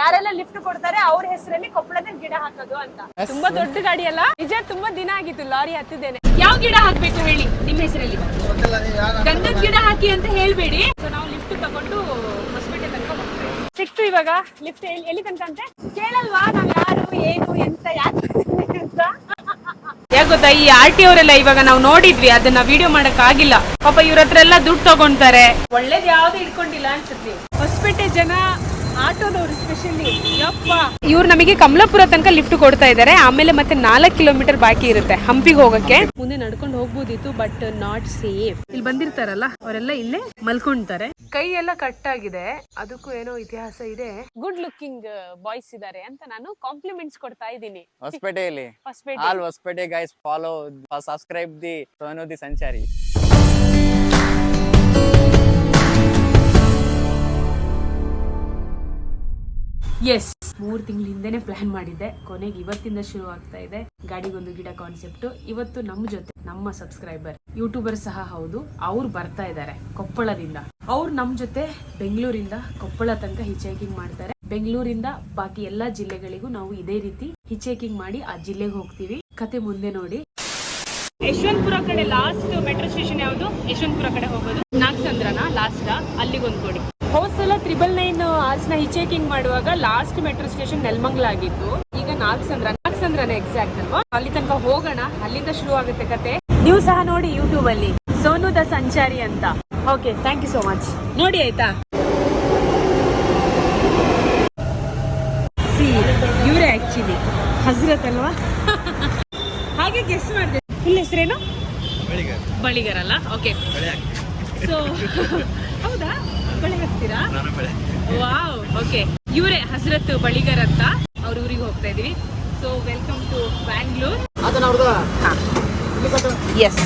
ಯಾರೆಲ್ಲ ಲಿಫ್ಟ್ ಕೊಡ್ತಾರೆ ಅವ್ರ ಹೆಸರಲ್ಲಿ ಕೊಪ್ಪಳದಲ್ಲಿ ಗಿಡ ಹಾಕೋದು ಅಂತ. ತುಂಬಾ ದೊಡ್ಡ ಗಾಡಿ ಅಲ್ಲ, ನಿಜ ತುಂಬಾ ದಿನ ಆಗಿತ್ತು ಲಾರಿ ಹತ್ತಿದ್ದೇನೆ. ಯಾವ ಗಿಡ ಹಾಕ್ಬೇಕು ಹೇಳಿ ನಿಮ್ಮ ಹೆಸರಲ್ಲಿ? ಗಂಧದ ಗಿಡ ಹಾಕಿ ಅಂತ ಹೇಳ್ಬೇಡಿ. ಸೊ ನಾವು ಲಿಫ್ಟ್ ತಗೊಂಡು ಹೊಸಪೇಟೆ ತನಕ ಹೋಗ್ತೇವೆ. ಸಿಕ್ತು ಇವಾಗ ಲಿಫ್ಟ್. ಎಲ್ಲಿ ತನಕ ಅಂತೆ ಕೇಳಲ್ವಾ ನಾವ್ ಯಾರು ಏನು ಎಂತ ಯಾಕೆ ಅಂತ. ಯಾಕೆ ಗೊತ್ತಾ, ಈ RT ಅವರೆಲ್ಲ ಇವಾಗ ನಾವು ನೋಡಿದ್ವಿ, ಅದನ್ನ ವಿಡಿಯೋ ಮಾಡಕ್ ಆಗಿಲ್ಲ. ಪಾಪ ಇವ್ರ ಹತ್ರ ಎಲ್ಲ ದುಡ್ಡು ತಗೊಂತಾರೆ. ಒಳ್ಳೇದ್ ಯಾವ್ದು ಇಟ್ಕೊಂಡಿಲ್ಲ ಅನ್ಸುತ್ತೆ. ಹೊಸಪೇಟೆ ಜನ ಆಟೋದವ್ರು ಸ್ಪೆಷಲಿ ಯಪ್ಪ. ಇವ್ರು ನಮಗೆ ಕಮಲಾಪುರ ತನಕ ಲಿಫ್ಟ್ ಕೊಡ್ತಾ ಇದ್ದಾರೆ. ಆಮೇಲೆ ಮತ್ತೆ 4 ಕಿಲೋಮೀಟರ್ ಬಾಕಿ ಇರುತ್ತೆ ಹಂಪಿಗೆ ಹೋಗಕ್ಕೆ. ಮುಂದೆ ನಡ್ಕೊಂಡು ಹೋಗ್ಬೋದಿತ್ತು, ಬಟ್ ನಾಟ್ ಸೇಫ್. ಇಲ್ಲಿ ಬಂದಿರ್ತಾರಲ್ಲ ಅವರೆಲ್ಲ ಇಲ್ಲೇ ಮಲ್ಕೊಂತಾರೆ. ಕೈ ಎಲ್ಲ ಕಟ್ ಆಗಿದೆ, ಅದಕ್ಕೂ ಏನೋ ಇತಿಹಾಸ ಇದೆ. ಗುಡ್ ಲುಕಿಂಗ್ ಬಾಯ್ಸ್ ಇದಾರೆ ಅಂತ ನಾನು ಕಾಂಪ್ಲಿಮೆಂಟ್ಸ್ ಕೊಡ್ತಾ ಇದ್ದೀನಿ. ಹೊಸಪೇಟೆಯಲ್ಲಿ all Hosapete guys follow subscribe the Sonu the Sanchari. Yes, 3 ತಿಂಗಳ ಹಿಂದೆನೆ ಪ್ಲಾನ್ ಮಾಡಿದ್ದೆ. ಕೊನೆಗೆ ಇವತ್ತಿಂದ ಶುರು ಆಗ್ತಾ ಇದೆ ಗಾಡಿಗೊಂದು ಗಿಡ ಕಾನ್ಸೆಪ್ಟ್. ಇವತ್ತು ನಮ್ಮ ಜೊತೆ ನಮ್ಮ ಸಬ್ಸ್ಕ್ರೈಬರ್ ಯೂಟ್ಯೂಬರ್ ಸಹ ಹೌದು, ಅವ್ರು ಬರ್ತಾ ಇದ್ದಾರೆ ಕೊಪ್ಪಳದಿಂದ. ಅವ್ರು ನಮ್ ಜೊತೆ ಬೆಂಗಳೂರಿಂದ ಕೊಪ್ಪಳ ತನಕ ಹಿಚೈಕಿಂಗ್ ಮಾಡ್ತಾರೆ. ಬೆಂಗಳೂರಿಂದ ಬಾಕಿ ಎಲ್ಲಾ ಜಿಲ್ಲೆಗಳಿಗೂ ನಾವು ಇದೇ ರೀತಿ ಹಿಚೈಕಿಂಗ್ ಮಾಡಿ ಆ ಜಿಲ್ಲೆಗೆ ಹೋಗ್ತೀವಿ. ಕತೆ ಮುಂದೆ ನೋಡಿ. ಯಶವಂತಪುರ ಕಡೆ ಲಾಸ್ಟ್ ಮೆಟ್ರೋ ಸ್ಟೇಷನ್ ಯಾವುದು? ಯಶವಂತಪುರ ಕಡೆ ಹೋಗೋದು. ನಾಗಸಂದ್ರನ ಲಾಸ್ಟ್, ಅಲ್ಲಿಗೊಂದು ಕೊಡಿ. ಹೋದ್ಸಲ 999 ಅವರ್ಸ್ ನ ಹಿಚೇಕಿಂಗ್ ಮಾಡುವಾಗ ಲಾಸ್ಟ್ ಮೆಟ್ರೋ ಸ್ಟೇಷನ್ ನೆಲಮಂಗಲ ಆಗಿತ್ತು. ಈಗ ನಾಗಸಂದ್ರನೇ ಎಕ್ಸಾಕ್ಟ್ ಅಲ್ವಾ? ಅಲ್ಲಿ ತನಕ ಹೋಗೋಣ, ಅಲ್ಲಿಂದ ಶುರು ಆಗುತ್ತೆ ಕತೆ. ನೀವು ಸಹ ನೋಡಿ ಯೂಟ್ಯೂಬ್ ಅಲ್ಲಿ ಸೋನು ದ ಸಂಚಾರಿ ಅಂತ. Okay, thank you so much. ನೋಡಿ ಆಯ್ತಾ, ಇವರೇ ಆಕ್ಚುಲಿ ಹಜರತ್ ಅಲ್ವಾ? ಹಾಗೆ ಗೆಸ್ ಮಾಡಿದೆ. ಫುಲ್ ಹೆಸರೇನು? ಬಳಿಗರ್ ಅಲ್ಲ? ಓಕೆ. ಸೊ ಹೌದಾ, ಬಳೆ ಹಾಕ್ತೀರಾ? Wow, okay. ಇವರೇ ಹಜರತ್ ಬಳಿಗರ್ ಅಂತ. ಅವ್ರ ಊರಿಗೆ ಹೋಗ್ತಾ ಇದೀವಿ. So welcome to Bangalore. Yes,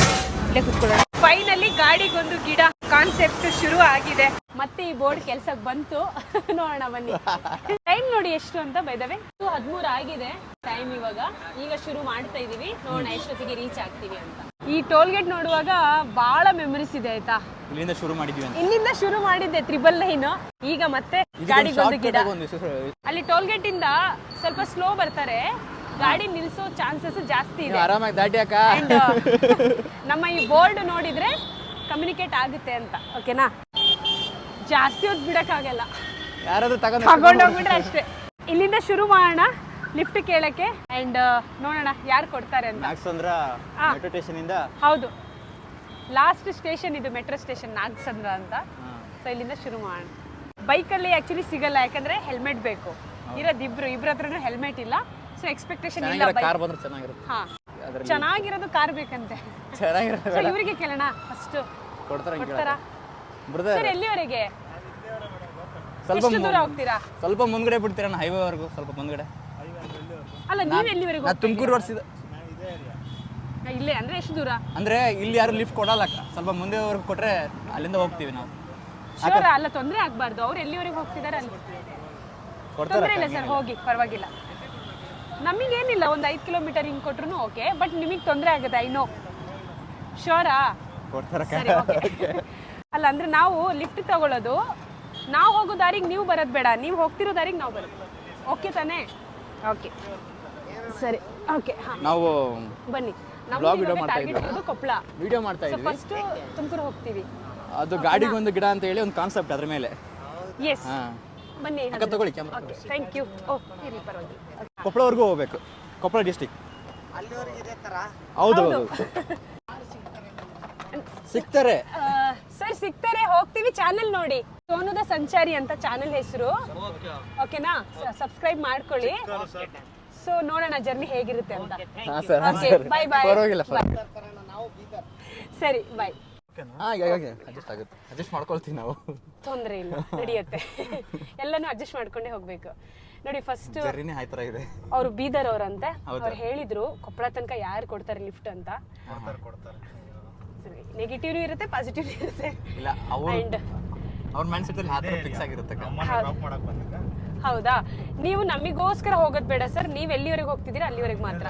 ಇಲ್ಲೇ ಕೂತ್ಕೊಳ್ಳೋಣ. ಫೈನಲಿ ಗಾಡಿಗೊಂದು ಗಿಡ ಕಾನ್ಸೆಪ್ಟ್ ಶುರು ಆಗಿದೆ. ಮತ್ತೆ ಈ ಬೋರ್ಡ್ ಕೆಲ್ಸಕ್ಕೆ ಬಂತು. ನೋಡೋಣ ಬನ್ನಿ. ಟೈಮ್ ನೋಡಿ ಎಷ್ಟು ಅಂತ. ಬೈದವೆ 13 ಆಗಿದೆ ಟೈಮ್ ಇವಾಗ. ಈಗ ಶುರು ಮಾಡ್ತಾ ಇದೀವಿ, ನೋಡೋಣ ಎಷ್ಟೊತ್ತಿಗೆ ರೀಚ್ ಆಗ್ತೀವಿ ಅಂತ. ಈ ಟೋಲ್ ಗೇಟ್ ನೋಡುವಾಗ ಬಹಳ ಮೆಮರೀಸ್ ಇದೆ ಆಯ್ತಾ. ಇಲ್ಲಿಂದ ಶುರು ಮಾಡಿದ್ದೆ 999. ಈಗ ಮತ್ತೆ ಗಾಡಿಗೊಂದು ಗಿಡ. ಅಲ್ಲಿ ಟೋಲ್ ಗೇಟ್ ಇಂದ ಸ್ವಲ್ಪ ಸ್ಲೋ ಬರ್ತಾರೆ, ಗಾಡಿ ನಿಲ್ಸೋ ಚಾನ್ಸಸ್ ಜಾಸ್ತಿ ಇದೆ. ನಮ್ಮ ಈ ಬೋರ್ಡ್ ನೋಡಿದ್ರೆ ಕಮ್ಯುನಿಕೇಟ್ ಆಗುತ್ತೆ ಅಂತ. ಓಕೆನಾ? ಜಾಸ್ತಿ ಹೊತ್ತು ಬಿಡಕ್ಕಾಗಲ್ಲ, ತಗೊಂಡೋಗ್ಬಿಟ್ರೆ ಅಷ್ಟೇ. ಇಲ್ಲಿಂದ ಶುರು ಮಾಡೋಣ ಲಿಫ್ಟ್ ಕೇಳಕ್ಕೆ. ಅಂಡ್ ನೋಡೋಣ ಯಾರು ಕೊಡ್ತಾರೆ ಅಂತ. ಹೌದು, ಲಾಸ್ಟ್ ಸ್ಟೇಷನ್ ಇದು, ಮೆಟ್ರೋ ಸ್ಟೇಷನ್ ನಾಗಸಂದ್ರ ಅಂತ. ಸೊ ಇಲ್ಲಿಂದ ಶುರು ಮಾಡೋಣ. ಬೈಕಲ್ಲಿ ಆಕ್ಚುಲಿ ಸಿಗಲ್ಲ, ಯಾಕಂದ್ರೆ ಹೆಲ್ಮೆಟ್ ಬೇಕು. ಇಬ್ರ ಹತ್ರನೂ ಹೆಲ್ಮೆಟ್ ಇಲ್ಲ. ಸೊ ಎಕ್ಸ್ಪೆಕ್ಟೇಷನ್ ಇಲ್ಲ. ಚೆನ್ನಾಗಿರೋದು ಕಾರ್ ಬೇಕಂತೆ. ಇವರಿಗೆ ಕೇಳೋಣ ಫಸ್ಟ್, ಕೊಡ್ತಾರಾ? ಸರ್ ಎಲ್ಲಿವರೆಗೆ? ಸ್ವಲ್ಪ ದೂರ ಹೋಗ್ತೀರಾ? ಸ್ವಲ್ಪ ಮುಂದ್ಗಡೆ ಬಿಡ್ತೀರಾ? ಹೈವೇ ವರೆಗೂ ಸ್ವಲ್ಪ ಮುಂದ್ಗಡೆ. ಅಲ್ಲ, ನೀವು ಎಲ್ಲಿವರೆಗೂ? ತುಮಕೂರು ವರ್ಷದ ಇಲ್ಲೇ ಅಂದ್ರೆ ಎಷ್ಟು ದೂರ? ಅಂದ್ರೆ ಇಲ್ಲಿ ಯಾರು ಲಿಫ್ಟ್ ಕೊಡಲ್ಲ, ಸ್ವಲ್ಪ ಮುಂದೆ ಕೊಟ್ರೆ ಅಲ್ಲಿಂದ ಹೋಗ್ತೀವಿ ನಾವು. ಶೋರ ಅಲ್ಲ, ತೊಂದರೆ ಆಗ್ಬಾರ್ದು. ಅವ್ರು ಎಲ್ಲಿವರೆಗೆ ಹೋಗ್ತಿದಾರೆ ಅಲ್ಲಿ ತೊಂದರೆ ಇಲ್ಲ ಸರ್, ಹೋಗಿ ಪರವಾಗಿಲ್ಲ. ನಮಗೇನಿಲ್ಲ, ಒಂದು 5 ಕಿಲೋಮೀಟರ್ ಹಿಂಗ್ ಕೊಟ್ರು ಓಕೆ, ಬಟ್ ನಿಮಗೆ ತೊಂದರೆ ಆಗುತ್ತೆ. I know. ಶೋರಾ? ಅಲ್ಲ ಅಂದ್ರೆ ನಾವು ಲಿಫ್ಟ್ ತಗೊಳ್ಳೋದು, ನಾವು ಹೋಗೋ ದಾರಿಗೆ ನೀವು ಬರೋದು ಬೇಡ, ನೀವು ಹೋಗ್ತಿರೋ ದಾರಿಗೆ ನಾವು ಬರೋದು. ಓಕೆ ತಾನೇ? ಓಕೆ, ಸರಿ. ಓಕೆ, ನಾವು ಬನ್ನಿ. ಕೊಪ್ಪಳ ವಿಡಿಯೋ ಮಾಡ್ತಾ ಇದ್ದೀವಿ. ಫಸ್ಟ್ ತುಮಕೂರು ಹೋಗ್ತೀವಿ. ಅದು ಗಾಡಿಗೊಂದು ಗಿಡ ಅಂತ ಹೇಳಿ ಒಂದು ಕಾನ್ಸೆಪ್ಟ್ ಅದ್ರ ಮೇಲೆ. ಎಸ್, ಬನ್ನಿ ತಗೊಳ್ಳಿ ಕ್ಯಾಮೆರಾ. Thank you. ಇರಿ, ಪರವಾಗಿಲ್ಲ. ಕೊಪ್ಪಳವರೆಗೂ ಹೋಗ್ಬೇಕು, ಕೊಪ್ಪಳ ಡಿಸ್ಟ್ರಿಕ್ಟ್. ಹೌದು, ಸಿಗ್ತಾರೆ ಸರ್, ಸಿಗ್ತಾರೆ. ಹೋಗ್ತೀವಿ. ಚಾನೆಲ್ ನೋಡಿ, ಸೋನುದ ಸಂಚಾರಿ ಅಂತ ಚಾನೆಲ್ ಹೆಸರು. ಓಕೆನಾ? ಸಬ್ಸ್ಕ್ರೈಬ್ ಮಾಡ್ಕೊಳ್ಳಿ. ಸೊ ನೋಡೋಣ ಜರ್ನಿ ಹೇಗಿರುತ್ತೆ ಅಂತ. ಬಾಯ್ ಬಾಯ್. ಸರಿ, ಬಾಯ್. ಅಡ್ಜಸ್ಟ್ ಮಾಡ್ಕೊಳ್ತೀವಿ ನಾವು, ತೊಂದರೆ ಇಲ್ಲ, ನಡೆಯುತ್ತೆ. ಎಲ್ಲಾನು ಅಡ್ಜಸ್ಟ್ ಮಾಡ್ಕೊಂಡೇ ಹೋಗ್ಬೇಕು. ನೋಡಿ, ಫಸ್ಟ್ ಅವ್ರು ಬೀದರ್ ಅವ್ರಂತೆ. ಅವ್ರು ಹೇಳಿದ್ರು ಕೊಪ್ಪಳ ತನಕ ಯಾರು ಕೊಡ್ತಾರೆ ಲಿಫ್ಟ್ ಅಂತ. ನೆಗೆಟಿವ್ ಇರುತ್ತೆ, ಪಾಸಿಟಿವ್ ಇರುತ್ತೆ. ಹೌದಾ? ನೀವು ನಮಿಗೋಸ್ಕರ ಹೋಗೋದ್ ಬೇಡ ಸರ್, ನೀವ್ ಎಲ್ಲಿವರೆಗೆ ಹೋಗ್ತಿದ್ದೀರಾ ಅಲ್ಲಿವರೆಗೆ ಮಾತ್ರ.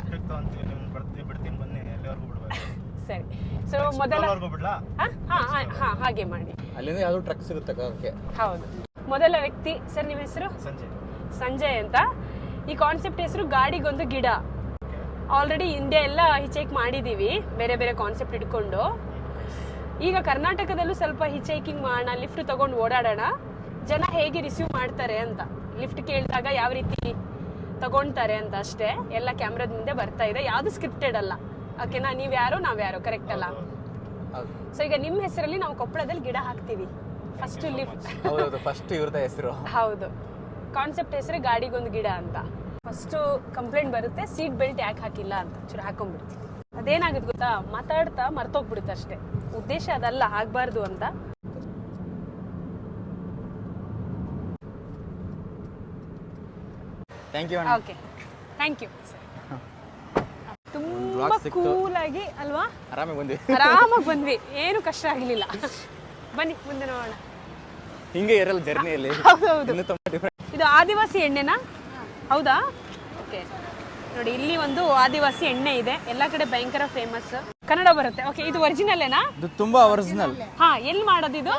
ಸರಿ. ಸೊ ಮೊದಲ ಹಾಗೆ ಮಾಡಿ. ಅಲ್ಲಿಂದ ಯಾವ್ದು ಟ್ರಕ್ ಸಿಗುತ್ತೆ. ಹೌದು. ಮೊದಲ ವ್ಯಕ್ತಿ ಸರ್, ನಿಮ್ಮ ಹೆಸರು? ಸಂಜಯ್. ಸಂಜಯ್ ಅಂತ. ಈ ಕಾನ್ಸೆಪ್ಟ್ ಹೆಸರು ಗಾಡಿಗೊಂದು ಗಿಡ. ಆಲ್ರೆಡಿ ಇಂಡಿಯಾ ಎಲ್ಲ ಹಿಚೈಕ್ ಮಾಡಿದೀವಿ ಬೇರೆ ಬೇರೆ ಕಾನ್ಸೆಪ್ಟ್ ಇಟ್ಕೊಂಡು. ಈಗ ಕರ್ನಾಟಕದಲ್ಲೂ ಸ್ವಲ್ಪ ಹಿಚೈಕಿಂಗ್ ಮಾಡೋಣ, ಲಿಫ್ಟ್ ತಗೊಂಡು ಓಡಾಡೋಣ, ಜನ ಹೇಗೆ ರಿಸೀವ್ ಮಾಡ್ತಾರೆ ಅಂತ. ಲಿಫ್ಟ್ ಕೇಳಿದಾಗ ಯಾವ ರೀತಿ ತಗೊಳ್ತಾರೆ ಅಂತ ಅಷ್ಟೇ. ಎಲ್ಲ ಕ್ಯಾಮ್ರಾದ ಮುಂದೆ ಬರ್ತಾ ಇದೆ, ಯಾವುದು ಸ್ಕ್ರಿಪ್ಟೆಡ್ ಅಲ್ಲ. ಓಕೆನಾ? ನೀವ್ಯಾರೋ ನಾವ್ಯಾರೋ, ಕರೆಕ್ಟ್ ಅಲ್ಲ? ಸೊ ಈಗ ನಿಮ್ಮ ಹೆಸರಲ್ಲಿ ನಾವು ಕೊಪ್ಪಳದಲ್ಲಿ ಗಿಡ ಹಾಕ್ತೀವಿ. First lift. ಹೌದು, ಫಸ್ಟ್ ಇವ್ರದ ಹೆಸರು. ಹೌದು, ಕಾನ್ಸೆಪ್ಟ್ ಹೆಸರು ಗಾಡಿಗೊಂದು ಗಿಡ ಅಂತ. ಫಸ್ಟ್ ಕಂಪ್ಲೇಂಟ್ ಬರುತ್ತೆ, ಸೀಟ್ ಬೆಲ್ಟ್ ಯಾಕೆ ಹಾಕಿಲ್ಲ ಅಂತ. ಚೂರು ಹಾಕೊಂಡ್ಬಿಡ್ತೀವಿ. ಅದೇನಾಗುತ್ತೆ ಗೊತ್ತಾ, ಮಾತಾಡ್ತಾ ಮರ್ತೋಗ್ಬಿಡುತ್ತೆ ಅಷ್ಟೇ. ಉದ್ದೇಶ ಅದಲ್ಲ, ಆಗ್ಬಾರ್ದು ಅಂತ. Thank you. Okay, thank you. ತುಂಬಾ ಕೂಲ್ ಆಗಿ ಅಲ್ವಾ, ಆರಾಮಾಗಿ ಬಂದ್ವಿ, ಏನು ಕಷ್ಟ ಆಗ್ಲಿಲ್ಲ. ಬನ್ನಿ ಮುಂದೆ ನೋಡೋಣ. ಹಿಂಗೆ ಇರಲ್ಲ ಜರ್ನಿಯಲ್ಲಿ. ಇದು ಆದಿವಾಸಿ ಎಣ್ಣೆನಾ? ಹೌದಾ? ಓಕೆ, ನೋಡಿ ಇಲ್ಲಿ ಒಂದು ಆದಿವಾಸಿ ಎಣ್ಣೆ ಇದೆ, ಎಲ್ಲ ಕಡೆ ಭಯಂಕರ ಫೇಮಸ್. ಕನ್ನಡ ಬರುತ್ತೆ. ಓಕೆ, ಇದು ಒರಿಜಿನಲ್ಲೇನಾ? ಇದು ತುಂಬಾ ಒರಿಜಿನಲ್. ಹಾ, ಎಲ್ಲಿ ಮಾಡೋದು ಇದು?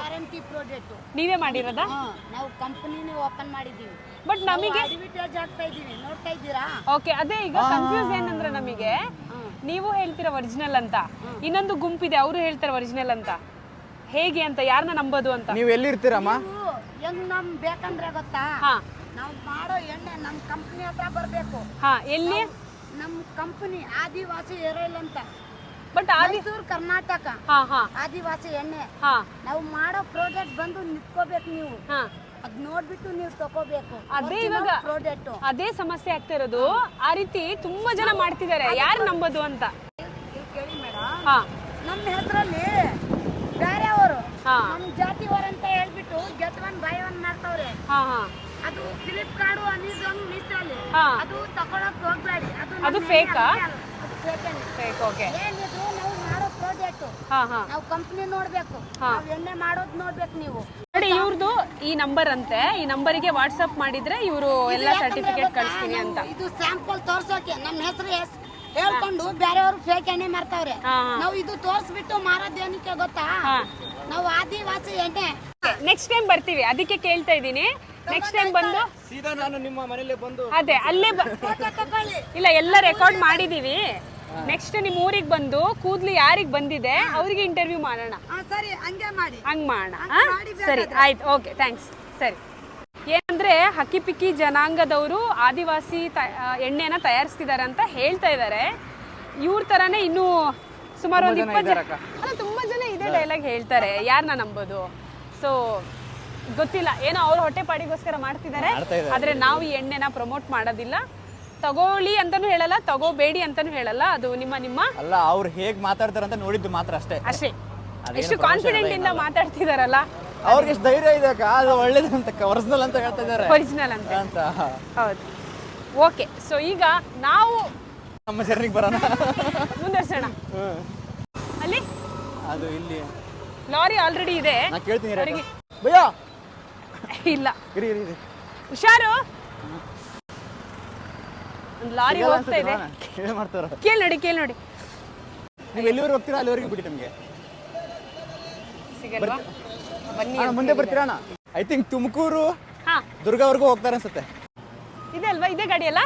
ನೀವೇ ಮಾಡಿರೋದಾ? ನಾವು ಕಂಪನಿನೇ ಓಪನ್ ಮಾಡಿದೀವಿ, ಬಟ್ ನಮಗೆ ಅಡ್ವರ್ಟೈಸ್ ಆಗ್ತಾ ಇದೀವಿ, ನೋಡ್ತಾ ಇದ್ದೀರಾ? ಓಕೆ, ಅದೇ ಈಗ ಕನ್ಫ್ಯೂಸ್ ಏನಂದ್ರೆ ನಮಗೆ, ನೀವು ಹೇಳ್ತೀರಾ ಒರಿಜಿನಲ್ ಅಂತ, ಇನ್ನೊಂದು ಗುಂಪಿದೆ ಅವರು ಹೇಳ್ತಾರೆ ಒರಿಜಿನಲ್ ಅಂತ. ಹೇಗೆ ಅಂತ, ಯಾರನ್ನ ನಂಬೋದು ಅಂತ? ನೀವು ಎಲ್ಲಿ ಇರ್ತೀರಮ್ಮ? ಹೆಂಗ್ ನಮ್ ಬೇಕಂದ್ರೆ ಗೊತ್ತಾ, ಹಾ, ನಾವು ಮಾಡೋ ಎಣ್ಣೆ ನಮ್ ಕಂಪನಿ ಹತ್ರ ಬರ್ಬೇಕು. ಹಾ, ಎಲ್ಲಿ? ನಮ್ ಕಂಪನಿ ಆದಿವಾಸಿ ಏರಲ್ ಅಂತ, ಬಟ್ ಮೈಸೂರು ಕರ್ನಾಟಕ. ಹಾ ಹಾ ಆದಿವಾಸಿ ಎಣ್ಣೆ. ಹಾ, ನಾವು ಮಾಡೋ ಪ್ರಾಡಕ್ಟ್ ಬಂದು ನಿಂತ್ಕೋಬೇಕು ನೀವು. ಹಾ, ಅದ್ ನೋಡ್ಬಿಟ್ಟು ನೀವು ತಗೋಬೇಕು. ಅದೇ ಇವಾಗ ಪ್ರಾಡಕ್ಟ್ ಅದೇ ಸಮಸ್ಯೆ ಆಗ್ತಾ ಇರೋದು. ಆ ರೀತಿ ತುಂಬಾ ಜನ ಮಾಡ್ತಿದ್ದಾರೆ, ಯಾರು ನಂಬೋದು ಅಂತ. ಕೇಳಿ ಮೇಡಮ್, ಹಾ, ನಮ್ಮ ಹೆಸರಲ್ಲಿ ಬೇರೆಯವರು ಹಾ, ನಮ್ ಜಾತಿಯವರು ಅಂತ ಹೇಳ್ಬಿಟ್ಟು ಗೆಟ್ ಒನ್ ಬೈ ಒನ್ ಮಾಡ್ತಾವ್ರೆ. ಹಾ ಹಾ, ಅದು ಫ್ಲಿಪ್ಕಾರ್ಟ್, ಅಮೆಜಾನ್, ಮೀಶೋಲಿ ಹಾ, ಅದು ತಗೊಳಕ್ ಹೋಗ್ಬೇಡಿ. ಅದು ಫೇಕಾ? ಅದು ಫೇಕ್. ಫೇಕ್. ಓಕೆ, ಏನಿದ್ರು ನಾವು ಮಾಡೋ ಪ್ರಾಡಕ್ಟ್ ಹಾ ಹಾ, ನಾವು ಕಂಪನಿ ನೋಡ್ಬೇಕು, ನಾವು ಎಣ್ಣೆ ಮಾಡೋದ್ ನೋಡ್ಬೇಕು ನೀವು. ನೋಡಿ ಇವ್ರದ್ದು ಈ ನಂಬರ್ ಅಂತೆ, ಈ ನಂಬರಿಗೆ ವಾಟ್ಸ್ಆಪ್ ಮಾಡಿದ್ರೆ ಇವರು ಎಲ್ಲ ಸರ್ಟಿಫಿಕೇಟ್ ಕಳಿಸ್ತೀನಿ ಅಂತ. ಇದು ಸ್ಯಾಂಪಲ್ ತೋರ್ಸೋಕೆ ನಮ್ಮ ಹೆಸರು ಹೇಳ್ಕೊಂಡು ಬೇರೆಯವರು ಫೇಕ್ ಎಣ್ಣೆ ಮಾರ್ತಾವ್ರೆ. ನಾವು ಇದು ತೋರ್ಸ್ಬಿಟ್ಟು ಮಾರೋದೇನಕ್ಕೆ ಗೊತ್ತಾ, ನಾವು ಆದಿವಾಸಿ ಎಣ್ಣೆ. ನೆಕ್ಸ್ಟ್ ಟೈಮ್ ಬರ್ತೀವಿ, ಅದಕ್ಕೆ ಕೇಳ್ತಾ ಇದ್ದೀನಿ. ನೆಕ್ಸ್ಟ್ ಟೈಮ್ ಬಂದು ಸೀದಾ ನಾನು ನಿಮ್ಮ ಮನೆಯಲ್ಲೇ ಬಂದು ಅದೇ ಅಲ್ಲೇ ತಗೊಳ್ಳಿ. ಇಲ್ಲ, ಎಲ್ಲ ರೆಕಾರ್ಡ್ ಮಾಡಿದೀವಿ. ನೆಕ್ಸ್ಟ್ ನಿಮ್ ಊರಿಗೆ ಬಂದು ಕೂದ್ಲು ಯಾರಿಗ್ ಬಂದಿದೆ ಅವ್ರಿಗೆ ಇಂಟರ್ವ್ಯೂ ಮಾಡೋಣ. ಸರಿ, ಹಂಗೆ ಮಾಡಿ, ಹಂಗ್ ಮಾಡೋಣ. ಸರಿ, ಆಯ್ತು, ಓಕೆ, ಥ್ಯಾಂಕ್ಸ್. ಸರಿ, ಏನಂದ್ರೆ ಹಕ್ಕಿ ಪಿಕ್ಕಿ ಜನಾಂಗದವರು ಆದಿವಾಸಿ ಎಣ್ಣೆನ ತಯಾರಿಸ್ತಿದ್ದಾರೆ ಅಂತ ಹೇಳ್ತಾ ಇದ್ದಾರೆ. ಇವ್ರ ತರಾನೇ ಇನ್ನೂ ಸುಮಾರು ಒಂದು 20 ಜನ, ಅಲ್ಲ ತುಂಬಾ ಜನ ಇದೇ ಡೈಲಾಗ್ ಹೇಳ್ತಾರೆ. ಯಾರನ್ನ ನಂಬೋದು? ಸೊ ಗೊತ್ತಿಲ್ಲ, ಏನೋ ಅವ್ರ ಹೊಟ್ಟೆ ಪಾಡಿಗೋಸ್ಕರ ಮಾಡ್ತಿದ್ದಾರೆ. ಆದ್ರೆ ನಾವು ಈ ಎಣ್ಣೆನ ಪ್ರಮೋಟ್ ಮಾಡೋದಿಲ್ಲ. ತಗೊಳ್ಳಿ ಅಂತಾನು ಹೇಳಲ್ಲ, ತಗೋಬೇಡಿ ಅಂತಾನು ಹೇಳಲ್ಲ. ಅದು ನಿಮ್ಮ ಅಲ್ಲ, ಅವ್ರು ಹೇಗ್ ಮಾತಾಡ್ತಾರ ಅಂತ ನೋಡಿದ್ದು ಮಾತ್ರ ಅಷ್ಟೇ. ಎಷ್ಟು ಕಾನ್ಫಿಡೆಂಟ್ ಇಂದ ಮಾತಾಡ್ತಿದಾರಲ್ಲ, ಅವ್ರಿಗೆ ಎಷ್ಟು ಧೈರ್ಯ ಇದೆ. ಅದು ಒಳ್ಳೇದು ಅಂತ, ಒರಿಜಿನಲ್ ಅಂತ ಹೇಳ್ತಾ ಇದ್ದಾರೆ. ಒರಿಜಿನಲ್ ಅಂತ. ಹೌದು, ಓಕೆ. ಸೊ ಈಗ ನಾವು ನಮ್ಮ ಜರ್ನಿಗೆ ಬರೋಣ, ಮುಂದುವರ್ಸೋಣ. ಅಲ್ಲಿ ಅದು ಇಲ್ಲಿ ಲಾರಿ ಆಲ್ರೆಡಿ ಇದೆ. ನಾ ಕೇಳ್ತೀನಿ ಅವರಿಗೆ ಭಯ್ಯ ಇಲ್ಲ, ಇರಿ ಇರಿ ಹುಷಾರು. ಒಂದು ಲಾರಿ ಹೋಗ್ತಾ ಇದೆ. ಕೇಳಿ ನೋಡಿ. ನೀವು ಎಲ್ಲಿವರೆಗೆ ಹೋಗ್ತೀರಾ ಅಲ್ಲಿವರೆಗೆ ಬಿಡಿ ನಮಗೆ. ಸಿಗಲ್ವಾ? ಬನ್ನಿ, ಮುಂದೆ ಬರ್ತೀರಾ? ಐ ಥಿಂಕ್ ತುಮಕೂರು, ಹಾ, ದುರ್ಗಾವರೆಗೂ ಹೋಗ್ತಾರೆ ಅನ್ಸುತ್ತೆ. ಇದೆ ಅಲ್ವಾ? ಇದೇ ಗಾಡಿ ಅಲ್ಲ?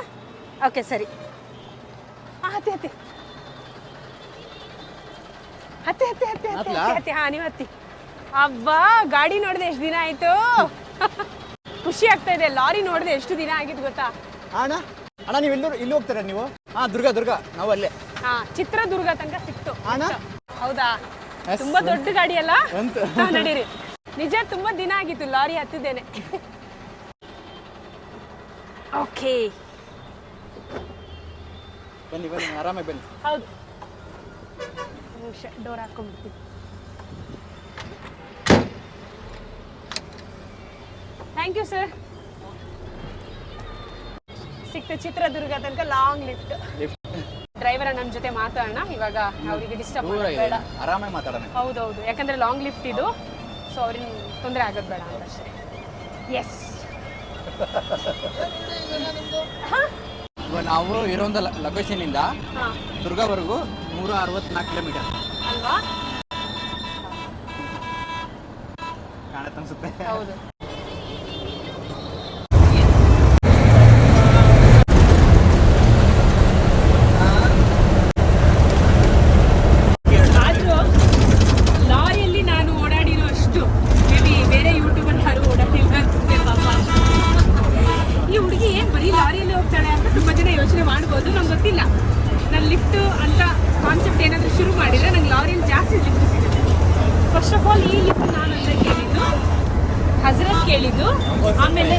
ಓಕೆ, ಸರಿ. ಹತ್ತಿ ಹಾ, ನೀವು ಹತ್ತಿ. ಅಬ್ಬಾ, ಗಾಡಿ ನೋಡಿದೆ ಎಷ್ಟು ದಿನ ಆಯ್ತು. ಖುಷಿ ಆಗ್ತಾ ಇದೆ. ಲಾರಿ ನೋಡಿದೆ ಎಷ್ಟು ದಿನ ಆಗಿತ್ತು ಗೊತ್ತಾ? ಅಣ್ಣ ನೀವು ಇಲ್ಲಿ ಹೋಗ್ತೀರಾ ನೀವು? ಹಾ, ದುರ್ಗಾ ನಾವು ಅಲ್ಲೇ. ಹಾ, ಚಿತ್ರದುರ್ಗ ತನಕ ಸಿಕ್ತು. ಅಣ್ಣ ಹೌದಾ? ತುಂಬಾ ದೊಡ್ಡ ಗಾಡಿ ಅಲ್ಲ? ನಡೀರಿ. ನಿಜ ತುಂಬಾ ದಿನ ಆಗಿತ್ತು ಲಾರಿ ಹತ್ತಿದ್ದೇನೆ. ಓಕೆ, ಬನ್ನಿ ಆರಾಮಾಗಿ ಬನ್ನಿ. ಹೌದು, ಡೋರ್ ಹಾಕೊಂಡ್ಬಿಡ್ತೀವಿ. Thank you sir. ಸಿಕ್ತು ಚಿತ್ರದುರ್ಗ ತನಕ ಲಾಂಗ್ ಲಿಫ್ಟ್. ಡ್ರೈವರ್ ನಮ್ಮ ಜೊತೆ ಮಾತಾಡೋಣ ಇವಾಗ, ಅವರಿಗೆ ಡಿಸ್ಟರ್ಬ್ ಬೇಡ, ಆರಾಮಾಗಿ ಮಾತಾಡೋಣ. ಹೌದೌದು, ಯಾಕಂದ್ರೆ ಲಾಂಗ್ ಲಿಫ್ಟ್ ಇದು. ಸೊ ಅವ್ರಿಗೆ ತೊಂದರೆ ಆಗೋದು ಬೇಡ ಅಂತ ಅಷ್ಟೇ. ಎಸ್, ನಾವು ಇರೋಂಥ ಲೊಕೇಶನ್ ಇಂದ ದುರ್ಗಾವರೆಗೂ 164 ಕಿಲೋಮೀಟರ್ ಅಲ್ವಾ? ಕಾಣುತ್ತೆ ಅನ್ಸುತ್ತೆ. ಹೌದು. ಗೊತ್ತಿಲ್ಲ. ನಾನು ಲಿಫ್ಟ್ ಅಂತ ಕಾನ್ಸೆಪ್ಟ್ ಏನಾದರೂ ಶುರು ಮಾಡಿದರೆ ನಂಗೆ ಲಾರಿಯಲ್ಲಿ ಜಾಸ್ತಿ ಲಿಫ್ಟ್ ಸಿಗುತ್ತೆ. ಫಸ್ಟ್ ಆಫ್ ಆಲ್ ಈ ಲಿಫ್ಟ್ ನಾನು ಅಂದರೆ ಕೇಳಿದ್ದು, ಹಜರತ್ ಕೇಳಿದ್ದು. ಆಮೇಲೆ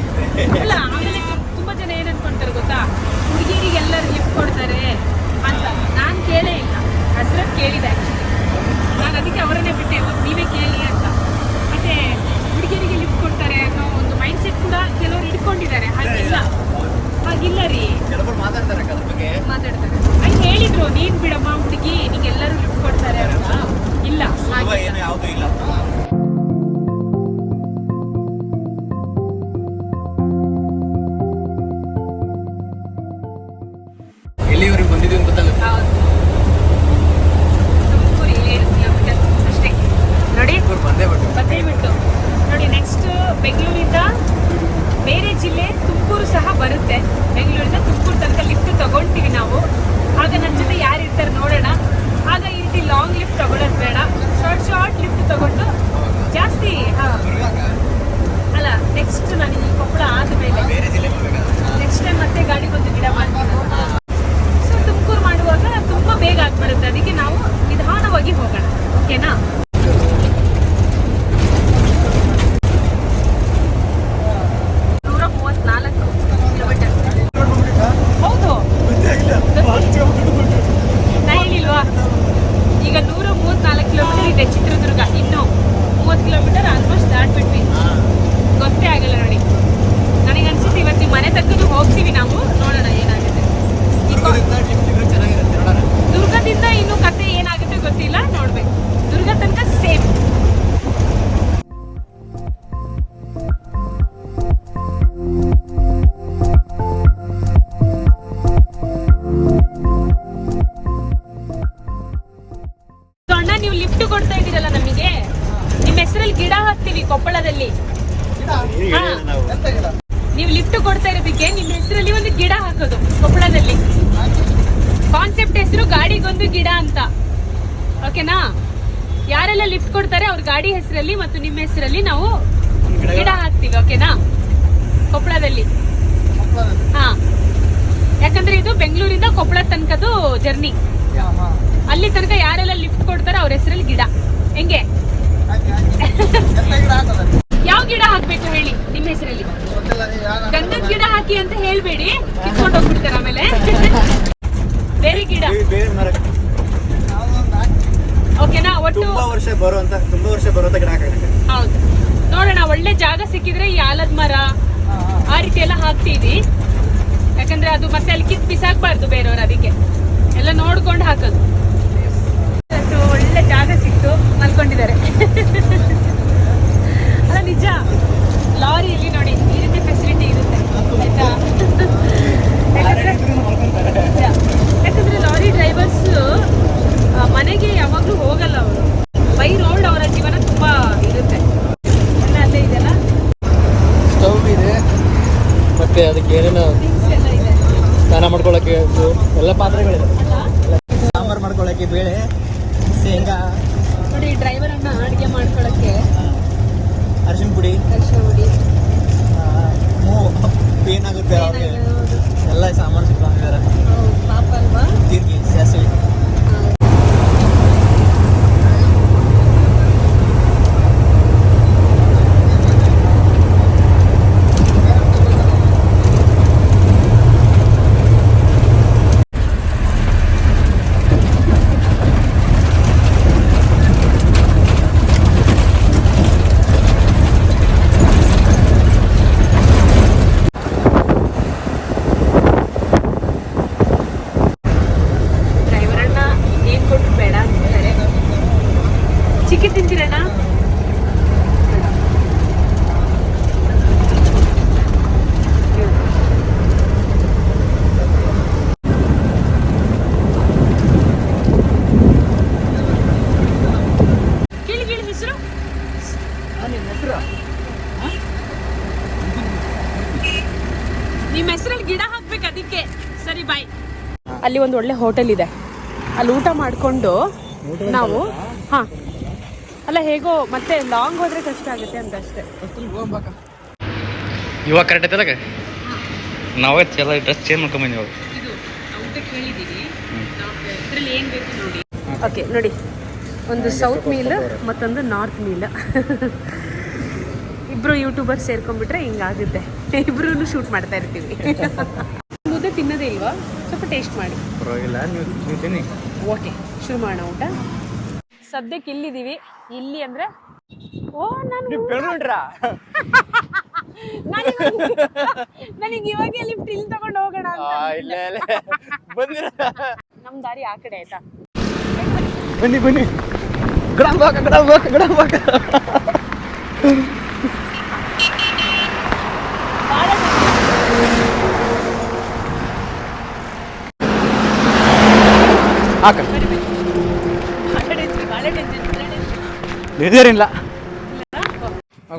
ತುಂಬ ಜನ ಏನು ಅನ್ಕೊಂತಾರೆ ಗೊತ್ತಾ, ಹುಡುಗಿಯರಿಗೆಲ್ಲರೂ ಲಿಫ್ಟ್ ಕೊಡ್ತಾರೆ ಅಂತ. ನಾನು ಕೇಳೇ ಇಲ್ಲ, ಹಜರತ್ ಕೇಳಿದೆ ಆ್ಯಕ್ಚುಲಿ. ನಾನು ಅದಕ್ಕೆ ಅವರನ್ನೇ ಬಿಟ್ಟೆ, ನೀವೇ ಕೇಳಿ ಅಂತ. ಮತ್ತು ಹುಡುಗಿಯರಿಗೆ ಲಿಫ್ಟ್ ಕೊಡ್ತಾರೆ ಅನ್ನೋ ಒಂದು ಮೈಂಡ್ ಸೆಟ್ ಕೂಡ ಕೆಲವರು ಇಟ್ಕೊಂಡಿದ್ದಾರೆ. ಹಾಗಿಲ್ಲ ರೀ, ಮಾತಾಡ್ತಾರೆ. ಹಂಗೆ ಹೇಳಿದ್ರು, ನೀನು ಬಿಡಮ್ಮ ಹುಡುಗಿ, ನಿಂಗೆಲ್ಲರೂ ಲಿಫ್ಟ್ ಕೊಡ್ತಾರೆ ಅಂತ. ಇಲ್ಲ, ಯಾವುದೂ ಇಲ್ಲ. ಎಲ್ಲಿವರೆಗೆ ಬಂದಿದ್ದೀವಿ ಅಂತ ಗೊತ್ತಾಗುತ್ತೆ. ತುಮಕೂರು 7 ಕಿಲೋಮೀಟರ್ ಅಷ್ಟೇ ನೋಡಿ, ಬಂದೇ ಬಿಟ್ಟು ನೋಡಿ. ನೆಕ್ಸ್ಟ್ ಬೆಂಗಳೂರಿಂದ ಬೇರೆ ಜಿಲ್ಲೆ ತುಮಕೂರು ಸಹ ಬರುತ್ತೆ. ಬೆಂಗಳೂರಿಂದ ತುಮಕೂರು ತನಕ ಲಿಫ್ಟ್ ತಗೊಳ್ತೀವಿ ನಾವು. ಆಗ ನನ್ನ ಜೊತೆ ಯಾರು ಇರ್ತಾರೆ ನೋಡೋಣ. ಆಗ ಈ ರೀತಿ ಲಾಂಗ್ ಲಿಫ್ಟ್ ತಗೊಳ್ಳೋದು ಬೇಡ, ಶಾರ್ಟ್ ಲಿಫ್ಟ್ ತಗೊಂಡು ಜಾಸ್ತಿ ಅಲ್ಲ. ನೆಕ್ಸ್ಟ್ ನಾನು ಈ ಕೊಪ್ಪಳ ಆದಮೇಲೆ ನೆಕ್ಸ್ಟ್ ಟೈಮ್ ಮತ್ತೆ ಗಾಡಿ ಬಂದು ಗಿಡ ಮಾಡ್ತೀನಿ. ಸೊ ತುಮಕೂರು ಮಾಡುವಾಗ ತುಂಬ ಬೇಗ ಆಗ್ಬಿಡುತ್ತೆ, ಅದಕ್ಕೆ ನಾವು ನಿಧಾನವಾಗಿ ಹೋಗೋಣ. ಓಕೆನಾ? ಹೌದು, ನಾ ಹೇಳಿಲ್ವಾ? ಈಗ 134 ಕಿಲೋಮೀಟರ್ ಇದೆ ಚಿತ್ರದುರ್ಗ. ಇನ್ನು 30 ಕಿಲೋಮೀಟರ್ ಆಲ್ಮೋಸ್ಟ್ ದಾಟ್ಬಿಟ್ವಿ. ಗೊತ್ತೇ ಆಗಲ್ಲ ನೋಡಿ. ನನಗೆ ಅನ್ಸುತ್ತೆ ಇವತ್ತು ಮನೆ ತಕ್ಕದು ಹೋಗ್ತೀವಿ ನಾವು. ನೋಡೋಣ ಏನಾಗುತ್ತೆ. ದುರ್ಗದಿಂದ ಇನ್ನು ಕತೆ ಏನಾಗುತ್ತೆ ಗೊತ್ತಿಲ್ಲ, ನೋಡ್ಬೇಕು. ದುರ್ಗ ತನಕ ಸೇಮ್. ಅಣ್ಣ, ನೀವು ಲಿಫ್ಟ್ ಕೊಡ್ತಾ ಇದ್ದೀರಲ್ಲ ನಮಗೆ, ನಿಮ್ಮ ಹೆಸರಲ್ಲಿ ಗಿಡ ಹಾಕ್ತೀವಿ ಕೊಪ್ಪಳದಲ್ಲಿ. ನೀವು ಲಿಫ್ಟ್ ಕೊಡ್ತಾ ಇರೋದಕ್ಕೆ ನಿಮ್ಮ ಹೆಸರಲ್ಲಿ ಒಂದು ಗಿಡ ಹಾಕೋದು ಕೊಪ್ಪಳದಲ್ಲಿ. ಕಾನ್ಸೆಪ್ಟ್ ಹೆಸರು ಗಾಡಿಗೊಂದು ಗಿಡ ಅಂತ. ಓಕೆನಾ? ಯಾರೆಲ್ಲ ಲಿಫ್ಟ್ ಕೊಡ್ತಾರೆ ಅವ್ರ ಗಾಡಿ ಹೆಸರಲ್ಲಿ ಮತ್ತು ನಿಮ್ಮ ಹೆಸರಲ್ಲಿ ನಾವು ಗಿಡ ಹಾಕ್ತೀವಿ. ಓಕೆನಾ? ಕೊಪ್ಪಳದಲ್ಲಿ. ಹಾ, ಯಾಕಂದ್ರೆ ಇದು ಬೆಂಗಳೂರಿಂದ ಕೊಪ್ಪಳ ತನಕದು ಜರ್ನಿ. ಅಲ್ಲಿ ತನಕ ಯಾರೆಲ್ಲ ಲಿಫ್ಟ್ ಕೊಡ್ತಾರೆ ಅವ್ರ ಹೆಸರಲ್ಲಿ ಗಿಡ. ಹೆಂಗೆ? ಯಾವ ಗಿಡ ಹಾಕ್ಬೇಕು ಹೇಳಿ ನಿಮ್ಮ ಹೆಸರಲ್ಲಿ? ಗಂಧದ ಗಿಡ ಹಾಕಿ ಅಂತ ಹೇಳ್ಬೇಡಿ, ಕಿತ್ಕೊಂಡು ಹೋಗ್ಬಿಡ್ತಾರೆ ಆಮೇಲೆ. ಬೇರೆ ಗಿಡ. ಓಕೆನಾ? ಒಟ್ಟು ತುಂಬಾ ವರ್ಷ ಬರುವಂತ ಗಿಡ ಹಾಕಬೇಕು. ಹೌದು, ನೋಡೋಣ. ಒಳ್ಳೆ ಜಾಗ ಸಿಕ್ಕಿದ್ರೆ ಈ ಆಲದ ಮರ ಆ ರೀತಿ ಎಲ್ಲ ಹಾಕ್ತೀವಿ. ಯಾಕಂದ್ರೆ ಅದು ಮತ್ತೆ ಅಲ್ಲಿ ಕಿತ್ ಬಿಸಾಕ್ಬಾರ್ದು ಬೇರೆಯವ್ರು, ಅದಕ್ಕೆ ಎಲ್ಲ ನೋಡ್ಕೊಂಡು ಹಾಕೋದು. ಒಳ್ಳೆ ಜಾಗ ಸಿಕ್ತು, ಮಲ್ಕೊಂಡಿದ್ದಾರೆ. ಅಲ್ಲ ನಿಜ, ಲಾರಿಯಲ್ಲಿ ನೋಡಿ ಈ ರೀತಿ ಫೆಸಿಲಿಟಿ ಇರುತ್ತೆ ಆಯ್ತಾ? ಯಾಕಂದ್ರೆ ಲಾರಿ ಡ್ರೈವರ್ಸ್ ಮನೆಗೆ ಯಾವಾಗ್ಲೂ ಹೋಗಲ್ಲ. ಅವರು ಬೈ ರೋಡ್ ಅವರ ಜೀವನ ತುಂಬಾ ಇರುತ್ತೆ. ಎಲ್ಲ ಅಲ್ಲೇ ಇದೆಲ್ಲ, ಸ್ಟವ್ ಇದೆ, ಮತ್ತೆ ಅದಕ್ಕೆ ಏನೇನು ಎಲ್ಲ ಇದೆ. ಸ್ನಾನ ಮಾಡ್ಕೊಳ್ಳೋಕೆ ಎಲ್ಲ ಪಾತ್ರೆಗಳಿದೆ. ಸಾಂಬಾರು ಮಾಡ್ಕೊಳ್ಳೋಕೆ ಬೇಳೆ, ಶೇಂಗಾ ನೋಡಿ. ಡ್ರೈವರ್ ಅನ್ನ ಅಡುಗೆ ಮಾಡ್ಕೊಳ್ಳೋಕ್ಕೆ ಅರಿಶಿನ ಪುಡಿ, ಏನಾಗುತ್ತೆ ಎಲ್ಲ ಸಾಮಾನು ಸಿಗ್ತಾರೆ. ಪಾಪ ಅಲ್ವಾ? ಜೀರಿಗೆ, ಸಾಸಿವೆ. ಚಿಕನ್ ತಿಂತೀರಣ್ಣ? ಕೇಳಿ ಹೆಸರು. ನಿಮ್ಮ ಹೆಸರಲ್ಲಿ ಗಿಡ ಹಾಕ್ಬೇಕು, ಅದಕ್ಕೆ. ಸರಿ, ಬಾಯ್. ಅಲ್ಲಿ ಒಂದು ಒಳ್ಳೆ ಹೋಟೆಲ್ ಇದೆ, ಅಲ್ಲಿ ಊಟ ಮಾಡಿಕೊಂಡು ನಾವು ಅಲ್ಲ ಹೇಗೋ ಮತ್ತೆ ಲಾಂಗ್ ಹೋದ್ರೆ ಕಷ್ಟ ಆಗುತ್ತೆ ಅಂತ ಅಷ್ಟೇ. ಇವಾಗ ಕರೆಕ್ಟ್ ಐತಲ್ಲ, ನಾವೇ ಚಲ ಡ್ರೆಸ್ ಚೇಂಜ್ ಮಾಡ್ಕೊಂಬಂದಿವಾಗ. ಇದು ಉದ್ದಕ್ಕೆ ಹೇಳಿದ್ದೀವಿ. ಇದರಲ್ಲಿ ಏನು ಬೇಕು ನೋಡಿ. ಓಕೆ ನೋಡಿ, ಒಂದು ಸೌತ್ ಮೀಲ್ ಮತ್ತೊಂದು ನಾರ್ತ್ ಮೀಲ್. ಇಬ್ರು ಯೂಟ್ಯೂಬರ್ಸ್ ಸೇರ್ಕೊಂಡ್ಬಿಟ್ರೆ ಹಿಂಗಾಗುತ್ತೆ, ಇಬ್ರು ಶೂಟ್ ಮಾಡ್ತಾ ಇರ್ತೀವಿ. ಮುದ್ದೆ ತಿನ್ನೋದೇ ಇಲ್ವಾ? ಸ್ವಲ್ಪ ಟೇಸ್ಟ್ ಮಾಡಿ. ಓಕೆ, ಶುರು ಮಾಡೋಣ ಊಟ. ಸದ್ಯಕ್ಕೆ ಇಲ್ಲಿದ್ದೀವಿ. ಇಲ್ಲಿ ಅಂದ್ರೆ ನನಗೆ ಇವಾಗ ಲಿಫ್ಟ್ ಇಲ್ಲಿ ತಗೊಂಡು ಹೋಗೋಣ ಅಂತ. ನಮ್ ದಾರಿ ಆ ಕಡೆ ಆಯ್ತಾ? ಬನ್ನಿ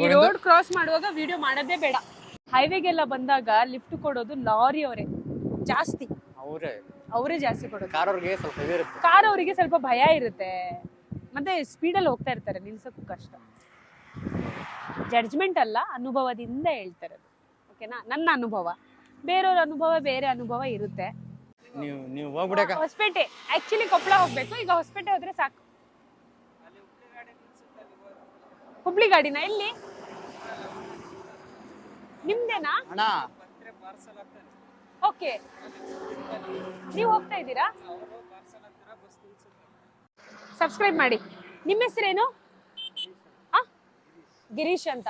ಈ ರೋಡ್ ಕ್ರಾಸ್ ಮಾಡುವಾಗ ವಿಡಿಯೋ ಮಾಡೋದೇ ಬೇಡ. ಹೈವೇಗೆಲ್ಲ ಬಂದಾಗ ಲಿಫ್ಟ್ ಕೊಡೋದು ಲಾರಿ ಅವರೇ ಜಾಸ್ತಿ, ಅವರೇ ಜಾಸ್ತಿ ಕೊಡೋದು. ಕಾರ್ ಅವರಿಗೆ ಸ್ವಲ್ಪ ಭಯ ಇರುತ್ತೆ, ಮತ್ತೆ ಸ್ಪೀಡಲ್ಲಿ ಹೋಗ್ತಾ ಇರ್ತಾರೆ, ನಿಲ್ಸಕ್ಕೂ ಕಷ್ಟ. ಜಡ್ಜ್ಮೆಂಟ್ ಅಲ್ಲ, ಅನುಭವದಿಂದ ಹೇಳ್ತಾರೆ. ಓಕೆನಾ? ನನ್ನ ಅನುಭವ, ಬೇರೆಯವ್ರ ಅನುಭವ ಬೇರೆ ಅನುಭವ ಇರುತ್ತೆ. ಹೊಸಪೇಟೆ ಆಕ್ಚುಲಿ ಕೊಪ್ಪಳ ಹೋಗ್ಬೇಕು, ಈಗ ಹೊಸಪೇಟೆ ಹೋದ್ರೆ ಸಾಕು. ಹುಬ್ಳಿ ಗಾಡಿನ ಎಲ್ಲಿ ನಿಮ್ದೇನಾ? ಓಕೆ, ನೀವು ಹೋಗ್ತಾ ಇದ್ದೀರಾ? ಸಬ್ಸ್ಕ್ರೈಬ್ ಮಾಡಿ. ನಿಮ್ಮ ಹೆಸರೇನು? ಗಿರೀಶ್ ಅಂತ.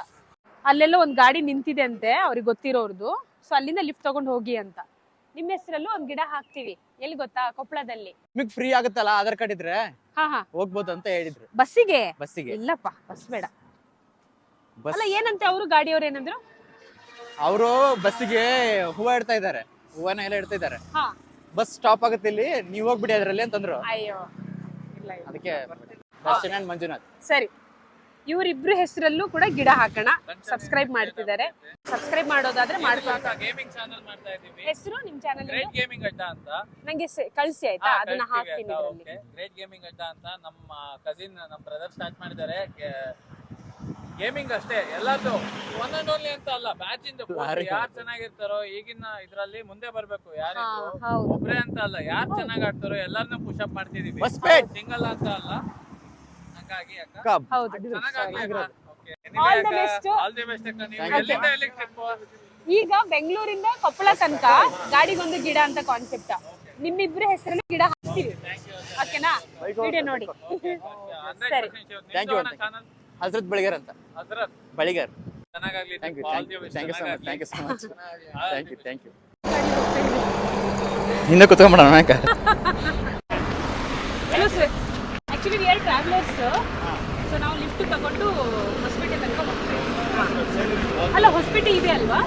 ಅಲ್ಲೆಲ್ಲ ಒಂದು ಗಾಡಿ ನಿಂತಿದೆ ಅಂತೆ, ಅವ್ರಿಗೆ ಗೊತ್ತಿರೋರ್ದು. ಸೊ ಅಲ್ಲಿಂದ ಲಿಫ್ಟ್ ತಗೊಂಡು ಹೋಗಿ ಅಂತ. ನಿಮ್ಮ ಹೆಸರಲ್ಲೂ ಒಂದ್ ಗಿಡ ಹಾಕ್ತಿವಿ. ಎಲ್ಲಿ ಗೊತ್ತಾ? ಕೊಪ್ಪಳದಲ್ಲಿ. ನಿಮಗೆ ಫ್ರೀ ಆಗುತ್ತಲ್ಲ, ಆಧಾರ್ ಕಾರ್ಡ್ ಇದ್ರೆ ಹೋಗ್ಬೋದು ಅಂತ ಹೇಳಿದ್ರು. ಬಸ್ಸಿಗೆ? ಇಲ್ಲಪ್ಪ, ಬಸ್ ಬೇಡ. ಅಲ್ಲ ಏನಂತೆ ಅವರು, ಗಾಡಿಯವ್ರು ಏನಂದ್ರು? ಅವರು ಬಸ್ಸಿಗೆ ಹೂವ ಇಡ್ತಾ ಇದ್ದಾರೆ, ಹೂವನ ಎಲ್ಲ ಇಡ್ತಾ ಇದ್ದಾರೆ. ಬಸ್ ಸ್ಟಾಪ್ ಆಗುತ್ತೆ ಇಲ್ಲಿ, ನೀವು ಹೋಗ್ಬಿಡಿ ಅದ್ರಲ್ಲಿ ಅಂತಂದ್ರು. ಅಯ್ಯೋ ಇಲ್ಲ, ಅದಕ್ಕೆ ದರ್ಶನ್ ಅಂಡ್ ಮಂಜುನಾಥ್. ಸರಿ, ಇವರಿಬ್ರು ಹೆಸರಲ್ಲೂ ಕೂಡ ಗಿಡ ಹಾಕೋಣ. ಸಬ್ಸ್ಕ್ರೈಬ್ ಮಾಡ್ತಿದ್ದಾರೆ. ಸಬ್ಸ್ಕ್ರೈಬ್ ಮಾಡೋದಾದ್ರೆ ಮಾಡ್ಕೊಂಡು. ಗೇಮಿಂಗ್ ಚಾನೆಲ್ ಮಾಡ್ತಾ ಇದೀವಿ. ಹೆಸರು ನಿಮ್ ಚಾನೆಲ್? ಗ್ರೇಟ್ ಗೇಮಿಂಗ್ ಅಡ್ಡ ಅಂತ. ನಂಗೆ ಕಳಿಸಿ ಆಯ್ತಾ, ಅದನ್ನ ಹಾಕ್ತೀನಿ ಇದರಲ್ಲಿ. ಗ್ರೇಟ್ ಗೇಮಿಂಗ್ ಅಡ್ಡ ಅಂತ ನಮ್ಮ ಕಸಿನ್, ನಮ್ಮ ಬ್ರದರ್ ಸ್ಟಾರ್ಟ್ ಮಾಡಿದ್ದಾರೆ. ಗೇಮಿಂಗ್ ಅಷ್ಟೇ, ಎಲ್ಲಾದ್ರು ಒನ್ ಅಂಡ್ ಓನ್ಲಿ ಅಂತ ಅಲ್ಲ, ಬ್ಯಾಚ್ ಇಂದ ಯಾರು ಚೆನ್ನಾಗಿರ್ತಾರೋ ಈಗಿನ ಇದ್ರಲ್ಲಿ ಮುಂದೆ ಬರ್ಬೇಕು. ಯಾರಿದ್ರು ಒಬ್ರೇ ಅಂತ ಅಲ್ಲ, ಯಾರು ಚೆನ್ನಾಗ್ ಆಡ್ತಾರೋ ಎಲ್ಲಾರನ್ನೂ ಪುಷ್ ಅಪ್ ಮಾಡ್ತಿದೀವಿ. ಸಿಂಗಲ್ ಅಂತ ಅಲ್ಲ. ಹಂಗಾಗಿ ಈಗ ಬೆಂಗಳೂರಿಂದ ಕೊಪ್ಪಳ ತನಕ ಗಾಡಿಗೊಂದು ಗಿಡ ಅಂತ ಕಾನ್ಸೆಪ್ಟ್. ನಿಮ್ಮಿಬ್ರು ಹೆಸರಲ್ಲಿ ಗಿಡ ಹಾಕ್ತೀವಿ. ಓಕೆನಾ? ವಿಡಿಯೋ ನೋಡಿ. ಸರಿ, ಹಜರತ್ ಬಳಿಗರ್ ಅಂತ. Baligar. Thank you so much. ಹಿಂದೆ ಕುತ್ಕೊಂಡ್ಬಿಡೋಣ. Hello sir, actually we are travellers. So ನಾವು ಲಿಫ್ಟ್ ತಗೊಂಡು ಹೊಸಪೇಟೆ ತನಕ ಹೋಗ್ತೀವಿ. ಅಲ್ಲ, ಹೊಸಪೇಟೆ ಇದೆ ಅಲ್ವಾ?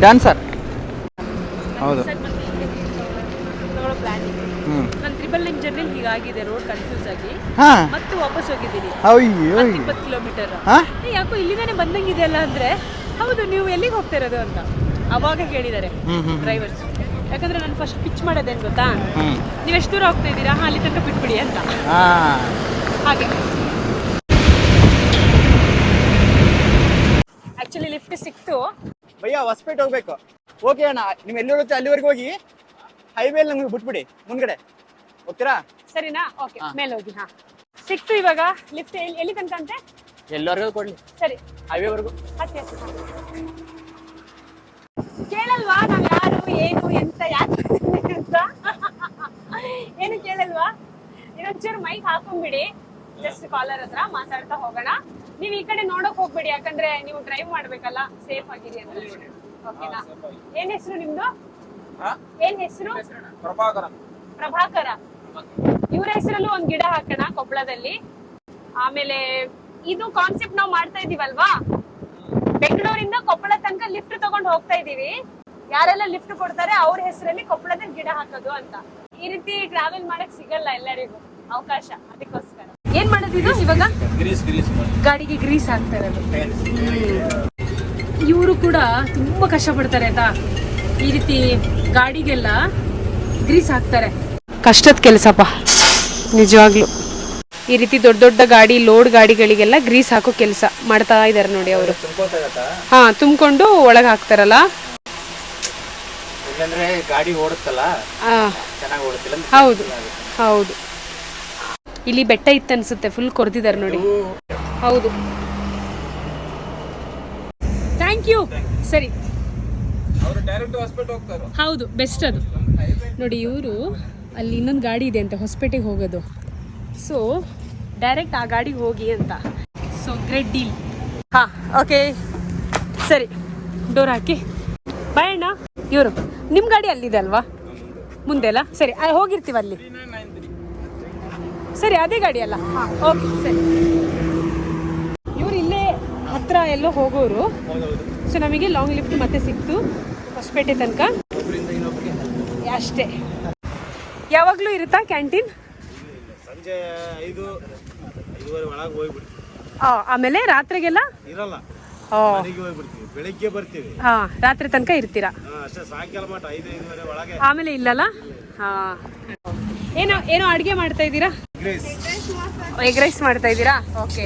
Done sir. ಹೌದು, ತಗೊಳ್ಳೋ ಪ್ಲಾನ್ ಇದೆ. ನಾನು 999 ಜರ್ನಿಲಿ ಹೀಗಾಗಿದೆ, ರೋಡ್ ಕನ್ಫ್ಯೂಸ್ ಆಗಿ ಮತ್ತೆ ವಾಪಸ್ ಹೋಗಿದ್ದೀನಿ 20 ಕಿಲೋಮೀಟರ್. ಯಾಕೋ ಇಲ್ಲಿಂದಾನೆ ಬಂದಂಗಿದೆ ಅಲ್ಲ ಅಂದ್ರೆ, ಹೌದು ನೀವು ಎಲ್ಲಿಗೆ ಹೋಗ್ತಾ ಇರೋದು ಅಂತ ಅವಾಗ ಕೇಳಿದ್ದಾರೆ ಡ್ರೈವರ್ಸ್. ಯಾಕಂದ್ರೆ ನಾನು ಫಸ್ಟ್ ಪಿಚ್ ಮಾಡೋದೇನು ಗೊತ್ತಾ, ನೀವು ಎಷ್ಟು ದೂರ ಹೋಗ್ತಾ ಇದ್ದೀರಾ, ಅಲ್ಲಿ ತನಕ ಬಿಟ್ಬಿಡಿ ಅಂತ. ಹಾಗೆ ಆಕ್ಚುಲಿ ಲಿಫ್ಟ್ ಸಿಕ್ತು. ಭಯ್ಯ ಹೊಸಪೇಟೆ ಹೋಗ್ಬೇಕು. ಓಕೆ ಅಣ್ಣ, ನೀವು ಎಲ್ಲಿ ಹೋಗುತ್ತೆ ಅಲ್ಲಿವರೆಗೆ ಹೋಗಿ, ಹೈವೇಲಿ ನಮ್ಗೆ ಬಿಟ್ಬಿಡಿ ಮುಂದ್ಗಡೆ. ಹೋಗ್ತೀರಾ? ಸರಿನಾ? ಓಕೆ, ಮೇಲೆ ಹೋಗಿ. ಸಿಕ್ತು ಇವಾಗ ಲಿಫ್ಟ್. ಎಲ್ಲಿ ತನಕ ಅಂತೆ? ಎಲ್ಲರಿಗೂ ಕೊಡ್ಲಿ. ಸರಿ, ಹೈವೇವರೆಗೂ. ಕೇಳಲ್ವಾ ನಾವ್ ಯಾರು, ಏನು, ಎಂತ, ಯಾಕೆ ಅಂತ? ಏನು ಕೇಳಲ್ವಾ? ಇನ್ನೊಂಚೂರು ಮೈಕ್ ಹಾಕೊಂಡ್ಬಿಡಿ, ಜಸ್ಟ್ ಕಾಲರ್ ಹತ್ರ ಮಾತಾಡ್ತಾ ಹೋಗೋಣ. ನೀವ್ ಈ ಕಡೆ ನೋಡಕ್ ಹೋಗ್ಬೇಡಿ, ಯಾಕಂದ್ರೆ ನೀವು ಡ್ರೈವ್ ಮಾಡ್ಬೇಕಲ್ಲ, ಸೇಫ್ ಆಗಿರಿ ಅಂತ. ಓಕೆನಾ? ಏನ್ ಹೆಸರು ನಿಮ್ದು? ಏನ್ ಹೆಸರು? ಪ್ರಭಾಕರ. ಇವ್ರ ಹೆಸರಲ್ಲೂ ಒಂದ್ ಗಿಡ ಹಾಕೋಣ ಕೊಪ್ಪಳದಲ್ಲಿ. ಆಮೇಲೆ ಇದು ಕಾನ್ಸೆಪ್ಟ್ ನಾವು ಮಾಡ್ತಾ ಇದೀವಲ್ವಾ, ಬೆಂಗಳೂರಿಂದ ಕೊಪ್ಪಳ ತನಕ ಲಿಫ್ಟ್ ತಗೊಂಡು ಹೋಗ್ತಾ ಇದೀವಿ. ಯಾರೆಲ್ಲ ಲಿಫ್ಟ್ ಕೊಡ್ತಾರೆ ಅವ್ರ ಹೆಸರಲ್ಲಿ ಕೊಪ್ಪಳದಲ್ಲಿ ಗಿಡ ಹಾಕೋದು ಅಂತ. ಈ ರೀತಿ ಟ್ರಾವೆಲ್ ಮಾಡಕ್ ಸಿಗಲ್ಲ ಎಲ್ಲರಿಗೂ ಅವಕಾಶ, ಅದಕ್ಕೋಸ್ಕರ. ಏನ್ ಮಾಡೋದಿದು ಇವಾಗ? ಗಾಡಿಗೆ ಗ್ರೀಸ್ ಹಾಕ್ತಾ ಇರೋದು. ಇವರು ಕೂಡ ತುಂಬಾ ಕಷ್ಟ ಪಡ್ತಾರೆ ಆಯ್ತಾ, ಈ ರೀತಿ ಗಾಡಿಗೆಲ್ಲ ಗ್ರೀಸ್ ಹಾಕ್ತಾರೆ. ಕಷ್ಟದ ಕೆಲಸಪ್ಪ ನಿಜವಾಗ್ಲು. ಈ ರೀತಿ ದೊಡ್ಡ ದೊಡ್ಡ ಗಾಡಿ, ಲೋಡ್ ಗಾಡಿಗಳಿಗೆಲ್ಲ ಗ್ರೀಸ್ ಹಾಕೋ ಕೆಲಸ ಮಾಡ್ತಾ ಇದಾರೆ ನೋಡಿ ಅವರು. ತುಂಬಿಕೊಂಡು ಒಳಗೆ ಹಾಕ್ತಾರಲ್ಲ. ಯಾಕಂದ್ರೆ ಗಾಡಿ ಓಡುತ್ತಲ್ಲ ಆ, ಚೆನ್ನಾಗಿ ಓಡುತ್ತಿಲ್ಲ ಅಂತ ಹೌದು ಹೌದು. ಇಲ್ಲಿ ಬೆಟ್ಟ ಇತ್ತು ಅನ್ಸುತ್ತೆ, ಫುಲ್ ಕೊರ್ದಿದ್ದಾರೆ ನೋಡಿ. ಹೌದು, ಥ್ಯಾಂಕ್ ಯು. ಸರಿ, ಅವರು ಡೈರೆಕ್ಟ್ ಹಾಸ್ಪಿಟಲ್ ಹೋಗ್ತಾರೆ. ಹೌದು, ಬೆಸ್ಟ್ ಅದು. ನೋಡಿ, ಇವರು ಅಲ್ಲಿ ಇನ್ನೊಂದು ಗಾಡಿ ಇದೆ ಅಂತ ಹೊಸಪೇಟೆಗೆ ಹೋಗೋದು. ಸೊ ಡೈರೆಕ್ಟ್ ಆ ಗಾಡಿಗೆ ಹೋಗಿ ಅಂತ. So great deal. ಹಾಂ, ಓಕೆ, ಸರಿ, ಡೋರ್ ಹಾಕಿ. ಬಾಯ್ ಅಣ್ಣ. ಇವರು ನಿಮ್ಮ ಗಾಡಿ ಅಲ್ಲಿದೆ ಅಲ್ವಾ, ಮುಂದೆ ಅಲ್ಲ? ಸರಿ, ಹೋಗಿರ್ತೀವಿ ಅಲ್ಲಿ. ಸರಿ, ಅದೇ ಗಾಡಿ ಅಲ್ಲ? ಹಾಂ, ಓಕೆ, ಸರಿ. ಇವರು ಇಲ್ಲೇ ಹತ್ರ ಎಲ್ಲೋ ಹೋಗೋರು. ಸೊ ನಮಗೆ ಲಾಂಗ್ ಲಿಫ್ಟ್ ಮತ್ತೆ ಸಿಕ್ತು ಹೊಸಪೇಟೆ ತನಕ ಅಷ್ಟೇ. ಯಾವಾಗಲೂ ಇರುತ್ತಾ ಕ್ಯಾಂಟೀನ್? ಸಂಜೆ 5-5:30 ಒಳಗೆ ಹೋಗ್ಬಿಡ್ತೀವಿ. ಆಮೇಲೆ ರಾತ್ರಿಗೆಲ್ಲ ಇರಲ್ಲ, ಮನೆಗೆ ಹೋಗ್ಬಿಡ್ತೀವಿ. ಬೆಳಿಗ್ಗೆ ಬರ್ತೀವಿ, ರಾತ್ರಿ ತನಕ ಇರ್ತೀರಾ? ಅಷ್ಟೇ. ಸಾಯಂಕಾಲ ಮಟ್ಟ 5-5:30 ಒಳಗೆ. ಆಮೇಲೆ ಇಲ್ಲಲ್ಲ? ಏನೋ ಅಡುಗೆ ಮಾಡ್ತಾ ಇದ್ದೀರಾ? ಎಗ್ ರೈಸ್ ಮಾಡ್ತಾ ಇದ್ದೀರಾ? ಓಕೆ.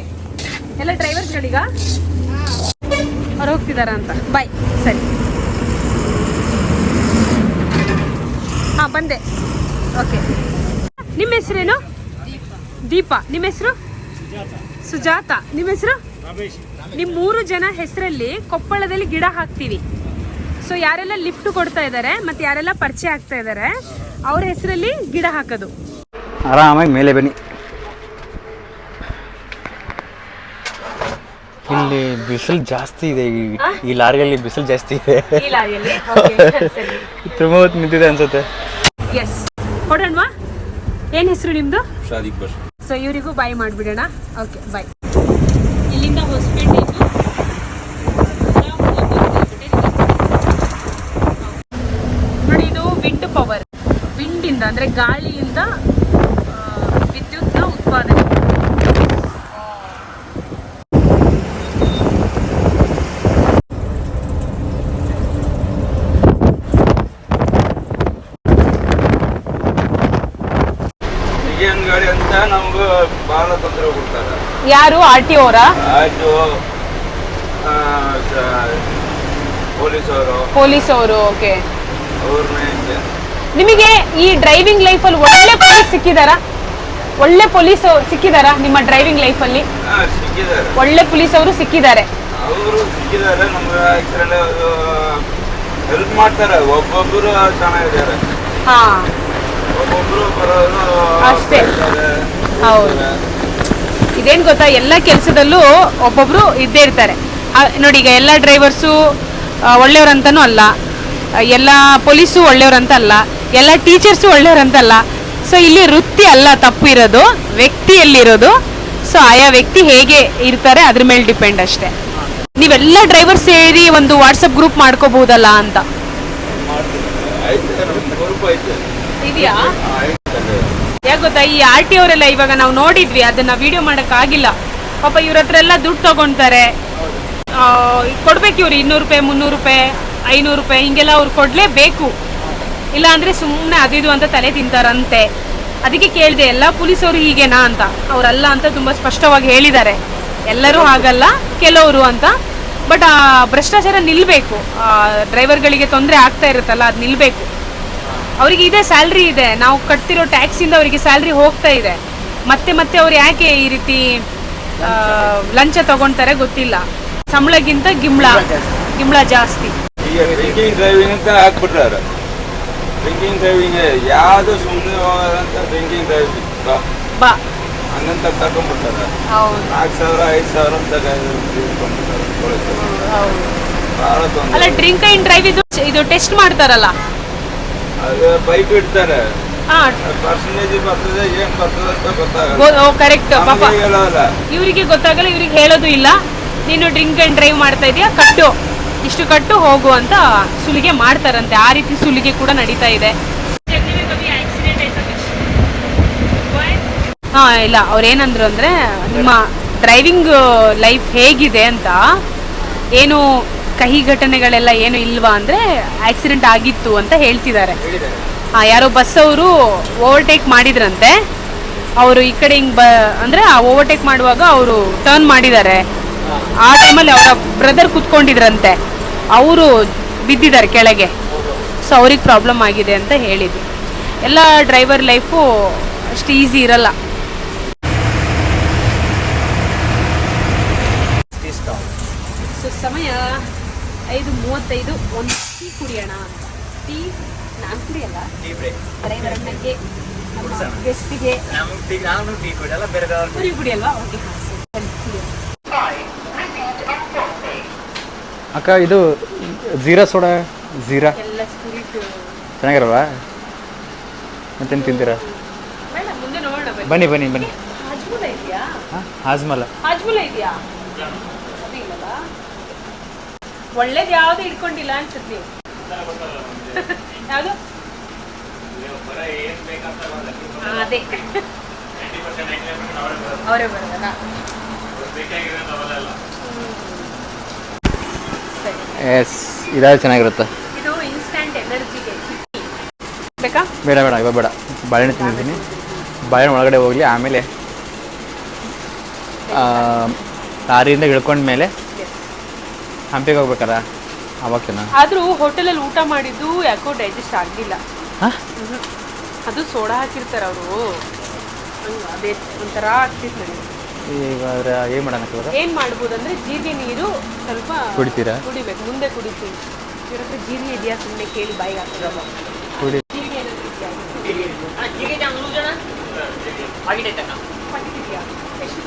ಎಲ್ಲ ಡ್ರೈವರ್ಸ್ಗಳೀಗ ಅವ್ರು ಹೋಗ್ತಿದಾರ ಅಂತ. ಬಾಯ್. ಸರಿ, ಹಾಂ, ಬಂದೆ. ಓಕೆ. ನಿಮ್ಮ ಹೆಸರೇನು? ದೀಪಾ. ನಿಮ್ಮ ಹೆಸರು? ಸುಜಾತ. ನಿಮ್ಮ ಹೆಸರು? ನಿಮ್ಮ 3 ಜನ ಹೆಸರಲ್ಲಿ ಕೊಪ್ಪಳದಲ್ಲಿ ಗಿಡ ಹಾಕ್ತೀವಿ. ಸೊ ಯಾರೆಲ್ಲ ಲಿಫ್ಟ್ ಕೊಡ್ತಾ ಇದ್ದಾರೆ ಮತ್ತು ಯಾರೆಲ್ಲ ಪರಿಚಯ ಆಗ್ತಾ ಇದ್ದಾರೆ ಅವ್ರ ಹೆಸರಲ್ಲಿ ಗಿಡ ಹಾಕೋದು. ಆರಾಮಾಗಿ ಮೇಲೆ ಬನ್ನಿ. ಇಲ್ಲಿ ಬಿಸಿಲು ಜಾಸ್ತಿ ಇದೆ, ಈ ಲಾರಿಯಲ್ಲಿ ಬಿಸಿಲು ಜಾಸ್ತಿ ಇದೆ. ತುಂಬ ಹೊತ್ತು ನಿಂತಿದೆ ಅನ್ಸುತ್ತೆ. ಎಸ್, ಹೊಡೋಣವಾ? ಏನು ಹೆಸರು ನಿಮ್ಮದು? ಶಾದಿಕ್ ಬಸ್. ಸೊ ಇವರಿಗೂ ಬಾಯ್ ಮಾಡಿಬಿಡೋಣ. ಓಕೆ, ಬಾಯ್. ಇಲ್ಲಿಂದ ಹೊಸಪೇಟೆ ನೋಡಿ, ಇದು ವಿಂಡ್ ಪವರ್. ವಿಂಡಿಂದ ಅಂದರೆ ಗಾಳಿಯಿಂದ ವಿದ್ಯುತ್ನ ಉತ್ಪಾದನೆ. ಗಾಡಿ ಅಂತ ನಮ್ಗೆ ಬಹಳ ತೊಂದರೆ ಕೊಡ್ತಾರೆ. ಯಾರು? RTO ಅವರಾ? ಆಯ್ತು, ಪೊಲೀಸ್ ಅವರು. ಓಕೆ. ನಿಮಗೆ ಈ ಡ್ರೈವಿಂಗ್ ಲೈಫಲ್ಲಿ ಒಳ್ಳೆ ಪೊಲೀಸ್ ಸಿಕ್ಕಿದಾರಾ? ಒಳ್ಳೆ ಪೊಲೀಸ್ ಸಿಕ್ಕಿದಾರಾ ನಿಮ್ಮ ಡ್ರೈವಿಂಗ್ ಲೈಫಲ್ಲಿ? ಸಿಕ್ಕಿದ್ದಾರೆ, ಒಳ್ಳೆ ಪೊಲೀಸ್ ಅವರು ಸಿಕ್ಕಿದ್ದಾರೆ. ಅವರು ಸಿಕ್ಕಿದ್ದಾರೆ. ನಮ್ಗೆ ಆಕ್ಸಿಡೆಂಟ್ ಹೆಲ್ಪ್ ಮಾಡ್ತಾರೆ. ಒಬ್ಬೊಬ್ಬರು ಚೆನ್ನಾಗಿದ್ದಾರೆ, ಹಾ, ಒಬ್ಬೊಬ್ರು ಬರೋರು ಅಷ್ಟೇ. ಹೌದು. ಇದೇನು ಗೊತ್ತಾ, ಎಲ್ಲ ಕೆಲಸದಲ್ಲೂ ಒಬ್ಬೊಬ್ರು ಇದ್ದೇ ಇರ್ತಾರೆ. ನೋಡಿ, ಈಗ ಎಲ್ಲ ಡ್ರೈವರ್ಸು ಒಳ್ಳೆಯವ್ರಂತನೂ ಅಲ್ಲ, ಎಲ್ಲ ಪೊಲೀಸು ಒಳ್ಳೆಯವ್ರಂತ ಅಲ್ಲ, ಎಲ್ಲ ಟೀಚರ್ಸು ಒಳ್ಳೆಯವ್ರಂತಲ್ಲ. ಸೊ ಇಲ್ಲಿ ವೃತ್ತಿ ಅಲ್ಲ ತಪ್ಪು ಇರೋದು, ವ್ಯಕ್ತಿಯಲ್ಲಿರೋದು. ಸೊ ಆಯಾ ವ್ಯಕ್ತಿ ಹೇಗೆ ಇರ್ತಾರೆ ಅದ್ರ ಮೇಲೆ ಡಿಪೆಂಡ್ ಅಷ್ಟೇ. ನೀವೆಲ್ಲ ಡ್ರೈವರ್ ಸೇರಿ ಒಂದು ವಾಟ್ಸಪ್ ಗ್ರೂಪ್ ಮಾಡ್ಕೋಬಹುದಲ್ಲ ಅಂತ. ಇದೆಯಾ? ಯಾಕೆ ಗೊತ್ತಾ, ಈ RTO ಅವರೆಲ್ಲ ಇವಾಗ ನಾವು ನೋಡಿದ್ವಿ, ಅದನ್ನ ವಿಡಿಯೋ ಮಾಡೋಕ್ಕಾಗಿಲ್ಲ. ಪಾಪ ಇವ್ರ ಹತ್ರ ಎಲ್ಲ ದುಡ್ಡು ತಗೊಳ್ತಾರೆ, ಕೊಡ್ಬೇಕು. ಇವ್ರು 200 ರೂಪಾಯಿ, 300 ರೂಪಾಯಿ, 500 ರೂಪಾಯಿ ಹಿಂಗೆಲ್ಲ ಅವ್ರು ಕೊಡಲೇಬೇಕು. ಇಲ್ಲ ಅಂದರೆ ಸುಮ್ಮನೆ ಅದಿದು ಅಂತ ತಲೆ ತಿಂತಾರಂತೆ. ಅದಕ್ಕೆ ಕೇಳಿದೆ, ಎಲ್ಲ ಪೊಲೀಸವರು ಹೀಗೇನಾ ಅಂತ. ಅವರಲ್ಲ ಅಂತ ತುಂಬ ಸ್ಪಷ್ಟವಾಗಿ ಹೇಳಿದ್ದಾರೆ. ಎಲ್ಲರೂ ಹಾಗಲ್ಲ, ಕೆಲವರು ಅಂತ. ಬಟ್ ಆ ಭ್ರಷ್ಟಾಚಾರ ನಿಲ್ಲಬೇಕು. ಡ್ರೈವರ್ಗಳಿಗೆ ತೊಂದರೆ ಆಗ್ತಾ ಇರುತ್ತಲ್ಲ, ಅದು ನಿಲ್ಲಬೇಕು. ಅವರಿಗೆ ಇದೇ ಸ್ಯಾಲ್ರಿ ಇದೆ, ನಾವು ಕಟ್ತಿರೋ ಟ್ಯಾಕ್ಸಿಂದ ಅವರಿಗೆ ಸ್ಯಾಲ್ರಿ ಹೋಗ್ತಾ ಇದೆ. ಮತ್ತೆ ಮತ್ತೆ ಅವ್ರು ಯಾಕೆ ಈ ರೀತಿ ಲಂಚ ತಗೊಳ್ತಾರೆ ಗೊತ್ತಿಲ್ಲ. ಸಂಬಳಗಿಂತ ಗಿಂಬಳ ಜಾಸ್ತಿ. ಈಗ ಡ್ರಿಂಕಿಂಗ್ ಡ್ರೈವಿಂಗ್ ಅಂತ ಹಾಕ್ಬಿಟ್ಟಾರೆ. ಡ್ರಿಂಕಿಂಗ್ ಡ್ರೈವಿಂಗ್ ಯಾವುದು ಸುಮ್ಮನೆ ಹೋಗೋದಂತ ಡ್ರಿಂಕಿಂಗ್ ಡ್ರೈವಿಂಗ್ ಬಾ ಹಂಗಂತ ತಗೊಂಡ್ಬಿಡ್ತಾರೆ. 4,000 5,000 ಅಂತ ಬಹಳ ತೊಂದರೆ. ಅಲ್ಲ, ಡ್ರಿಂಕ್ ಅಂಡ್ ಡ್ರೈವ್ ಇದು ಟೆಸ್ಟ್ ಮಾಡ್ತಾರಲ್ಲ, ಅದು ಬೈಕ್ ಇಡ್ತಾರೆ. ಪರ್ಸೆಂಟೇಜ್ ಬರ್ತದೆ, ಏನ್ ಬರ್ತದೆ ಅಂತ ಗೊತ್ತಾಗಲ್ಲ. ಕರೆಕ್ಟ್. ಪಾಪ ಹೇಳೋಲ್ಲ, ಇವರಿಗೆ ಗೊತ್ತಾಗಲ್ಲ, ಇವ್ರಿಗೆ ಹೇಳೋದು ಇಲ್ಲ. ನೀನು ಡ್ರಿಂಕ್ ಅಂಡ್ ಡ್ರೈವ್ ಮಾಡ್ತಾ ಇದೀಯಾ, ಕಟ್ಟು, ಇಷ್ಟು ಕಟ್ಟು ಹೋಗು ಅಂತ ಸುಲಿಗೆ ಮಾಡ್ತಾರಂತೆ. ಆ ರೀತಿ ಸುಲಿಗೆ ಕೂಡ ನಡೀತಾ ಇದೆ. ಹಾ, ಇಲ್ಲ, ಅವ್ರೇನಂದ್ರು ಅಂದ್ರೆ ನಿಮ್ಮ ಡ್ರೈವಿಂಗ್ ಲೈಫ್ ಹೇಗಿದೆ ಅಂತ, ಏನು ಕಹಿ ಘಟನೆಗಳೆಲ್ಲ ಏನು ಇಲ್ವಾ ಅಂದ್ರೆ ಆಕ್ಸಿಡೆಂಟ್ ಆಗಿತ್ತು ಅಂತ ಹೇಳ್ತಿದ್ದಾರೆ. ಯಾರೋ ಬಸ್ ಅವರು ಓವರ್ಟೇಕ್ ಮಾಡಿದ್ರಂತೆ. ಅವರು ಈ ಕಡೆ ಹಿಂಗ್ ಅಂದ್ರೆ ಓವರ್ಟೇಕ್ ಮಾಡುವಾಗ ಅವರು ಟರ್ನ್ ಮಾಡಿದ್ದಾರೆ. ಆ ಟೈಮಲ್ಲಿ ಅವರ ಬ್ರದರ್ ಕುತ್ಕೊಂಡಿದ್ರಂತೆ, ಅವರು ಬಿದ್ದಿದ್ದಾರೆ ಕೆಳಗೆ. ಸೊ ಅವ್ರಿಗೆ ಪ್ರಾಬ್ಲಮ್ ಆಗಿದೆ ಅಂತ ಹೇಳಿದ್ರು. ಎಲ್ಲ ಡ್ರೈವರ್ ಲೈಫು ಅಷ್ಟು ಈಸಿ ಇರಲ್ಲ. ಸೊ ಸಮಯ 5:35, ಒಂದು ಟೀ ಕುಡಿಯೋಣ ಅಂತ. ಟೀ ನಾನು ಕುಡಿಯಲ್ಲ, ಡ್ರೈವರ್ ಅಣ್ಣಗೆ ಗೆಸ್ಟಿಗೆ ಕುಡಿಯಲ್ವಾ? ಓಕೆ, ಅಕ್ಕ ಇದು ಜೀರಾ ಸೋಡಾ, ಜೀರಾ ಎಲ್ಲ ಸ್ಪಿರಿಟ್ ಚೆನ್ನಾಗಿರಲ್ವಾ? ಮತ್ತೇನು ತಿಂತೀರಾ? ಬೇಡ, ಮುಂದೆ ನೋಡೋಣ. ಬನ್ನಿ ಬನ್ನಿ ಬನ್ನಿ. ಹಾಜ್ಮೂಲ ಇದೆಯಾ? ಹಾಜ್ಮಲ ಹಾಜ್ಮೂಲ ಇದೆಯಾ? ಅದು ಇಲ್ಲಲ್ಲ. ಒಳ್ಳೇದು ಯಾವ್ದು ಇಟ್ಕೊಂಡಿಲ್ಲ ಅನ್ಸುತ್ತೆ ನೀವು. ಯಾವುದು? ಅದೇ ಅವರೇ ಬರೋದಲ್ಲ. ಎಸ್, ಇದಾದ್ರೆ ಚೆನ್ನಾಗಿರುತ್ತೆ. ಇದು ಇನ್ಸ್ಟಂಟ್ ಎನರ್ಜಿಗೆ ಬೇಕಾ? ಬೇಡ ಬೇಡ, ಇವಾಗ ಬೇಡ. ಬಾಳೆಹಣ್ಣು ತಿಂದಿದ್ದೀನಿ, ಬಾಳೆಹಣ್ಣು ಒಳಗಡೆ ಹೋಗಲಿ. ಆಮೇಲೆ ಲಾರಿಯಿಂದ ಇಳ್ಕೊಂಡ್ಮೇಲೆ ಹಂಪಿಗೆ ಹೋಗ್ಬೇಕಲ್ಲ, ಅವಾಗ್ತೇನ. ಆದರೂ ಹೋಟೆಲಲ್ಲಿ ಊಟ ಮಾಡಿದ್ದು ಯಾಕೋ ಡೈಜೆಸ್ಟ್ ಆಗಲಿಲ್ಲ. ಅದು ಸೋಡಾ ಹಾಕಿರ್ತಾರೆ ಅವರು, ಅದೇ ಒಂಥರ ಆಗ್ತಿತ್ತು ನನಗೆ. ಈಗ ಏನು ಮಾಡೋಣ? ಏನು ಮಾಡ್ಬೋದಂದ್ರೆ ಜೀರಿಗೆ ನೀರು ಸ್ವಲ್ಪ ಕುಡಿತೀರಾ? ಕುಡಿಬೇಕು, ಮುಂದೆ ಕುಡಿತೀನಿ. ಇವ್ರ ಹತ್ರ ಜೀರಿಗೆ ಇದೆಯಾ ಸುಮ್ಮನೆ ಕೇಳಿ ಬಾಯಿಗೆ ಹಾಕೋದು. ಕುಡಿ. ಜೀರಿಗೆ ಏನಾದ್ರು ಇದೆಯಾ? ಪಾಕಿಟ್ ಇದೆಯಾ? ಎಷ್ಟು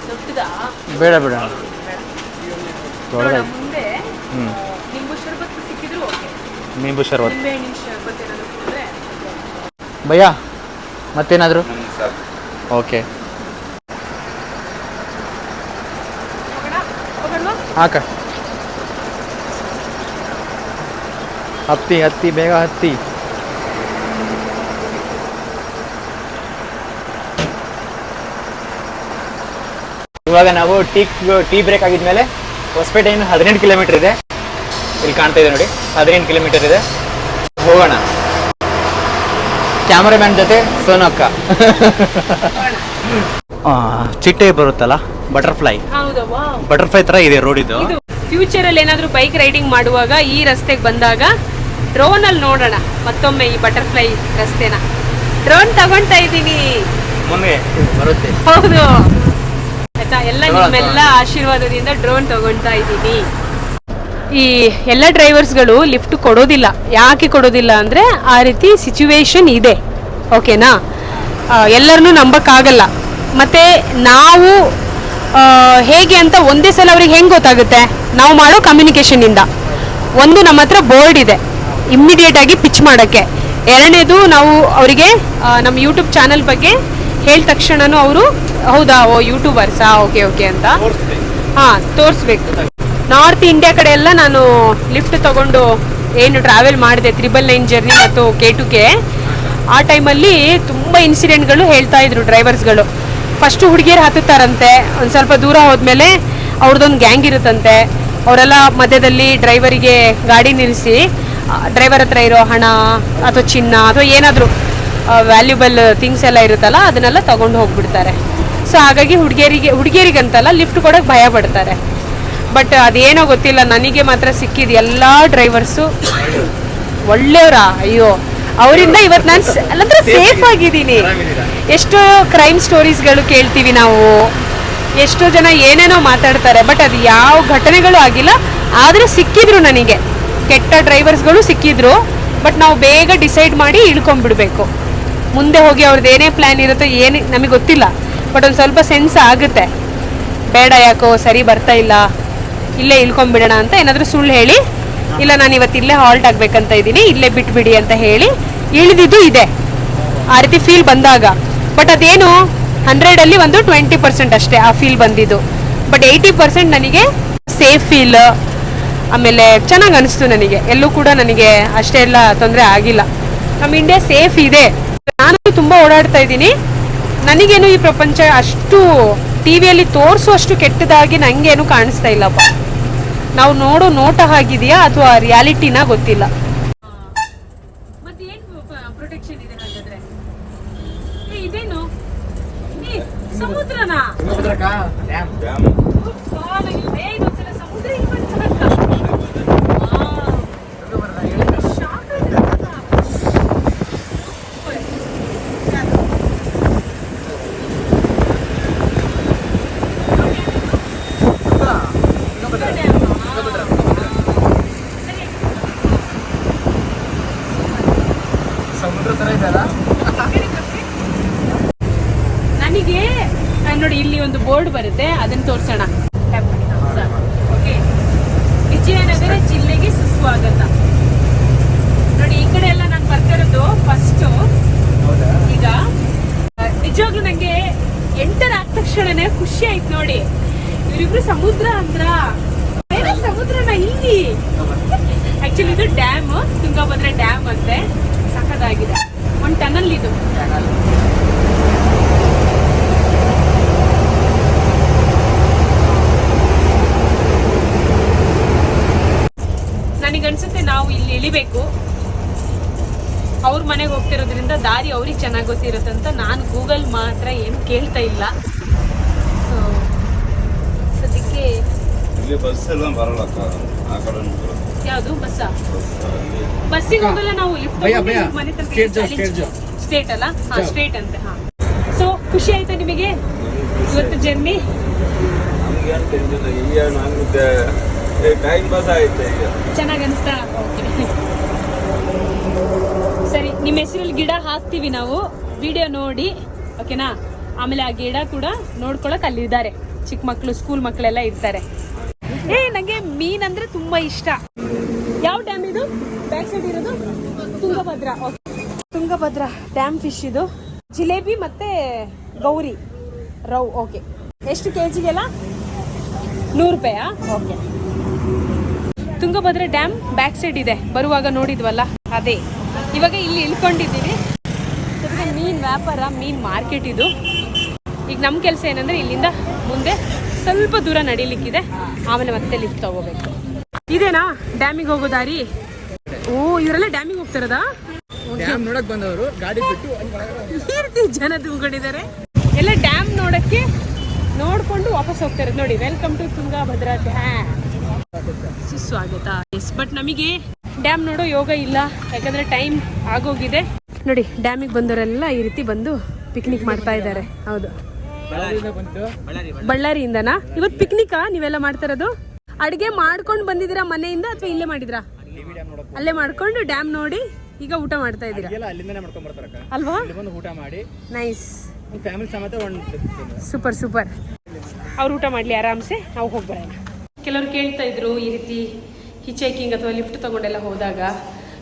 ದೊಡ್ಡದಾ? ಬೇಡ ಬೇಡ, ನೋಡೋಣ ಮುಂದೆ. ನಿಂಬು ಶರ್ಬತ್ತು ಸಿಕ್ಕಿದ್ರು ಓಕೆ. ನಿಂಬು ಶರ್ಬತ್, ನಿಂಬೆ ಹಣ್ಣಿನ ಶರ್ಬತ್ ಏನಾದ್ರು ಕುಡಿದ್ರೆ ಭಯ್ಯ ಮತ್ತೇನಾದರೂ? ಓಕೆ, ಹೋಗೋಣ. ಹಾಕ ಹತ್ತಿ ಹತ್ತಿ, ಬೇಗ ಹತ್ತಿ. ಇವಾಗ ನಾವು ಟೀ ಬ್ರೇಕ್ ಆಗಿದ್ಮೇಲೆ ಹೊಸಪೇಟೆ ಇನ್ನು 18 ಕಿಲೋಮೀಟರ್ ಇದೆ. ಇಲ್ಲಿ ಕಾಣ್ತಾ ಇದೆ ನೋಡಿ, 18 ಕಿಲೋಮೀಟರ್ ಇದೆ. ಹೋಗೋಣ. ಕ್ಯಾಮರಾಮ್ಯಾನ್ ಜೊತೆ ಸೋನು ಅಕ್ಕ. ಚಿಟ್ಟೆ ಬರುತ್ತಲ್ಲ, ಬಟರ್ಫ್ಲೈ, ಹೌದವ್ವಾ? ಬಟರ್ಫ್ಲೈ ತರ ಇದೆ ರೋಡ್ ಇದು. ಇದು ಫ್ಯೂಚರ್ ಅಲ್ಲಿ ಏನಾದ್ರು ಬೈಕ್ ರೈಡಿಂಗ್ ಮಾಡುವಾಗ ಈ ರಸ್ತೆಗೆ ಬಂದಾಗ ಡ್ರೋನ್ ಅಲ್ಲಿ ನೋಡೋಣ ಮತ್ತೊಮ್ಮೆ ಈ ಬಟರ್ಫ್ಲೈ ರಸ್ತೆನ. ಡ್ರೋನ್ ತಗೊಂತಾ ಇದ್ದೀನಿ, ಮುಂದೆ ಬರುತ್ತೆ. ಹೌದು ಆಯ್ತಾ? ಎಲ್ಲ ನಿಮ್ಮೆಲ್ಲ ಆಶೀರ್ವಾದದಿಂದ ಡ್ರೋನ್ ತಗೊಳ್ತಾ ಇದ್ದೀನಿ. ಈ ಎಲ್ಲ ಡ್ರೈವರ್ಸ್ಗಳು ಲಿಫ್ಟ್ ಕೊಡೋದಿಲ್ಲ. ಯಾಕೆ ಕೊಡೋದಿಲ್ಲ ಅಂದರೆ ಆ ರೀತಿ ಸಿಚುವೇಶನ್ ಇದೆ, ಓಕೆನಾ? ಎಲ್ಲರನ್ನೂ ನಂಬಕ್ಕಾಗಲ್ಲ. ಮತ್ತು ನಾವು ಹೇಗೆ ಅಂತ ಒಂದೇ ಸಲ ಅವ್ರಿಗೆ ಹೆಂಗೆ ಗೊತ್ತಾಗುತ್ತೆ? ನಾವು ಮಾಡೋ ಕಮ್ಯುನಿಕೇಷನಿಂದ. ಒಂದು, ನಮ್ಮ ಹತ್ರ ಬೋರ್ಡ್ ಇದೆ ಇಮ್ಮಿಡಿಯೇಟಾಗಿ ಪಿಚ್ ಮಾಡೋಕ್ಕೆ. ಎರಡನೇದು, ನಾವು ಅವರಿಗೆ ನಮ್ಮ ಯೂಟ್ಯೂಬ್ ಚಾನಲ್ ಬಗ್ಗೆ ಹೇಳಿದ ತಕ್ಷಣನೂ ಅವರು ಹೌದಾ, ಓ ಯೂಟ್ಯೂಬರ್ಸಾ, ಓಕೆ ಓಕೆ ಅಂತ ಹಾಂ ತೋರಿಸ್ಬೇಕು. ನಾರ್ತ್ ಇಂಡಿಯಾ ಕಡೆ ಎಲ್ಲ ನಾನು ಲಿಫ್ಟ್ ತಗೊಂಡು ಏನು ಟ್ರಾವೆಲ್ ಮಾಡಿದೆ, 999 ಜರ್ನಿ ಮತ್ತು K2K. ಆ ಟೈಮಲ್ಲಿ ತುಂಬ ಇನ್ಸಿಡೆಂಟ್ಗಳು ಹೇಳ್ತಾ ಇದ್ರು ಡ್ರೈವರ್ಸ್ಗಳು. ಫಸ್ಟು ಹುಡುಗಿಯರು ಹತ್ತುತ್ತಾರಂತೆ, ಒಂದು ಸ್ವಲ್ಪ ದೂರ ಹೋದ್ಮೇಲೆ ಅವ್ರದ್ದೊಂದು ಗ್ಯಾಂಗ್ ಇರುತ್ತಂತೆ. ಅವರೆಲ್ಲ ಮಧ್ಯದಲ್ಲಿ ಡ್ರೈವರಿಗೆ ಗಾಡಿ ನಿಲ್ಲಿಸಿ ಡ್ರೈವರ್ ಹತ್ರ ಇರೋ ಹಣ ಅಥವಾ ಚಿನ್ನ ಅಥವಾ ಏನಾದರೂ ವ್ಯಾಲ್ಯೂಬಲ್ ಥಿಂಗ್ಸ್ ಎಲ್ಲ ಇರುತ್ತಲ್ಲ ಅದನ್ನೆಲ್ಲ ತಗೊಂಡು ಹೋಗ್ಬಿಡ್ತಾರೆ. ಸೊ ಹಾಗಾಗಿ ಹುಡುಗಿಯರಿಗಂತಲ್ಲ ಲಿಫ್ಟ್ ಕೊಡೋಕೆ ಭಯ ಪಡ್ತಾರೆ. ಬಟ್ ಅದೇನೋ ಗೊತ್ತಿಲ್ಲ, ನನಗೆ ಮಾತ್ರ ಸಿಕ್ಕಿದ್ದು ಎಲ್ಲ ಡ್ರೈವರ್ಸು ಒಳ್ಳೆಯವರಾ. ಅಯ್ಯೋ, ಅವರಿಂದ ಇವತ್ತು ನಾನು ಅಲ್ಲಂದ್ರೆ ಸೇಫ್ ಆಗಿದ್ದೀನಿ. ಎಷ್ಟೋ ಕ್ರೈಮ್ ಸ್ಟೋರೀಸ್ಗಳು ಕೇಳ್ತೀವಿ ನಾವು, ಎಷ್ಟೋ ಜನ ಏನೇನೋ ಮಾತಾಡ್ತಾರೆ, ಬಟ್ ಅದು ಯಾವ ಘಟನೆಗಳು ಆಗಿಲ್ಲ. ಆದರೆ ಸಿಕ್ಕಿದ್ರು ನನಗೆ ಕೆಟ್ಟ ಡ್ರೈವರ್ಸ್ಗಳು ಸಿಕ್ಕಿದ್ರು. ಬಟ್ ನಾವು ಬೇಗ ಡಿಸೈಡ್ ಮಾಡಿ ಇಳ್ಕೊಂಡ್ಬಿಡ್ಬೇಕು. ಮುಂದೆ ಹೋಗಿ ಅವ್ರದ್ದು ಏನೇ ಪ್ಲ್ಯಾನ್ ಇರುತ್ತೋ ಏನು ನಮಗೆ ಗೊತ್ತಿಲ್ಲ, ಬಟ್ ಒಂದು ಸ್ವಲ್ಪ ಸೆನ್ಸ್ ಆಗುತ್ತೆ. ಬೇಡ, ಯಾಕೋ ಸರಿ ಬರ್ತಾ ಇಲ್ಲ, ಇಲ್ಲೇ ಇಳ್ಕೊಂಡ್ಬಿಡೋಣ ಅಂತ ಏನಾದರೂ ಸುಳ್ಳು ಹೇಳಿ, ಇಲ್ಲ ನಾನು ಇವತ್ತು ಇಲ್ಲೇ ಹಾಲ್ಟ್ ಆಗಬೇಕಂತ ಇದ್ದೀನಿ, ಇಲ್ಲೇ ಬಿಟ್ಬಿಡಿ ಅಂತ ಹೇಳಿ ಇಳಿದಿದ್ದು ಇದೆ ಆ ರೀತಿ ಫೀಲ್ ಬಂದಾಗ. ಬಟ್ ಅದೇನು 100ಅಲ್ಲಿ ಒಂದು 20% ಅಷ್ಟೇ ಆ ಫೀಲ್ ಬಂದಿದ್ದು. ಬಟ್ 80% ನನಗೆ ಸೇಫ್ ಫೀಲ್, ಆಮೇಲೆ ಚೆನ್ನಾಗಿ ಅನಿಸ್ತು ನನಗೆ. ಎಲ್ಲೂ ಕೂಡ ನನಗೆ ಅಷ್ಟೇ ಎಲ್ಲ ತೊಂದರೆ ಆಗಿಲ್ಲ. ನಮ್ಮ ಇಂಡಿಯಾ ಸೇಫ್ ಇದೆ. ನಾನು ತುಂಬ ಓಡಾಡ್ತಾ ಇದ್ದೀನಿ. ನನಗೇನು ಈ ಪ್ರಪಂಚ ಅಷ್ಟು ಟಿವಿಯಲ್ಲಿ ತೋರಿಸುವಷ್ಟು ಕೆಟ್ಟದಾಗಿ ನನಗೇನು ಕಾಣಿಸ್ತಾ ಇಲ್ಲಪ್ಪ. ನಾವು ನೋಡೋ ನೋಟ ಆಗಿದೆಯಾ ಅಥವಾ ರಿಯಾಲಿಟಿನ ಗೊತ್ತಿಲ್ಲ. ಪ್ರೊಟೆಕ್ಷನ್ ಇದೆ ಹಾಗಾದ್ರೆ. ಇದೇನು ಸಮುದ್ರನಾ? ಸಮುದ್ರ ನನಗೆ ನೋಡಿ ಇಲ್ಲಿ ಒಂದು ಬೋರ್ಡ್ ಬರುತ್ತೆ, ಅದನ್ನ ತೋರ್ಸೋಣ. ಓಕೆ, ವಿಜಯನಗರ ಜಿಲ್ಲೆಗೆ ಸುಸ್ವಾಗತ. ನೋಡಿ ಈ ಕಡೆ ಎಲ್ಲ ನಾನು ಬರ್ತಿರೋದು ಫಸ್ಟ್. ಈಗ ನಿಜವಾಗ್ಲೂ ನಂಗೆ ಎಂಟರ್ ಆದ ತಕ್ಷಣನೇ ಖುಷಿ ಆಯ್ತು ನೋಡಿ. ಇವರಿಬ್ರು ಸಮುದ್ರ ಅಂದ್ರ ಬೇರೆ ಸಮುದ್ರನ ಇಲ್ಲಿ. ಆಕ್ಚುಲಿ ಇದು ಡ್ಯಾಮ್, ತುಂಗಭದ್ರಾ ಡ್ಯಾಮ್ ಅಂತೆ. ಸಖತ್ತಾಗಿದೆ. ಒಂದು ಟನಲ್ ಇದು. ನನಗನ್ಸುತ್ತೆ ನಾವು ಇಲ್ಲಿ ಇಳಿಬೇಕು. ಅವ್ರ ಮನೆಗೆ ಹೋಗ್ತಿರೋದ್ರಿಂದ ದಾರಿ ಅವ್ರಿಗೆ ಚೆನ್ನಾಗಿ ಗೊತ್ತಿರುತ್ತಂತ ನಾನು ಗೂಗಲ್ ಮಾತ್ರ ಏನು ಕೇಳ್ತಾ ಇಲ್ಲ. ಸೊ ಸದ್ಯಕ್ಕೆ ಇಲ್ಲಿ ಬಸ್ ಎಲ್ಲ ಬರಲ್ಲ ಆ ಕಡೆ. ಯಾವುದು ಬಸ್ಸಿಗೆ ಹೋಗಲ್ಲ ನಾವು, ಲಿಫ್ಟ್ ಮನೆ ತನಕ. ಸ್ಟೇಟ್ ಅಲ್ಲ? ಹಾ, ಸ್ಟೇಟ್ ಅಂತೆ. ಹಾ, ಸೊ ಖುಷಿ ಆಯ್ತಾ ನಿಮಗೆ ಇವತ್ತು ಜರ್ನಿ? ಟೈಮ್ ಪಾಸ್ ಆಯ್ತು ಈಗ. ಚೆನ್ನಾಗಿ ಅನಿಸ್ತಾ? ಓಕೆ ಸರಿ, ನಿಮ್ಮ ಹೆಸರಲ್ಲಿ ಗಿಡ ಹಾಕ್ತೀವಿ ನಾವು, ವಿಡಿಯೋ ನೋಡಿ, ಓಕೆನಾ? ಆಮೇಲೆ ಆ ಗಿಡ ಕೂಡ ನೋಡ್ಕೊಳಕ್ ಅಲ್ಲಿದ್ದಾರೆ ಚಿಕ್ಕ ಮಕ್ಕಳು, ಸ್ಕೂಲ್ ಮಕ್ಕಳೆಲ್ಲ ಇರ್ತಾರೆ. ನಂಗೆ ಮೀನ್ ಅಂದ್ರೆ ತುಂಬಾ ಇಷ್ಟ. ಯಾವ ಡ್ಯಾಮ್ ಇದು ಬ್ಯಾಕ್ ಸೈಡ್ ಇರೋದು? ತುಂಗಭದ್ರಾ. ತುಂಗಭದ್ರಾ ಡ್ಯಾಮ್ ಫಿಶ್ ಇದು. ಜಿಲೇಬಿ ಮತ್ತೆ ಗೌರಿ ರೌ. ಓಕೆ, ಎಷ್ಟು ಕೆಜಿಗೆಲ್ಲ? 100 ರೂಪಾಯಾ? Okay. Tungabhadra dam back side ಇದೆ, ಬರುವಾಗ ನೋಡಿದ್ವಲ್ಲ ಅದೇ. ಇವಾಗ ಇಲ್ಲಿ ಇಳ್ಕೊಂಡಿದ್ದೀವಿ. ಜೊತೆಗೆ ಮೀನ್ ವ್ಯಾಪಾರ, ಮೀನ್ ಮಾರ್ಕೆಟ್ ಇದು. ಈಗ ನಮ್ಮ ಕೆಲಸ ಏನಂದ್ರೆ ಇಲ್ಲಿಂದ ಮುಂದೆ ಸ್ವಲ್ಪ ದೂರ ನಡೀಲಿಕ್ಕಿದೆ, ಆಮೇಲೆ ಮತ್ತೆ ಲಿಫ್ಟ್ ತಗೋಬೇಕು. ಇದೇನಾ ಡ್ಯಾಮಿಗೆ ಹೋಗೋ ದಾರಿ? ಓ, ಇವರೆಲ್ಲ ಡ್ಯಾಮಿಗೆ ಹೋಗ್ತಿರೋದಾ? ನೋಡಕ್ ಬಂದವರು ಗಾಡಿ ಬಿಟ್ಟು ಜನ ತುಂಬಿಕೊಂಡಿದ್ದಾರೆ. ಎಲ್ಲ ಡ್ಯಾಮ್ ನೋಡಕ್ಕೆ ನೋಡ್ಕೊಂಡು ವಾಪಸ್ ಹೋಗ್ತಾರೆ. ನೋಡಿ, ವೆಲ್ಕಮ್ ಟು ತುಂಗಭದ್ರಾ ಡ್ಯಾಮ್, ಸುಸ್ವಾಗತ. ಎಸ್, ಬಟ್ ನಮಗೆ ಡ್ಯಾಮ್ ನೋಡೋ ಯೋಗ ಇಲ್ಲ, ಯಾಕಂದ್ರೆ ಟೈಮ್ ಆಗೋಗಿದೆ. ನೋಡಿ, ಡ್ಯಾಮಿಗೆ ಬಂದವರೆಲ್ಲ ಈ ರೀತಿ ಬಂದು ಪಿಕ್ನಿಕ್ ಮಾಡ್ತಾ ಇದ್ದಾರೆ. ಹೌದು, ಬಳ್ಳಾರಿಯಿಂದನಾ? ಇವತ್ತು ಪಿಕ್ನಿಕಾ ನೀವೆಲ್ಲ ಮಾಡ್ತಾ ಇರೋದು? ಅಡುಗೆ ಮಾಡ್ಕೊಂಡು ಬಂದಿದ್ದೀರಾ ಮನೆಯಿಂದ ಅಥವಾ ಇಲ್ಲೇ ಮಾಡಿದ್ರಾ? ಅಲ್ಲೇ ಮಾಡ್ಕೊಂಡು ಡ್ಯಾಮ್ ನೋಡಿ ಈಗ ಊಟ ಮಾಡ್ತಾ ಇದ್ದೀರಾ ಅಲ್ವಾ? ಊಟ ಮಾಡಿ ನೈಸ್. ಫ್ಯಾಮಿಲಿ ಸಮೇತ ಸೂಪರ್ ಸೂಪರ್. ಅವ್ರು ಊಟ ಮಾಡಲಿ ಆರಾಮ್ಸೆ, ನಾವು ಹೋಗಿ ಬರೋಣ. ಕೆಲವರು ಕೇಳ್ತಾ ಇದ್ರು ಈ ರೀತಿ ಹಿಚೈಕಿಂಗ್ ಅಥವಾ ಲಿಫ್ಟ್ ತಗೊಂಡೆಲ್ಲ ಹೋದಾಗ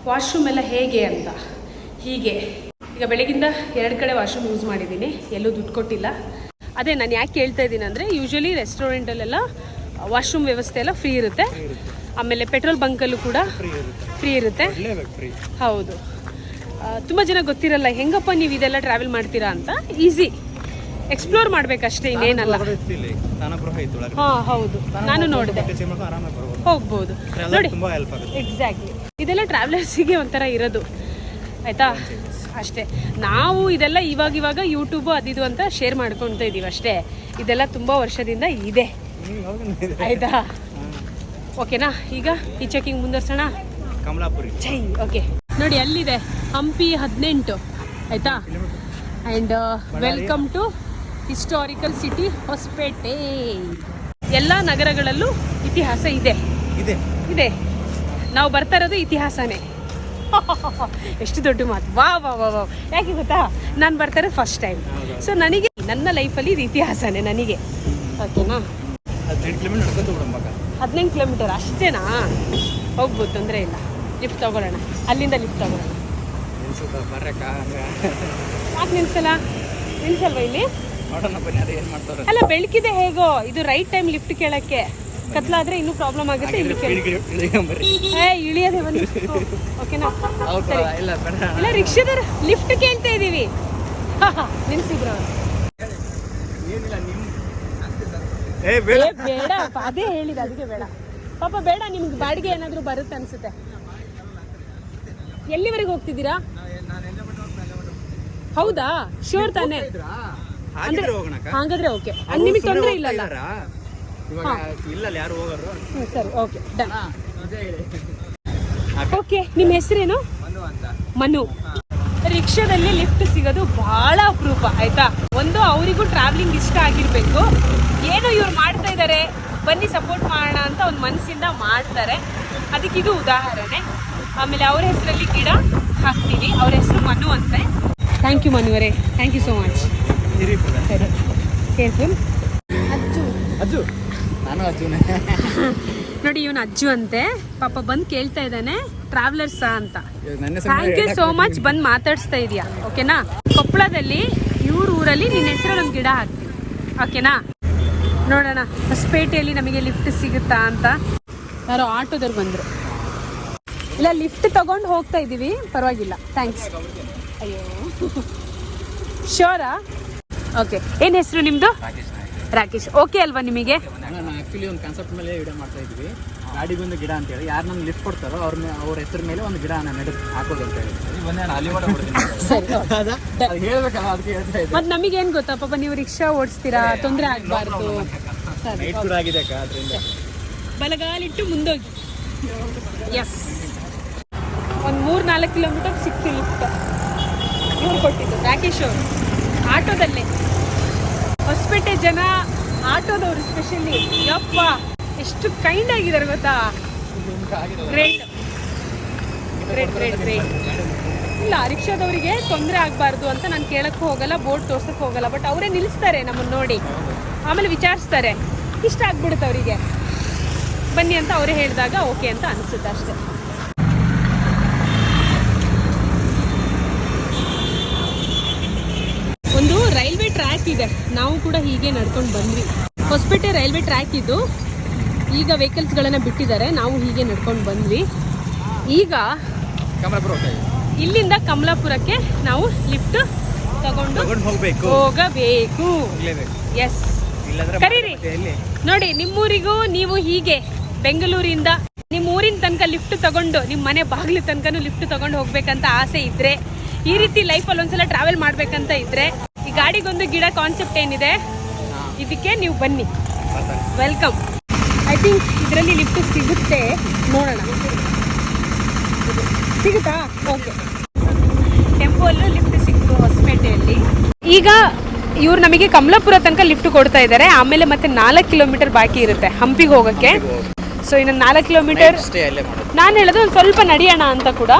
ವಾಶ್ರೂಮ್ ಎಲ್ಲ ಹೇಗೆ ಅಂತ. ಹೀಗೆ ಈಗ ಬೆಳಗಿಂದ 2 ಕಡೆ ವಾಶ್ರೂಮ್ ಯೂಸ್ ಮಾಡಿದ್ದೀನಿ, ಎಲ್ಲೂ ದುಡ್ಡು ಕೊಟ್ಟಿಲ್ಲ. ಅದೇ ನಾನು ಯಾಕೆ ಕೇಳ್ತಾ ಇದ್ದೀನಿ ಅಂದರೆ, ಯೂಶ್ವಲಿ ರೆಸ್ಟೋರೆಂಟಲ್ಲೆಲ್ಲ ವಾಶ್ರೂಮ್ ವ್ಯವಸ್ಥೆ ಎಲ್ಲ ಫ್ರೀ ಇರುತ್ತೆ. ಆಮೇಲೆ ಪೆಟ್ರೋಲ್ ಬಂಕಲ್ಲೂ ಕೂಡ ಫ್ರೀ ಇರುತ್ತೆ. ಹೌದು, ತುಂಬ ಜನ ಗೊತ್ತಿರಲ್ಲ ಹೆಂಗಪ್ಪ ನೀವು ಇದೆಲ್ಲ ಟ್ರಾವೆಲ್ ಮಾಡ್ತೀರಾ ಅಂತ. ಈಸಿ, ಎಕ್ಸ್ಪ್ಲೋರ್ ಮಾಡ್ಬೇಕಷ್ಟೇ, ಇನ್ನೇನಲ್ಲ. ಹಾಂ ಹೌದು, ನಾನು ನೋಡಿದೆ, ಹೋಗ್ಬೋದು ನೋಡಿ. ಎಕ್ಸಾಕ್ಟ್ಲಿ, ಇದೆಲ್ಲ ಟ್ರಾವೆಲರ್ಸಿಗೆ ಒಂಥರ ಇರೋದು, ಆಯಿತಾ? ಅಷ್ಟೇ. ನಾವು ಇದೆಲ್ಲ ಇವಾಗ ಯೂಟ್ಯೂಬು ಅದಿದು ಅಂತ ಶೇರ್ ಮಾಡ್ಕೊಳ್ತಾ ಇದ್ದೀವಿ ಅಷ್ಟೇ. ಇದೆಲ್ಲ ತುಂಬ ವರ್ಷದಿಂದ ಇದೆ, ಆಯಿತಾ? ಓಕೆನಾ? ಈಗ ಈ ಚೆಕಿಂಗ್ ಮುಂದುವರ್ಸೋಣ. ಕಮಲಾಪುರಿ ಜೈ. ಓಕೆ, ನೋಡಿ ಅಲ್ಲಿದೆ ಹಂಪಿ 18, ಆಯಿತಾ? And welcome to historical city Hosapete. ಎಲ್ಲ ನಗರಗಳಲ್ಲೂ ಇತಿಹಾಸ ಇದೆ ಇದೆ. ನಾವು ಬರ್ತಾ ಇರೋದು ಇತಿಹಾಸನೇ. ಎಷ್ಟು ದೊಡ್ಡ ಮಾತು. ವಾ ವಾ ವಾ ವಾ. ಯಾಕೆ ಗೊತ್ತಾ, ನಾನು ಬರ್ತಾ ಇರೋದು ಫಸ್ಟ್ ಟೈಮ್. ಸೊ ನನಗೆ ನನ್ನ ಲೈಫಲ್ಲಿ ಇದು ಇತಿಹಾಸನೇ ನನಗೆ. ಓಕೆನಾ? 18 ಕಿಲೋಮೀಟರ್ ಅಷ್ಟೇನಾ? ಹೋಗ್ಬೋದು, ತೊಂದರೆ ಇಲ್ಲ. ಲಿಫ್ಟ್ ತಗೊಳ್ಳೋಣ, ಅಲ್ಲಿಂದ ಲಿಫ್ಟ್ ತಗೊಳ್ಳೋಣ. ಯಾಕೆ ನಿಲ್ಸಲ್ವಾ ಇಲ್ಲಿ? ಅಲ್ಲ, ಬೆಳಕಿದೆ ಹೇಗೋ. ಇದು ರೈಟ್ ಟೈಮ್ ಲಿಫ್ಟ್ ಕೇಳಕ್ಕೆ. ಕತ್ಲಾದ್ರೆ ಇನ್ನೂ ಪ್ರಾಬ್ಲಮ್ ಆಗುತ್ತೆ. ಇಳಿಯೋದೇ ಒಂದು. ಓಕೆನಾ? ಇಲ್ಲ, ರಿಕ್ಷಾದವ್ರು ಲಿಫ್ಟ್ ಕೇಳ್ತಾ ಇದೀವಿ. ನಿಲ್ಸಿದ್ರು ಬೇಡ, ಅದೇ ಹೇಳಿದ, ಅದಕ್ಕೆ ಬೇಡ ಪಾಪ, ಬೇಡ. ನಿಮ್ಗೆ ಬಾಡಿಗೆ ಏನಾದ್ರು ಬರುತ್ತೆ ಅನ್ಸುತ್ತೆ. ಎಲ್ಲಿವರೆಗೆ ಹೋಗ್ತಿದ್ದೀರಾ? ಹೌದಾ? ಶೋರ್ ತಾನೆ? ಹಾಗಾದ್ರೆ ಓಕೆ, ನಿಮಗೆ ತೊಂದರೆ ಇಲ್ಲಲ್ಲ? ಸರಿ, ಓಕೆ, ಡನ್. ಓಕೆ, ನಿಮ್ಮ ಹೆಸರೇನು? ಮನು. ರಿಕ್ಷಾದಲ್ಲಿ ಲಿಫ್ಟ್ ಸಿಗೋದು ಬಹಳ ಅಪರೂಪ, ಆಯ್ತಾ? ಒಂದು ಅವರಿಗೂ ಟ್ರಾವೆಲಿಂಗ್ ಇಷ್ಟ ಆಗಿರ್ಬೇಕು. ಏನೋ ಇವ್ರು ಮಾಡ್ತಾ ಇದ್ದಾರೆ, ಬನ್ನಿ ಸಪೋರ್ಟ್ ಮಾಡೋಣ ಅಂತ ಒಂದು ಮನಸ್ಸಿಂದ ಮಾಡ್ತಾರೆ. ಅದಕ್ಕೆ ಇದು ಉದಾಹರಣೆ. ಆಮೇಲೆ ಅವ್ರ ಹೆಸರಲ್ಲಿ ಗಿಡ ಹಾಕ್ತೀವಿ. ಅವ್ರ ಹೆಸರು ಮನು ಅಂತೆ. ಥ್ಯಾಂಕ್ ಯು ಮನು ಅವರೇ, ಥ್ಯಾಂಕ್ ಯು ಸೋ ಮಚ್. ಸರಿ, ಕೇರ್ಫುಲ್. ಅಜ್ಜು, ನಾನು ಅಜ್ಜುನೇ. ನೋಡಿ, ಇವನು ಅಜ್ಜು ಅಂತೆ. ಪಾಪ ಬಂದು ಕೇಳ್ತಾ ಇದ್ದಾನೆ ಟ್ರಾವೆಲರ್ಸಾ ಅಂತ. ಥ್ಯಾಂಕ್ ಯು ಸೋ ಮಚ್, ಬಂದು ಮಾತಾಡಿಸ್ತಾ ಇದೆಯಾ. ಓಕೆನಾ? ಕೊಪ್ಪಳದಲ್ಲಿ ಇವ್ರ ಊರಲ್ಲಿ ನಿನ್ನ ಹೆಸರಲ್ಲಿ ಒಂದು ಗಿಡ ಹಾಕ್ತೀವಿ. ಓಕೆನಾ? ನೋಡೋಣ ಹೊಸಪೇಟೆಯಲ್ಲಿ ನಮಗೆ ಲಿಫ್ಟ್ ಸಿಗುತ್ತಾ ಅಂತ. ಯಾರೋ ಆಟೋದವ್ರು ಬಂದರು. ಇಲ್ಲ, ಲಿಫ್ಟ್ ತಗೊಂಡು ಹೋಗ್ತಾ ಇದ್ದೀವಿ, ಪರವಾಗಿಲ್ಲ. ಥ್ಯಾಂಕ್ಸ್. ಅಯ್ಯೋ, ಶೋರಾ? ಓಕೆ. ಏನು ಹೆಸರು ನಿಮ್ಮದು? ರಾಕೇಶ್. ಓಕೆ ಅಲ್ವಾ ನಿಮಗೆ? ನಾನು ಆ್ಯಕ್ಚುಲಿ ಒಂದು ಕಾನ್ಸೆಪ್ಟ್ ಮೇಲೆ ವಿಡಿಯೋ ಮಾಡ್ತಾ ಇದ್ವಿ. ಗಾಡಿಗೊಂದು ಗಿಡ ಅಂತೇಳಿ, ಯಾರು ನಮ್ಗೆ ಲಿಫ್ಟ್ ಕೊಡ್ತಾರೋ ಅವ್ರ ಹೆಸರು ಮೇಲೆ ಒಂದು ಗಿಡ ಹಾಕೋದು ಅಂತ ಹೇಳಿ. ಹೇಳ್ಬೇಕಲ್ಲ, ಅದಕ್ಕೆ ಹೇಳ್ತಾ ಇದ್ದೆ. ಮತ್ತು ನಮಗೇನು ಗೊತ್ತಾ ಪಾಪ, ನೀವು ರಿಕ್ಷಾ ಓಡಿಸ್ತೀರಾ, ತೊಂದರೆ ಆಗಬಾರ್ದು. ನೈಟ್ ಕೂಡ ಆಗಿದೆ ಅಕ್ಕ, ಅದರಿಂದ ಬಲಗಾಲಿಟ್ಟು ಮುಂದೋಗಿ. ಎಸ್, ಒಂದು 3-4 ಕಿಲೋಮೀಟರ್ ಸಿಕ್ತು ಲಿಫ್ಟ್. ಇವ್ರು ಕೊಟ್ಟಿದ್ದು ರಾಕೇಶ್ ಅವರು, ಆಟೋದಲ್ಲೇ. ಹೊಸಪೇಟೆ ಜನ ಆಟೋದವರು ಸ್ಪೆಷಲಿ, ಯಪ್ಪ ಎಷ್ಟು ಕೈಂಡ್ ಆಗಿದ್ದಾರೆ ಗೊತ್ತಾ. Great great great great. ಇಲ್ಲ, ರಿಕ್ಷಾದವರಿಗೆ ತೊಂದರೆ ಆಗಬಾರ್ದು ಅಂತ ನಾನು ಕೇಳಕ್ಕೆ ಹೋಗಲ್ಲ, ಬೋರ್ಡ್ ತೋರ್ಸಕ್ಕೆ ಹೋಗಲ್ಲ. ಬಟ್ ಅವರೇ ನಿಲ್ಲಿಸ್ತಾರೆ ನಮ್ಮನ್ನು ನೋಡಿ, ಆಮೇಲೆ ವಿಚಾರಿಸ್ತಾರೆ. ಇಷ್ಟ ಆಗ್ಬಿಡುತ್ತೆ ಅವರಿಗೆ, ಬನ್ನಿ ಅಂತ ಅವರೇ ಹೇಳಿದಾಗ ಓಕೆ ಅಂತ ಅನಿಸುತ್ತೆ ಅಷ್ಟೇ. ಒಂದು ರೈಲ್ವೆ ಟ್ರ್ಯಾಕ್ ಇದೆ, ನಾವು ಕೂಡ ಹೀಗೆ ನಡ್ಕೊಂಡು ಬಂದ್ವಿ. ಹೊಸಪೇಟೆ ರೈಲ್ವೆ ಟ್ರ್ಯಾಕ್ ಇದು. ಈಗ ವೆಹಿಕಲ್ಸ್ಗಳನ್ನು ಬಿಟ್ಟಿದ್ದಾರೆ, ನಾವು ಹೀಗೆ ನಡ್ಕೊಂಡು ಬಂದ್ವಿ. ಈಗ ಇಲ್ಲಿಂದ ಕಮಲಾಪುರಕ್ಕೆ ನಾವು ಲಿಫ್ಟ್ ತಗೊಂಡು ಹೋಗಬೇಕು. ಎಸ್, ಕರೀರಿ. ನೋಡಿ, ನಿಮ್ಮೂರಿಗೂ ನೀವು ಹೀಗೆ ಬೆಂಗಳೂರಿಂದ ನಿಮ್ಮ ಊರಿನ ತನಕ ಲಿಫ್ಟ್ ತಗೊಂಡು, ನಿಮ್ಮ ಮನೆ ಬಾಗಿಲು ತನಕನೂ ಲಿಫ್ಟ್ ತಗೊಂಡು ಹೋಗ್ಬೇಕಂತ ಆಸೆ ಇದ್ರೆ, ಈ ರೀತಿ ಲೈಫಲ್ಲಿ ಒಂದ್ಸಲ ಟ್ರಾವೆಲ್ ಮಾಡ್ಬೇಕಂತ ಇದ್ರೆ, ಈ ಗಾಡಿಗೊಂದು ಗಿಡ ಕಾನ್ಸೆಪ್ಟ್ ಏನಿದೆ, ಇದಕ್ಕೆ ನೀವು ಬನ್ನಿ. ವೆಲ್ಕಮ್. ಐ ಥಿಂಕ್ ಇದರಲ್ಲಿ ಲಿಫ್ಟ್ ಸಿಗುತ್ತೆ, ನೋಡೋಣ. ಸಿಗುತ್ತಾ? ಓಕೆ. ಟೆಂಪೋಲ್ಲೂ ಲಿಫ್ಟ್ ಸಿಕ್ತು ಹೊಸಪೇಟೆಯಲ್ಲಿ. ಈಗ ಇವ್ರು ನಮಗೆ ಕಮಲಾಪುರ ತನಕ ಲಿಫ್ಟ್ ಕೊಡ್ತಾ ಇದ್ದಾರೆ. ಆಮೇಲೆ ಮತ್ತೆ 4 ಕಿಲೋಮೀಟರ್ ಬಾಕಿ ಇರುತ್ತೆ ಹಂಪಿಗೆ ಹೋಗೋಕ್ಕೆ. ಸೊ ಇನ್ನು 4 ಕಿಲೋಮೀಟರ್ ನಾನು ಹೇಳೋದು ಒಂದು ಸ್ವಲ್ಪ ನಡೆಯೋಣ ಅಂತ, ಕೂಡ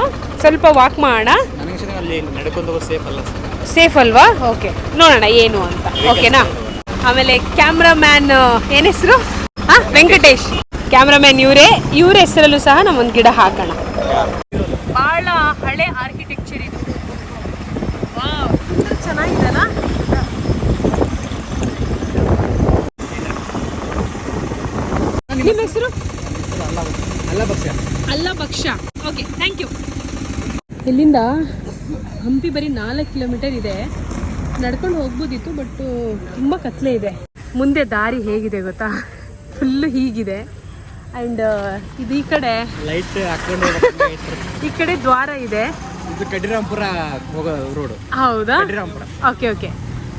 ಸ್ವಲ್ಪ ವಾಕ್ ಮಾಡೋಣ. ಸೇಫ್ ಅಲ್ವಾ? ಓಕೆ, ನೋಡೋಣ ಏನು ಅಂತ. ಓಕೆನಾ? ಆಮೇಲೆ ಕ್ಯಾಮ್ರಾಮ್ಯಾನ್ ಏನ್ ಹೆಸರು? ವೆಂಕಟೇಶ್. ಕ್ಯಾಮ್ರಾಮ್ಯಾನ್ ಇವ್ರ ಹೆಸರಲ್ಲೂ ಸಹ ನಾವೊಂದು ಗಿಡ ಹಾಕೋಣ. ಬಹಳ ಹಳೆ ಆರ್ಕಿಟೆಕ್ಚರ್ ಇದು. ವಾವ್, ಚೆನ್ನಾಗಿದೆಲ್ಲ. ನಿಮ್ಮ ಹೆಸರು? ಅಲ್ಲ ಭಕ್ಷ. Okay, thank you. ಇಲ್ಲಿಂದ ಹಂಪಿ ಬರೀ 4 ಕಿಲೋಮೀಟರ್ ಇದೆ. ನಡ್ಕೊಂಡು ಹೋಗ್ಬೋದಿತ್ತು, ಬಟ್ ತುಂಬ ಕತ್ಲೆ ಇದೆ. ಮುಂದೆ ದಾರಿ ಹೇಗಿದೆ ಗೊತ್ತಾ? ಫುಲ್ಲು ಹೀಗಿದೆ. ಆ್ಯಂಡ್ ಇದು ಈ ಕಡೆ ಲೈಟ್ ಹಾಕೊಂಡು ಈ ಕಡೆ ದ್ವಾರ ಇದೆ. ಇದು ಕಡ್ಡಿರಾಂಪುರ ಹೋಗೋ ರೋಡ್. ಹೌದಾ? Okay okay.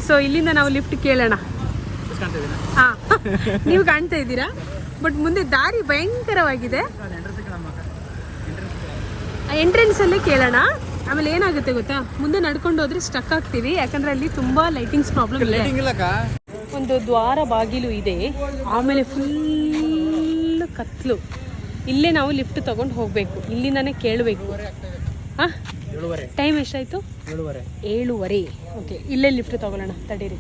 ಸೊ ಇಲ್ಲಿಂದ ನಾವು ಲಿಫ್ಟ್ ಕೇಳೋಣ. ಹಾಂ, ನೀವು ಕಾಣ್ತಾ ಇದ್ದೀರಾ. ಬಟ್ ಮುಂದೆ ದಾರಿ ಭಯಂಕರವಾಗಿದೆ. ಎಂಟ್ರೆನ್ಸ್ ಅಲ್ಲೇ ಕೇಳೋಣ. ಆಮೇಲೆ ಏನಾಗುತ್ತೆ ಗೊತ್ತಾ, ಮುಂದೆ ನಡ್ಕೊಂಡು ಹೋದ್ರೆ ಸ್ಟಕ್ ಆಗ್ತೀವಿ, ಯಾಕಂದ್ರೆ ಅಲ್ಲಿ ತುಂಬಾ ಲೈಟಿಂಗ್ಸ್ ಪ್ರಾಬ್ಲಮ್ ಇದೆ. ಒಂದು ದ್ವಾರ ಬಾಗಿಲು ಇದೆ, ಆಮೇಲೆ ಫುಲ್ ಕತ್ಲು. ಇಲ್ಲೇ ನಾವು ಲಿಫ್ಟ್ ತಗೊಂಡು ಹೋಗ್ಬೇಕು, ಇಲ್ಲಿಂದಾನೆ ಕೇಳಬೇಕು. ಹಾಂ, ಟೈಮ್ ಎಷ್ಟಾಯ್ತು? 7:30. ಓಕೆ, ಇಲ್ಲೇ ಲಿಫ್ಟ್ ತಗೊಳ್ಳೋಣ. ತಡೀರಿ,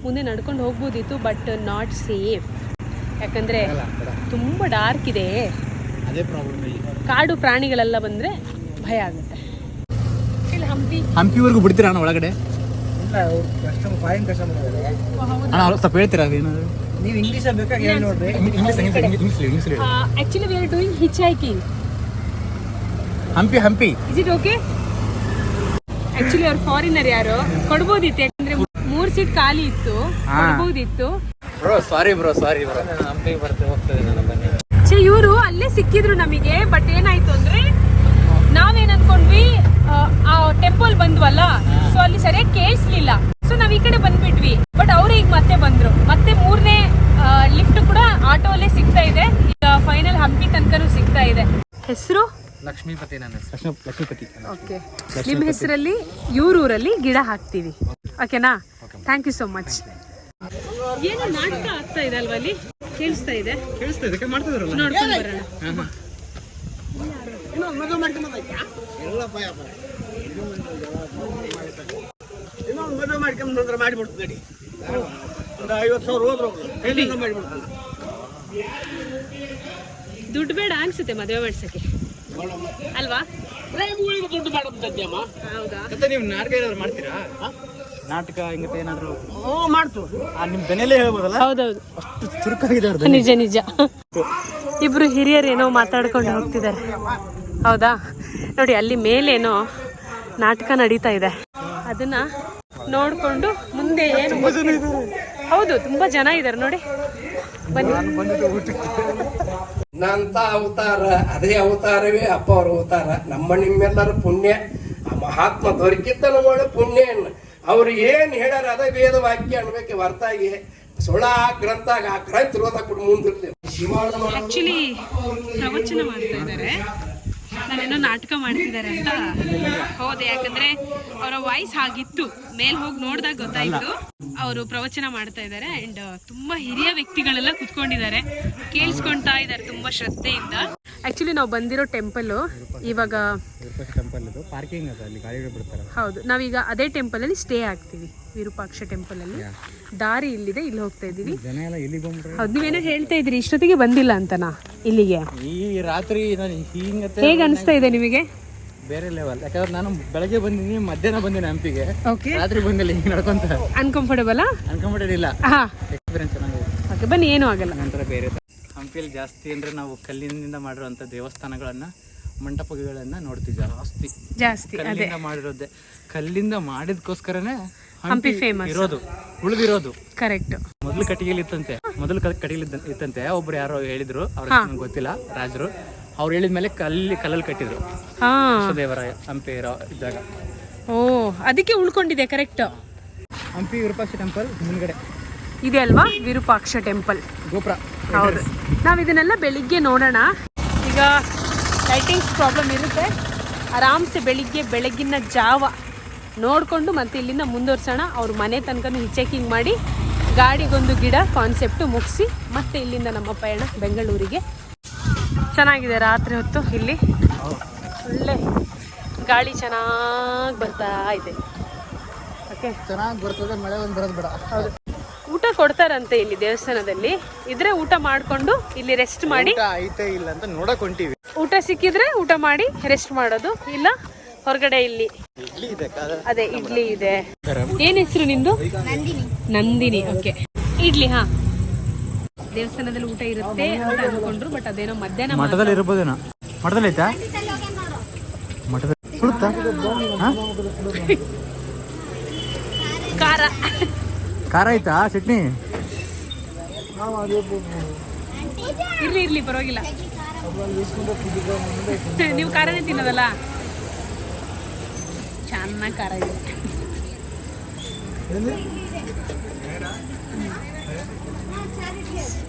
ಮುಂದೆ ನಡ್ಕೊಂಡು ಹೋಗ್ಬೋದಿತ್ತು, ಬಟ್ ನಾಟ್ ಸೇಫ್. ಯಾಕಂದ್ರೆ ತುಂಬ ಡಾರ್ಕ್ ಇದೆ. ಅದೇ ಪ್ರಾಬ್ಲಮ್. ಇಲ್ಲಿ ಕಾಡು ಪ್ರಾಣಿಗಳೆಲ್ಲ ಬಂದ್ರೆ ಭಯ ಆಗುತ್ತೆ. ಇಲ್ಲಿ ಹಂಪಿವರೆಗೂ ಬಿಡ್ತೀರಾ ಅಣ್ಣ ಒಳಗಡೆ? ಸ್ವಲ್ಪ ಹೇಳ್ತೀರಾ? ನೀವು ಇಂಗ್ಲಿಷ್ ಬೇಕಾಗಿ ನೋಡ್ರಿ. Actually we are doing hitch hiking. Hampi is it okay? Actually ಅವ್ರು ಫಾರಿನರ್ ಯಾರು, ಕೊಡ್ಬೋದಿತ್ತು. ಯಾಕಂದ್ರೆ 3 ಸೀಟ್ ಖಾಲಿ ಇತ್ತು, ಕೊಡ್ಬೋದಿತ್ತು. ಸಾರಿ ಬ್ರೋ. ಹಂಪಿಗೆ ಬರ್ತೇವೆ, ಹೋಗ್ತದೆ ನಾನು. ಬನ್ನಿ. ಇವರು ಅಲ್ಲೇ ಸಿಕ್ಕಿದ್ರು ನಮಗೆ. ಬಟ್ ಏನಾಯ್ತು ಅಂದ್ರೆ, ನಾವೇನ್ ಅನ್ಕೊಂಡ್ವಿ, ಆ ಟೆಂಪಲ್ ಬಂದ್ವಲ್ಲ, ಸೊ ಅಲ್ಲಿ ಸರಿಯಾಗಿ ಕೇಳಿಸ್ಲಿಲ್ಲ. ಸೊ ನಾವ್ ಈ ಕಡೆ ಬಂದ್ಬಿಟ್ವಿ. ಬಟ್ ಅವ್ರು ಈಗ ಮತ್ತೆ ಬಂದ್ರು. ಮತ್ತೆ 3ನೇ ಲಿಫ್ಟ್ ಕೂಡ ಆಟೋ ಅಲ್ಲೇ ಸಿಗ್ತಾ ಇದೆ. ಈಗ ಫೈನಲ್ ಹಂಪಿ ತನಕನೂ ಸಿಗ್ತಾ ಇದೆ. ಹೆಸರು ಲಕ್ಷ್ಮೀಪತಿ. ನನ್ನ ಹೆಸರು ಲಕ್ಷ್ಮೀಪತಿ. ಓಕೆ, ನಿಮ್ಮ ಹೆಸರಲ್ಲಿ ಇವ್ರ ಊರಲ್ಲಿ ಗಿಡ ಹಾಕ್ತೀವಿ. ಓಕೆನಾ? Thank you so much. ಏನೋ ನಾಟಕ ಆಗ್ತಾ ಇದೆ ಅಲ್ವಾ ಅಲ್ಲಿ? ಕೇಳಿಸ್ತಾ ಇದೆ ಮಾಡ್ತಿದ್ರಲ್ಲ. ನೋಡ್ಕೊಂಡು ಬರೋಣ. ಮದುವೆ ಮಾಡ್ಕೊಂಡ್ ನಂತರ ಮಾಡಿಬಿಡ್ತದೆ ಒಂದು 50,000 ಹೋದ್ರು ಮಾಡಿಬಿಡ್ತಾನೆ. ದುಡ್ಡು ಬೇಡ ಅನ್ಸುತ್ತೆ ಮದುವೆ ಮಾಡ್ಸಕ್ಕೆ ಅಲ್ವಾ? ದುಡ್ಡು ಮಾಡೋದಮ್ಮ. ಹೌದಾ? ಮತ್ತೆ ನೀವು ನಾಟಕ ಏನಾದ್ರು ಮಾಡ್ತೀರಾ? ನಾಟಕ ಹಿಂಗತ್ತೆ ಏನಾದ್ರು ಮಾಡ್ತು ನಿಮ್ ದನಿಯಲ್ಲೇ ಹೇಳ್ಬೋದಲ್ಲ, ಹೌದೌದು, ಅಷ್ಟು ಚುರುಕಾಗಿದೆ ಅವ್ರದ್ದು. ನಿಜ ನಿಜ. ಇಬ್ರು ಹಿರಿಯರು ಏನೋ ಮಾತಾಡ್ಕೊಂಡು ಹೋಗ್ತಿದ್ದಾರೆ. ಹೌದಾ? ನೋಡಿ ಅಲ್ಲಿ ಮೇಲೇನೋ ನಾಟಕ ನಡೀತಾ ಇದೆ, ಅದನ್ನ ನೋಡ್ಕೊಂಡು ಮುಂದೆ ಏನು. ಹೌದು, ತುಂಬಾ ಜನ ಇದ್ದಾರೆ ನೋಡಿ. ಬನ್ನಿ. ನಂತ ಅವತಾರ ಅದೇ ಅವತಾರವೇ ಅಪ್ಪ ಅವ್ರ ಅವತಾರ. ನಿಮ್ಮೆಲ್ಲರ ಪುಣ್ಯ, ಆ ಮಹಾತ್ಮ ದೊರಕಿದ್ದ ನಮ್ಮ ಪುಣ್ಯ. ಅವ್ರು ಏನ್ ಹೇಳ್ಯಾರ ಅದೇ ವೇದ ವಾಕ್ಯ ಅನ್ಬೇಕು ಹೊರತಾಗಿ ಸುಳ ಗ್ರಂಥಾಗ ಆ ಗ್ರಂಥ ಇರೋದ ಕೂಡ ಮುಂದಿರ್ಲಿ. ಆಕ್ಚುಲಿ ಪ್ರವಚನ ಮಾಡ್ತಾ ಇದ್ದಾರೆ, ನಾವೇನೋ ನಾಟಕ ಮಾಡ್ತಿದ್ದಾರೆ ಅಂತ ಹೋದೆ. ಯಾಕಂದ್ರೆ ಅವರ ವಾಯ್ಸ್ ಹಾಗಿತ್ತು, ಮೇಲ್ ಹೋಗಿ ನೋಡಿದಾಗ ಗೊತ್ತಾಯ್ತು ಅವರು ಪ್ರವಚನ ಮಾಡ್ತಾ ಇದ್ದಾರೆ. ಅಂಡ್ ತುಂಬಾ ಹಿರಿಯ ವ್ಯಕ್ತಿಗಳೆಲ್ಲ ಕುತ್ಕೊಂಡಿದ್ದಾರೆ, ಕೇಳಿಸ್ಕೊಂತಾ ಇದ್ದಾರೆ ತುಂಬಾ ಶ್ರದ್ಧೆಯಿಂದ. ಆಕ್ಚುಲಿ ನಾವು ಬಂದಿರೋ ಟೆಂಪಲ್ ಇವಾಗ ಟೆಂಪಲ್ ಇದು ಪಾರ್ಕಿಂಗ್ ಅದು, ಅಲ್ಲಿ ಗಾಡಿಗಳು ಬಿಡ್ತಾರೆ. ಹೌದು, ನಾವೀಗ ಅದೇ ಟೆಂಪಲ್ ಅಲ್ಲಿ ಸ್ಟೇ ಆಗ್ತೀವಿ, ವಿರೂಪಾಕ್ಷ ಟೆಂಪಲ್ ಅಲ್ಲಿ. ದಾರಿ ಇಲ್ಲಿದೆ, ಇಲ್ಲಿ ಹೋಗ್ತಾ ಇದೀವಿ. ಜನ ಎಲ್ಲ ಇಲ್ಲಿಗೆ ಬಂದ್ಬಿಟ್ರೆ. ಹೌದು, ನೀವೇನೋ ಹೇಳ್ತಾ ಇದ್ರಿ ಇಷ್ಟೊತ್ತಿಗೆ ಬಂದಿಲ್ಲ ಅಂತನಾ ಇಲ್ಲಿಗೆ? ಈ ರಾತ್ರಿ ನಾನು ಹಿಂಗತ್ತೆ ಹೇಗೆ ಅನಿಸ್ತಾ ಇದೆ ನಿಮಗೆ? ಬೇರೆ ಲೆವೆಲ್. ಯಾಕಂದ್ರೆ ನಾನು ಬೆಳಗ್ಗೆ ಬಂದಿನಿ, ಮಧ್ಯಾಹ್ನ ಬಂದಿನಿ ಹಂಪಿಗೆ, ಓಕೆ. ರಾತ್ರಿ ಬಂದಿಲ್ಲ. ಹಿಂಗೆ ನಡ್ಕೊಂತ ಅನ್ಕಂಫರ್ಟಬಲ್ ಅನ್ಕೊಂಬಿಟ್ಟಿಲ್ಲ ಇಲ್ಲ. ಹಾ, ಎಕ್ಸ್ಪೀರಿಯನ್ಸ್ ಚೆನ್ನಾಗಿದೆ. ಓಕೆ, ಬನ್ನಿ, ಏನೂ ಆಗಲ್ಲ. ನಂತರ ಬೇರೆ ಹಂಪಿಯಲ್ಲಿ ಜಾಸ್ತಿ ಅಂದ್ರೆ ನಾವು ಕಲ್ಲಿನಿಂದ ಮಾಡಿರುವಂಥ ದೇವಸ್ಥಾನಗಳನ್ನ, ಮಂಟಪಗಳನ್ನ ನೋಡ್ತೀವಿ ಜಾಸ್ತಿ. ಅದೇ ಕಲ್ಲಿಂದ ಮಾಡಿರೋದೆ, ಕಲ್ಲಿಂದ ಮಾಡಿದ್ಕೋಸ್ಕರನೇ ಹಂಪಿ ಫೇಮಸ್ ಇರೋದು, ಉಳಿದಿರೋದು. ಕರೆಕ್ಟ್. ಮೊದಲು ಕಟ್ಟಿಗೆಲಿ ಇತ್ತಂತೆ ಒಬ್ರು ಯಾರೋ ಹೇಳಿದ್ರು, ಅವ್ರ ನಂಗೆ ಗೊತ್ತಿಲ್ಲ, ರಾಜರು. ಅವ್ರು ಹೇಳಿದ್ಮೇಲೆ ಕಲ್ಲಲ್ಲಿ ಕಟ್ಟಿದ್ರು ಹಾ, ದೇವರಾಯ ಹಂಪಿ ಇದ್ದಾಗ. ಓ, ಅದಕ್ಕೆ ಉಳ್ಕೊಂಡಿದೆ. ಕರೆಕ್ಟ್. ಹಂಪಿ ವಿರೂಪಾಕ್ಷ ಟೆಂಪಲ್ ಮುಂದ್ಗಡೆ ಇದೆ ಅಲ್ವಾ ವಿರೂಪಾಕ್ಷ ಟೆಂಪಲ್ ಗೋಪುರ. ಹೌದು, ನಾವು ಇದನ್ನೆಲ್ಲ ಬೆಳಿಗ್ಗೆ ನೋಡೋಣ. ಈಗ ಲೈಟಿಂಗ್ಸ್ ಪ್ರಾಬ್ಲಮ್ ಇರುತ್ತೆ, ಆರಾಮ್ಸೆ ಬೆಳಗಿನ ಜಾವ ನೋಡಿಕೊಂಡು ಮತ್ತೆ ಇಲ್ಲಿಂದ ಮುಂದುವರ್ಸೋಣ. ಅವ್ರ ಮನೆ ತನಕ ಹಿಚೆಕಿಂಗ್ ಮಾಡಿ ಗಾಡಿಗೊಂದು ಗಿಡ ಕಾನ್ಸೆಪ್ಟು ಮುಗಿಸಿ ಮತ್ತೆ ಇಲ್ಲಿಂದ ನಮ್ಮ ಪಯಣ ಬೆಂಗಳೂರಿಗೆ. ಚೆನ್ನಾಗಿದೆ ರಾತ್ರಿ ಹೊತ್ತು ಇಲ್ಲಿ, ಒಳ್ಳೆ ಗಾಳಿ ಚೆನ್ನಾಗಿ ಬರ್ತಾ ಇದೆ. ಓಕೆ, ಚೆನ್ನಾಗಿ ಬರ್ತದೆ, ಮಳೆ ಒಂದು ಬರೋದು ಬೇಡ. ಹೌದು, ಊಟ ಕೊಡ್ತಾರಂತೆ ಇಲ್ಲಿ ದೇವಸ್ಥಾನದಲ್ಲಿ. ಇದ್ರೆ ಊಟ ಮಾಡಿಕೊಂಡು ಇಲ್ಲಿ ರೆಸ್ಟ್ ಮಾಡಿ, ಐತೆ ಇಲ್ಲ ಅಂತ ನೋಡಕ್ ಹೊಂಟಿವಿ. ಊಟ ಸಿಕ್ಕಿದ್ರೆ ಊಟ ಮಾಡಿ ರೆಸ್ಟ್ ಮಾಡೋದು, ಇಲ್ಲ ಹೊರಗಡೆ ಇಲ್ಲಿ ಅದೇ ಇಡ್ಲಿ ಇದೆ. ಏನ್ ಹೆಸರು ನಿಂದು? ನಂದಿನಿ. ಓಕೆ, ಇಡ್ಲಿ. ಹಾ, ದೇವಸ್ಥಾನದಲ್ಲಿ ಊಟ ಇರುತ್ತೆ ಅಂತ ಅನ್ಕೊಂಡ್ರು, ಬಟ್ ಅದೇನೋ ಮಧ್ಯಾಹ್ನ ಮಠದಲ್ಲಿ ಇರ್ಬೋದೇನೋ. ಮಠದಲ್ಲಿ ಐತಾ? ಮಠದಲ್ಲಿ ಸುಡುತ್ತಾ? ಖಾರ ಐತಾ ಚಟ್ನಿ? ಇರ್ಲಿ ಪರವಾಗಿಲ್ಲ, ನೀವು ಖಾರನೇ ತಿನ್ನೋದಲ್ಲ. ಚೆನ್ನಾಗಿ ಖಾರ ಇದೆ.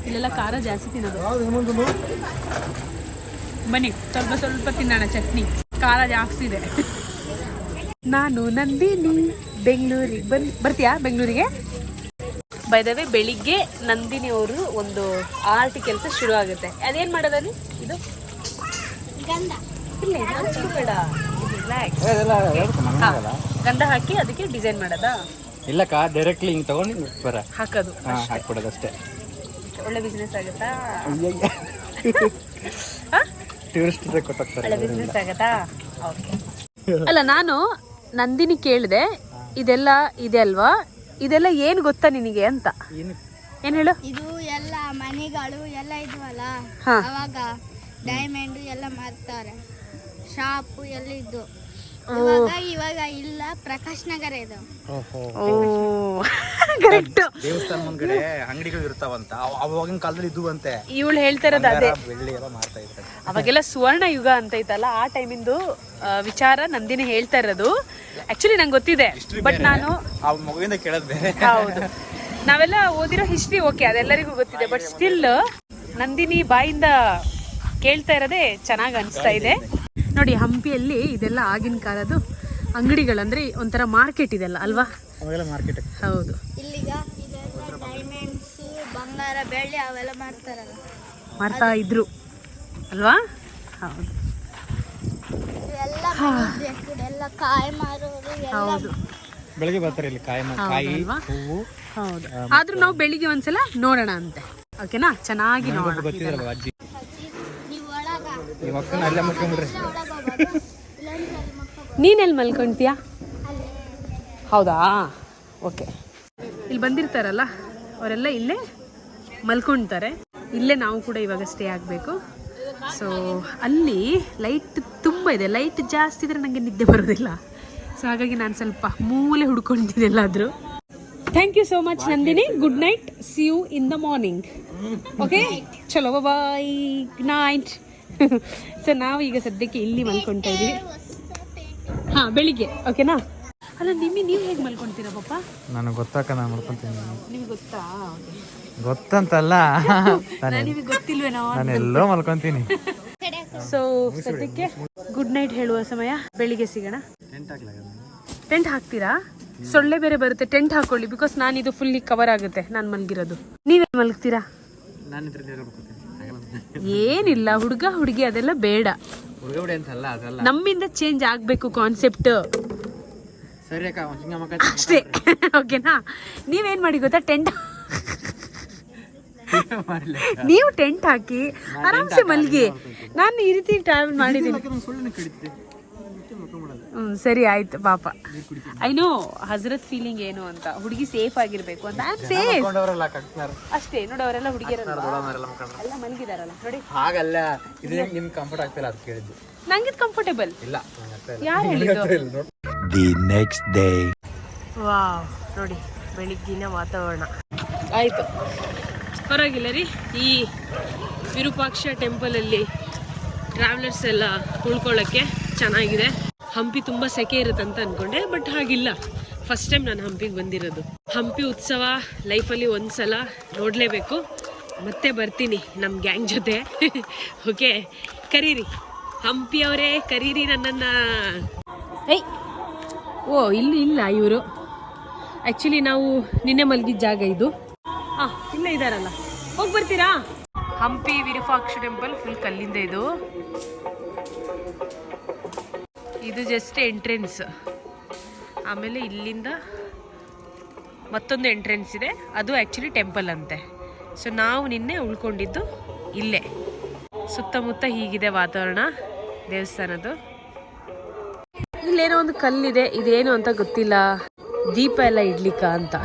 ಇಲ್ಲೆಲ್ಲ ಖಾರ ಜಾಸ್ತಿ ತಿನ್ನೋದು. ಬನ್ನಿ, ಸ್ವಲ್ಪ ತಿನ್ನೋಣ. ಚಟ್ನಿ ಖಾರ ಜಾಸ್ತಿ ಇದೆ. ನಾನು ನಂದಿನಿ ಬೆಂಗಳೂರಿಗೆ ಬರ್ತೀಯಾ? ಬೆಂಗಳೂರಿಗೆ ಬೈ ದ ವೇ ಬೆಳಿಗ್ಗೆ ನಂದಿನಿ ಅವರು ಒಂದು ಆರ್ಟ್ ಕೆಲಸ ಶುರು ಆಗುತ್ತೆ. ಅದೇನ್ ಮಾಡೋದಲ್ಲಿ ಇದು ಇಲ್ಲ, ಬೇಡ, ಗಂಧ ಹಾಕಿ ಅದಕ್ಕೆ ಡಿಸೈನ್ ಮಾಡೋದಾ? ಇಲ್ಲಕ್ಕ, ಡೈರೆಕ್ಟ್ಲಿ ಹಿಂಗ್ ತಗೊಂಡು ಹಾಕೋದು, ಹಾಕ್ಬಿಡೋದಷ್ಟೇ. ಒಳ್ಳೆ ಬಿಸ್ನೆಸ್ ಆಗುತ್ತಾ? ಟೂರಿಸ್ಟ್ ಕೊಟ್ಟೋಗ್ತಾರೆ. ಒಳ್ಳೆ ಬಿಸ್ನೆಸ್ ಆಗುತ್ತಾ? ಓಕೆ. ಅಲ್ಲ, ನಾನು ನಂದಿನಿ ಕೇಳಿದೆ, ಇದೆಲ್ಲ ಇದೆ ಅಲ್ವಾ, ಇದೆಲ್ಲ ಏನ್ ಗೊತ್ತಾ ನಿನಗೆ ಅಂತ. ಏನ್ ಹೇಳು? ಇದು ಎಲ್ಲ ಮನೆಗಳು ಎಲ್ಲ ಇದ್ವಲ್ಲ, ಅವಾಗ ಡೈಮಂಡ್ ಎಲ್ಲ ಮಾರ್ತಾರೆ, ಶಾಪ್ ಎಲ್ಲ ಇದ್ದು. ಇವಾಗ ಇಲ್ಲ, ಪ್ರಕಾಶ್ ನಗರ ಇದು. ದೇವಸ್ಥಾನ ಮುಂದ್ಗಡೆ ಅಂಗಡಿಗಳು ಇರ್ತಾವಂತ, ಅವಾಗಿನ ಕಾಲದಲ್ಲಿ ಇದು ಅಂತೆ. ಇವಳು ಹೇಳ್ತಾ ಇರೋದು ಅದೇ, ಬೆಳ್ಳಿ ಎಲ್ಲ ಮಾರ್ತಾ ಇದ್ದಾರೆ. ಅವಾಗೆಲ್ಲ ಸುವರ್ಣ ಯುಗ ಅಂತ ಐತಲ್ಲ, ಆ ಟೈಮಿಂದು ವಿಚಾರ ನಂದಿನಿ ಹೇಳ್ತಾ ಇರೋದು. ಆಕ್ಚುಲಿ ನಂಗೆ ಗೊತ್ತಿದೆ, ಬಟ್ ನಾನು ಆ ಮಗುವಿಂದ ಕೇಳೋದು ಬೇರೆ. ಹೌದು, ನಾವೆಲ್ಲ ಓದಿರೋ ಹಿಸ್ಟ್ರಿ ಓಕೆ, ಅದೆಲ್ಲರಿಗೂ ಗೊತ್ತಿದೆ. ಬಟ್ ಸ್ಟಿಲ್ ನಂದಿನಿ ಬಾಯಿಂದ ಕೇಳ್ತಾ ಇರೋದೇ ಚೆನ್ನಾಗಿ ಅನಿಸ್ತಾ ಇದೆ. ನೋಡಿ, ಹಂಪಿಯಲ್ಲಿ ಇದೆಲ್ಲ ಆಗಿನ ಕಾಲದ್ದು ಅಂಗಡಿಗಳಂದ್ರೆ ಒಂಥರ ಮಾರ್ಕೆಟ್ ಇದೆಲ್ಲ ಅಲ್ವಾ? ಮಾರ್ಕೆಟ್. ಹೌದು, ಇಲ್ಲಿಗ ಇದೆಲ್ಲ ಡೈಮಂಡ್ಸ್ ಬಂಗಾರ ಬೆಳ್ಳಿ ಅವೆಲ್ಲ ಮಾಡ್ತಾರಲ್ಲ, ಮಾಡ್ತಾ ಇದ್ರು ಅಲ್ವಾ? ಹೌದು ಎಲ್ಲ ಮನೆದು ಎಲ್ಲ ಕಾಯಿ ಮಾರೋರು ಎಲ್ಲ ಹೌದು ಬೆಳಗ್ಗೆ ಬರ್ತಾರೆ ಇಲ್ಲಿ ಕಾಯಿ ಹೌದಲ್ವಾ? ಹೌದು. ಆದ್ರೂ ನಾವು ಬೆಳಿಗ್ಗೆ ಒಂದ್ಸಲ ನೋಡೋಣ ಅಂತೆ. ಓಕೆನಾ? ಚೆನ್ನಾಗಿ ನೋಡೋಣ. ಗೊತ್ತಿರಲ್ವ ಅಜ್ಜಿ ನೀವು ಒಳಗ ನಿಮ್ಮ ಅಕ್ಕನ ಅಲ್ಲೇ ಮಕ್ಕೊಂಡ್ಬಿಡ್ರಿ. ನೀನೆಲ್ಲಿ ಮಲ್ಕೊಂತೀಯಾ? ಹೌದಾ? ಓಕೆ. ಇಲ್ಲಿ ಬಂದಿರ್ತಾರಲ್ಲ ಅವರೆಲ್ಲ ಇಲ್ಲೇ ಮಲ್ಕೊಳ್ತಾರೆ. ಇಲ್ಲೇ ನಾವು ಕೂಡ ಇವಾಗ ಸ್ಟೇ ಆಗಬೇಕು. ಸೊ ಅಲ್ಲಿ ಲೈಟ್ ತುಂಬ ಇದೆ. ಲೈಟ್ ಜಾಸ್ತಿ ಇದ್ರೆ ನನಗೆ ನಿದ್ದೆ ಬರೋದಿಲ್ಲ. ಸೊ ಹಾಗಾಗಿ ನಾನು ಸ್ವಲ್ಪ ಮೂಲೆ ಹುಡ್ಕೊಳ್ತೀನಿ ಎಲ್ಲಾದರೂ. Thank you so much Nandini. Good night. See you in the morning. Okay, ಚಲೋ ಬಾಯ್. Good night. ಸೊ ನಾವು ಈಗ ಸದ್ಯಕ್ಕೆ ಇಲ್ಲಿ ಮಲ್ಕೊಳ್ತಾ ಇದ್ದೀವಿ. ಹಾಂ, ಬೆಳಿಗ್ಗೆ. ಓಕೆನಾ? ಅಲ್ಲ ನೀವು ಹೇಗೆ ಮಲ್ಕೊಳ್ತೀರಾ ಪಾಪ? ನನಗೆ ಗೊತ್ತಾಕ ನಾನು ಮಾಡ್ಕೊಂತೀನಿ. ನಿಮ್ಗೆ ಗೊತ್ತಾ? ಗೊತ್ತಂತಲ್ಲ, ನಿಮಗೆ ಗೊತ್ತಿಲ್ವೇನೋ? ನಾನು ಎಲ್ಲೋ ಮಲ್ಕೊಂತೀನಿ. ಸೊ ಸದ್ಯಕ್ಕೆ ಗುಡ್ ನೈಟ್ ಹೇಳುವ ಸಮಯ. ಬೆಳಿಗ್ಗೆ ಸಿಗೋಣ. ಟೆಂಟ್ ಹಾಕ್ತೀರಾ? ಸೊಳ್ಳೆ ಬೇರೆ ಬರುತ್ತೆ. ಟೆಂಟ್ ಹಾಕೊಳ್ಳಿ, ಬಿಕಾಸ್ ನಾನು ಇದು ಫುಲ್ಲಿ ಕವರ್ ಆಗುತ್ತೆ ನಾನು ಮಲಗಿರೋದು. ನೀವೇ ಮಲಗ್ತೀರಾ? ಏನಿಲ್ಲ, ಹುಡುಗ ಹುಡುಗಿ ಅದೆಲ್ಲ ಬೇಡ. ನಮ್ಮಿಂದ ಚೇಂಜ್ ಆಗ್ಬೇಕು ಕಾನ್ಸೆಪ್ಟ್ ಅಷ್ಟೇ. ಓಕೆನಾ? ನೀವೇನ್ ಮಾಡಿ ಗೊತ್ತಾ, ನೀವು ಟೆಂಟ್ ಹಾಕಿ ಆರಾಮ್ಸೆ ಮಲ್ಗಿ. ನಾನು ಈ ರೀತಿ ಟ್ರಾವೆಲ್ ಮಾಡಿದ್ದೀನಿ. ಸರಿ ಆಯ್ತು ಪಾಪ. ಐ ನೋ ಹಜರತ್ ಫೀಲಿಂಗ್ ಏನು ಅಂತ. ಹುಡುಗಿ ಸೇಫ್ ಆಗಿರ್ಬೇಕು ಅಂತ. ಐ ಆಮ್ ಸೇಫ್ ಅಷ್ಟೇ. ನೋಡಿ ಅವರೆಲ್ಲ ಹುಡುಗಿಯರೆಲ್ಲ ಎಲ್ಲ ಮಲಗಿದಾರಲ್ಲ ನೋಡಿ. ಹಾಗಲ್ಲ, ಇದು ನಿಮ್ಗೆ ಕಂಫರ್ಟ್ ಆಗ್ತಿಲ್ಲ ಅದು ಕೇಳಿದ್ದು. ನಂಗಿದ್ ಕಂಫರ್ಟೇಬಲ್ ಇಲ್ಲ. ಯಾರು ಹೇಳಿದ್ದು? The next day. ವಾವ್, ನೋಡಿ ಬೆಳಿಗ್ಗಿನ ವಾತಾವರಣ. ಆಯ್ತು, ಪರವಾಗಿಲ್ಲ ರೀ. ಈ ವಿರೂಪಾಕ್ಷ ಟೆಂಪಲಲ್ಲಿ ಟ್ರಾವೆಲರ್ಸ್ ಎಲ್ಲ ಉಳ್ಕೊಳ್ಳೋಕ್ಕೆ ಚೆನ್ನಾಗಿದೆ. ಹಂಪಿ ತುಂಬ ಸೆಕೆ ಇರುತ್ತೆ ಅಂತ ಅಂದ್ಕೊಂಡೆ, ಬಟ್ ಹಾಗಿಲ್ಲ. ಫಸ್ಟ್ ಟೈಮ್ ನಾನು ಹಂಪಿಗೆ ಬಂದಿರೋದು. ಹಂಪಿ ಉತ್ಸವ ಲೈಫಲ್ಲಿ ಒಂದ್ಸಲ ನೋಡಲೇಬೇಕು. ಮತ್ತೆ ಬರ್ತೀನಿ ನಮ್ಮ ಗ್ಯಾಂಗ್ ಜೊತೆ. ಓಕೆ, ಕರೀರಿ ಹಂಪಿಯವರೇ, ಕರೀರಿ ನನ್ನನ್ನು. ಏಯ್, ಓ ಇಲ್ಲಿ ಇಲ್ಲ ಇವರು. ಆ್ಯಕ್ಚುಲಿ ನಾವು ನಿನ್ನೆ ಮಲಗಿದ ಜಾಗ ಇದು. ಹಾಂ, ಇಲ್ಲೇ ಇದ್ದಾರಲ್ಲ, ಹೋಗಿ ಬರ್ತೀರಾ? ಹಂಪಿ ವಿರೂಪಾಕ್ಷ ಟೆಂಪಲ್ ಫುಲ್ ಕಲ್ಲಿಂದ ಇದು. ಇದು ಜಸ್ಟ್ ಎಂಟ್ರೆನ್ಸ್. ಆಮೇಲೆ ಇಲ್ಲಿಂದ ಮತ್ತೊಂದು ಎಂಟ್ರೆನ್ಸ್ ಇದೆ, ಅದು ಆ್ಯಕ್ಚುಲಿ ಟೆಂಪಲ್ ಅಂತೆ. ಸೊ ನಾವು ನಿನ್ನೆ ಉಳ್ಕೊಂಡಿದ್ದು ಇಲ್ಲೇ. ಸುತ್ತಮುತ್ತ ಹೀಗಿದೆ ವಾತಾವರಣ ದೇವಸ್ಥಾನದ್ದು. ಇಲ್ಲೇನೋ ಒಂದು ಕಲ್ಲಿದೆ, ಇದೇನು ಅಂತ ಗೊತ್ತಿಲ್ಲ. ದೀಪ ಎಲ್ಲ ಇಡ್ಲಿಕ್ಕ ಅಂತ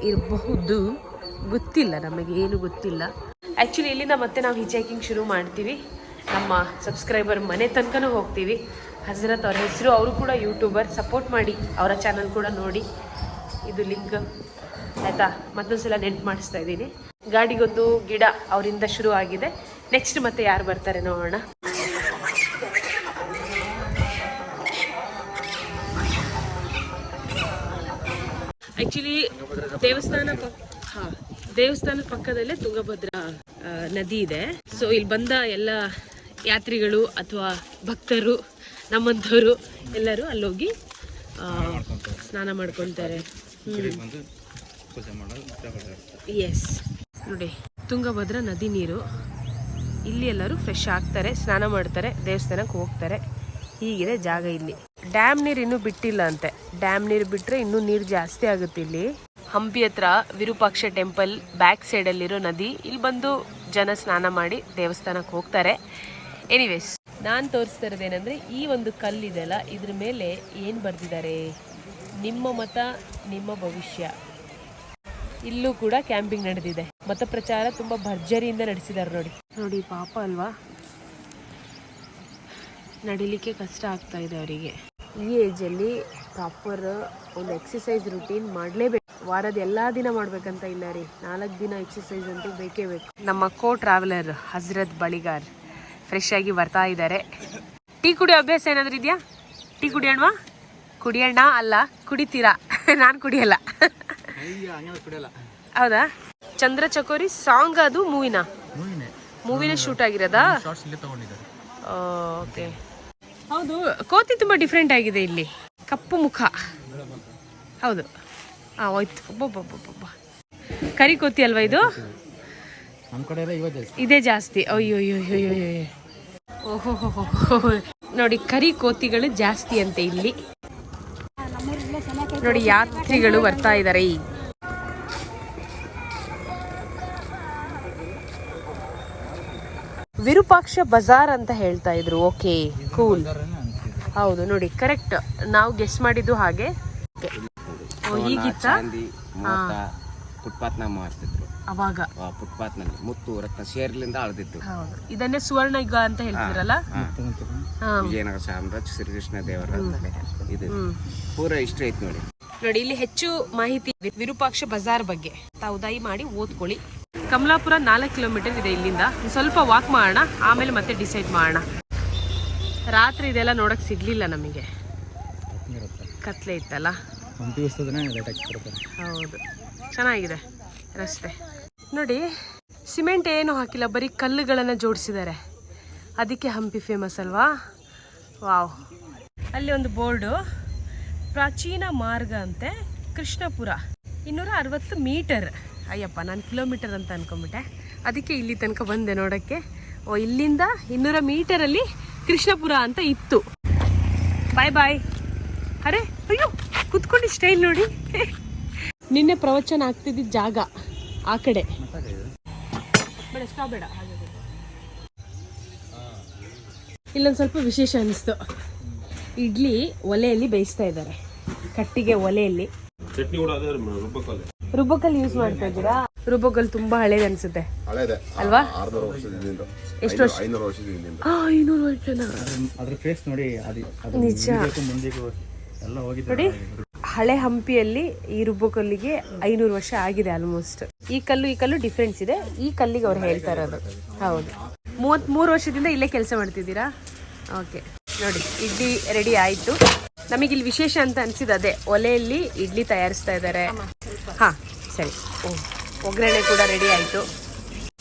ಇರಬಹುದು, ಗೊತ್ತಿಲ್ಲ, ನಮಗೆ ಏನು ಗೊತ್ತಿಲ್ಲ. ಆ್ಯಕ್ಚುಲಿ ಇಲ್ಲಿಂದ ಮತ್ತೆ ನಾವು ಹಿಚೈಕಿಂಗ್ ಶುರು ಮಾಡ್ತೀವಿ. ನಮ್ಮ ಸಬ್ಸ್ಕ್ರೈಬರ್ ಮನೆ ತನಕನೂ ಹೋಗ್ತೀವಿ. ಹಜರತ್ ಅವ್ರ ಹೆಸರು, ಅವರು ಕೂಡ ಯೂಟ್ಯೂಬರ್. ಸಪೋರ್ಟ್ ಮಾಡಿ, ಅವರ ಚಾನಲ್ ಕೂಡ ನೋಡಿ. ಇದು ಲಿಂಕ್ ಆಯಿತಾ? ಮತ್ತೊಂದು ಸಲ ನೆನ್ಪು ಮಾಡಿಸ್ತಾ ಇದ್ದೀನಿ. ಗಾಡಿಗೊಂದು ಗಿಡ ಅವರಿಂದ ಶುರು ಆಗಿದೆ. ನೆಕ್ಸ್ಟ್ ಮತ್ತೆ ಯಾರು ಬರ್ತಾರೆ ನೋಡೋಣ. ಆ್ಯಕ್ಚುಲಿ ದೇವಸ್ಥಾನದ ಪಕ್ಕದಲ್ಲೇ ತುಂಗಭದ್ರಾ ನದಿ ಇದೆ. ಸೊ ಇಲ್ಲಿ ಬಂದ ಎಲ್ಲ ಯಾತ್ರಿಗಳು ಅಥವಾ ಭಕ್ತರು, ನಮ್ಮಂಥವ್ರು ಎಲ್ಲರೂ ಅಲ್ಲೋಗಿ ಸ್ನಾನ ಮಾಡ್ಕೊತಾರೆ. ಎಸ್, ನೋಡಿ ತುಂಗಭದ್ರಾ ನದಿ ನೀರು. ಇಲ್ಲಿ ಎಲ್ಲರೂ ಫ್ರೆಶ್ ಆಗ್ತಾರೆ, ಸ್ನಾನ ಮಾಡ್ತಾರೆ, ದೇವಸ್ಥಾನಕ್ಕೆ ಹೋಗ್ತಾರೆ. ಹೀಗಿದೆ ಜಾಗ ಇಲ್ಲಿ. ಡ್ಯಾಮ್ ನೀರು ಇನ್ನೂ ಬಿಟ್ಟಿಲ್ಲ ಅಂತೆ. ಡ್ಯಾಮ್ ನೀರು ಬಿಟ್ಟರೆ ಇನ್ನೂ ನೀರು ಜಾಸ್ತಿ ಆಗುತ್ತೆ ಇಲ್ಲಿ. ಹಂಪಿ ಹತ್ರ ವಿರೂಪಾಕ್ಷ ಟೆಂಪಲ್ ಬ್ಯಾಕ್ ಸೈಡಲ್ಲಿರೋ ನದಿ. ಇಲ್ಲಿ ಬಂದು ಜನ ಸ್ನಾನ ಮಾಡಿ ದೇವಸ್ಥಾನಕ್ಕೆ ಹೋಗ್ತಾರೆ. ಎನಿವೇಸ್, ನಾನು ತೋರಿಸ್ತಾ ಇರೋದೇನೆಂದರೆ ಈ ಒಂದು ಕಲ್ಲಿದೆಯಲ್ಲ, ಇದ್ರ ಮೇಲೆ ಏನು ಬರೆದಿದ್ದಾರೆ, ನಿಮ್ಮ ಮತ ನಿಮ್ಮ ಭವಿಷ್ಯ. ಇಲ್ಲೂ ಕೂಡ ಕ್ಯಾಂಪಿಂಗ್ ನಡೆದಿದೆ. ಮತ ಪ್ರಚಾರ ತುಂಬ ಭರ್ಜರಿಯಿಂದ ನಡೆಸಿದ್ದಾರೆ. ನೋಡಿ ಪಾಪ ಅಲ್ವಾ, ನಡಿಲಿಕ್ಕೆ ಕಷ್ಟ ಆಗ್ತಾ ಇದೆ ಅವರಿಗೆ. ಈ ಏಜಲ್ಲಿ ಪ್ರಾಪರ್ ಒಂದು ಎಕ್ಸಸೈಸ್ ರುಟೀನ್ ಮಾಡಲೇಬೇಕು. ವಾರದ ಎಲ್ಲ ದಿನ ಮಾಡ್ಬೇಕಂತ ಇಲ್ಲ ರೀ, 4 ದಿನ ಎಕ್ಸಸೈಸ್ ಅಂತೂ ಬೇಕೇ ಬೇಕು. ನಮ್ಮ ಕೋ ಟ್ರಾವೆಲರ್ ಹಜರತ್ ಬಳಿಗಾರ್ ಫ್ರೆಶ್ ಆಗಿ ಬರ್ತಾ ಇದ್ದಾರೆ. ಟೀ ಕುಡಿಯೋ ಅಭ್ಯಾಸ ಏನಾದರೂ ಇದೆಯಾ? ಟೀ ಕುಡಿಯೋಣವಾ? ಕುಡಿಯೋಣ ಅಲ್ಲ, ಕುಡಿತೀರಾ? ನಾನು ಕುಡಿಯಲ್ಲ. ಹೌದಾ? ಚಂದ್ರ ಚಕೋರಿ ಸಾಂಗ್, ಅದು ಮೂವಿನ ಶೂಟ್ ಆಗಿರೋದಾ? ಓಕೆ, ಹೌದು. ಕೋತಿ ತುಂಬ ಡಿಫ್ರೆಂಟ್ ಆಗಿದೆ ಇಲ್ಲಿ, ಕಪ್ಪು ಮುಖ. ಹೌದು, ಹೋಯ್ತು. ಒಬ್ಬೊಬ್ಬೊಬ್ಬೊಬ್ಬ ಕರಿ ಕೋತಿ ಅಲ್ವಾ ಇದು? ನಮ್ಮ ಕಡೆ ಎಲ್ಲ ಇವತ್ತು ಇದೇ ಜಾಸ್ತಿ. ಅಯ್ಯೋ ಓಹೋ ನೋಡಿ, ಕರಿ ಕೋತಿಗಳು ಜಾಸ್ತಿ ಅಂತೆ ಇಲ್ಲಿ. ನೋಡಿ ಯಾತ್ರಿಗಳು ಬರ್ತಾ ಇದ್ದಾರೆ. ವಿರೂಪಾಕ್ಷ ಬಜಾರ್ ಅಂತ ಹೇಳ್ತಾ ಇದ್ರು. Okay, cool. ಹೌದು ನೋಡಿ, ಕರೆಕ್ಟ್, ನಾವು ಗೆಸ್ ಮಾಡಿದ್ದು ಹಾಗೆ. ಹೀಗಿತ್ತಾ? ಫುಟ್ಪಾತ್ ನ ಮಾಡ್ತಿದ್ರು ಅವಾಗ, ಫುಟ್ಪಾತ್ ನಲ್ಲಿ ಮುತ್ತು ರತ್ನ ಶೇರ್ಲಿಂದ ಅಳ್ದಿತ್ತು. ಇದನ್ನೇ ಸುವರ್ಣ ಯುಗ ಅಂತ ಹೇಳ್ತಿದ್ರಲ್ಲ. ವಿಜಯನಗರ ಸಾಮ್ರಾಜ್ಯ ಶ್ರೀಕೃಷ್ಣ ದೇವರ ಇದು ಪೂರ ಇಷ್ಟ ಐತಿ ನೋಡಿ. ನೋಡಿ ಇಲ್ಲಿ ಹೆಚ್ಚು ಮಾಹಿತಿ ವಿರೂಪಾಕ್ಷ ಬಜಾರ್ ಬಗ್ಗೆ ತಾವು ದಯ ಮಾಡಿ ಓದ್ಕೊಳ್ಳಿ. ಕಮಲಾಪುರ 4 ಕಿಲೋಮೀಟರ್ ಇದೆ ಇಲ್ಲಿಂದ. ಸ್ವಲ್ಪ ವಾಕ್ ಮಾಡೋಣ, ಆಮೇಲೆ ಮತ್ತೆ ಡಿಸೈಡ್ ಮಾಡೋಣ. ರಾತ್ರಿ ಇದೆಲ್ಲ ನೋಡಕ್ ಸಿಗ್ಲಿಲ್ಲ ನಮಗೆ, ಕತ್ಲೆ ಇತ್ತಲ್ಲ. ಹೌದು, ಚೆನ್ನಾಗಿದೆ ರಸ್ತೆ. ನೋಡಿ, ಸಿಮೆಂಟ್ ಏನು ಹಾಕಿಲ್ಲ, ಬರೀ ಕಲ್ಲುಗಳನ್ನು ಜೋಡಿಸಿದ್ದಾರೆ. ಅದಕ್ಕೆ ಹಂಪಿ ಫೇಮಸ್ ಅಲ್ವಾ. ವಾವ್. ಅಲ್ಲಿ ಒಂದು ಬೋರ್ಡು, ಪ್ರಾಚೀನ ಮಾರ್ಗ ಅಂತೆ, ಕೃಷ್ಣಪುರ 260 ಮೀಟರ್. ಅಯ್ಯಪ್ಪ, ನಾನು ಕಿಲೋಮೀಟರ್ ಅಂತ ಅನ್ಕೊಂಬಿಟ್ಟೆ. ಅದಕ್ಕೆ ಇಲ್ಲಿ ತನಕ ಬಂದೆ ನೋಡೋಕ್ಕೆ. ಇಲ್ಲಿಂದ 200 ಮೀಟರಲ್ಲಿ ಕೃಷ್ಣಪುರ ಅಂತ ಇತ್ತು. ಬಾಯ್ ಬಾಯ್. ಅರೆ ಅಯ್ಯೋ, ಕುತ್ಕೊಂಡು ಸ್ಟೈಲ್ ನೋಡಿ. ನಿನ್ನೆ ಪ್ರವಚನ ಆಗ್ತಿದ್ದ ಜಾಗ ಆ ಕಡೆ. ಬೇಡ, ಇಲ್ಲೊಂದು ಸ್ವಲ್ಪ ವಿಶೇಷ ಅನಿಸ್ತು. ಇಡ್ಲಿ ಒಲೆಯಲ್ಲಿ ಬೇಯಿಸ್ತಾ ಇದ್ದಾರೆ, ಕಟ್ಟಿಗೆ ಒಲೆಯಲ್ಲಿ. ರುಬ್ಬಕಲ್ ಯೂಸ್ ಮಾಡ್ತಾ ಇದ್ದೀರಾ? ರುಬ್ಬಕಲ್ ತುಂಬಾ ಹಳೇದು ಅನ್ಸುತ್ತೆ ಅಲ್ವಾ? ಎಷ್ಟು ವರ್ಷ? 500 ವರ್ಷನ? ನಿಜ ನೋಡಿ, ಹಳೆ ಹಂಪಿಯಲ್ಲಿ ಈ ರುಬ್ಬಕಲ್ಲಿಗೆ 500 ವರ್ಷ ಆಗಿದೆ ಆಲ್ಮೋಸ್ಟ್. ಈ ಕಲ್ಲು ಡಿಫ್ರೆನ್ಸ್ ಇದೆ. ಈ ಕಲ್ಲಿಗೆ ಅವ್ರು ಹೇಳ್ತಾ ಇರೋದು. ಹೌದು, 33 ವರ್ಷದಿಂದ ಇಲ್ಲೇ ಕೆಲಸ ಮಾಡ್ತಿದ್ದೀರಾ? ಓಕೆ. ನೋಡಿ, ಇಡ್ಲಿ ರೆಡಿ ಆಯಿತು. ನಮಗಿಲ್ಲಿ ವಿಶೇಷ ಅಂತ ಅನಿಸಿದ್ದು ಅದೇ, ಒಲೆಯಲ್ಲಿ ಇಡ್ಲಿ ತಯಾರಿಸ್ತಾ ಇದ್ದಾರೆ. ಹಾಂ ಸರಿ. ಒಗ್ಗರಣೆ ಕೂಡ ರೆಡಿ ಆಯಿತು.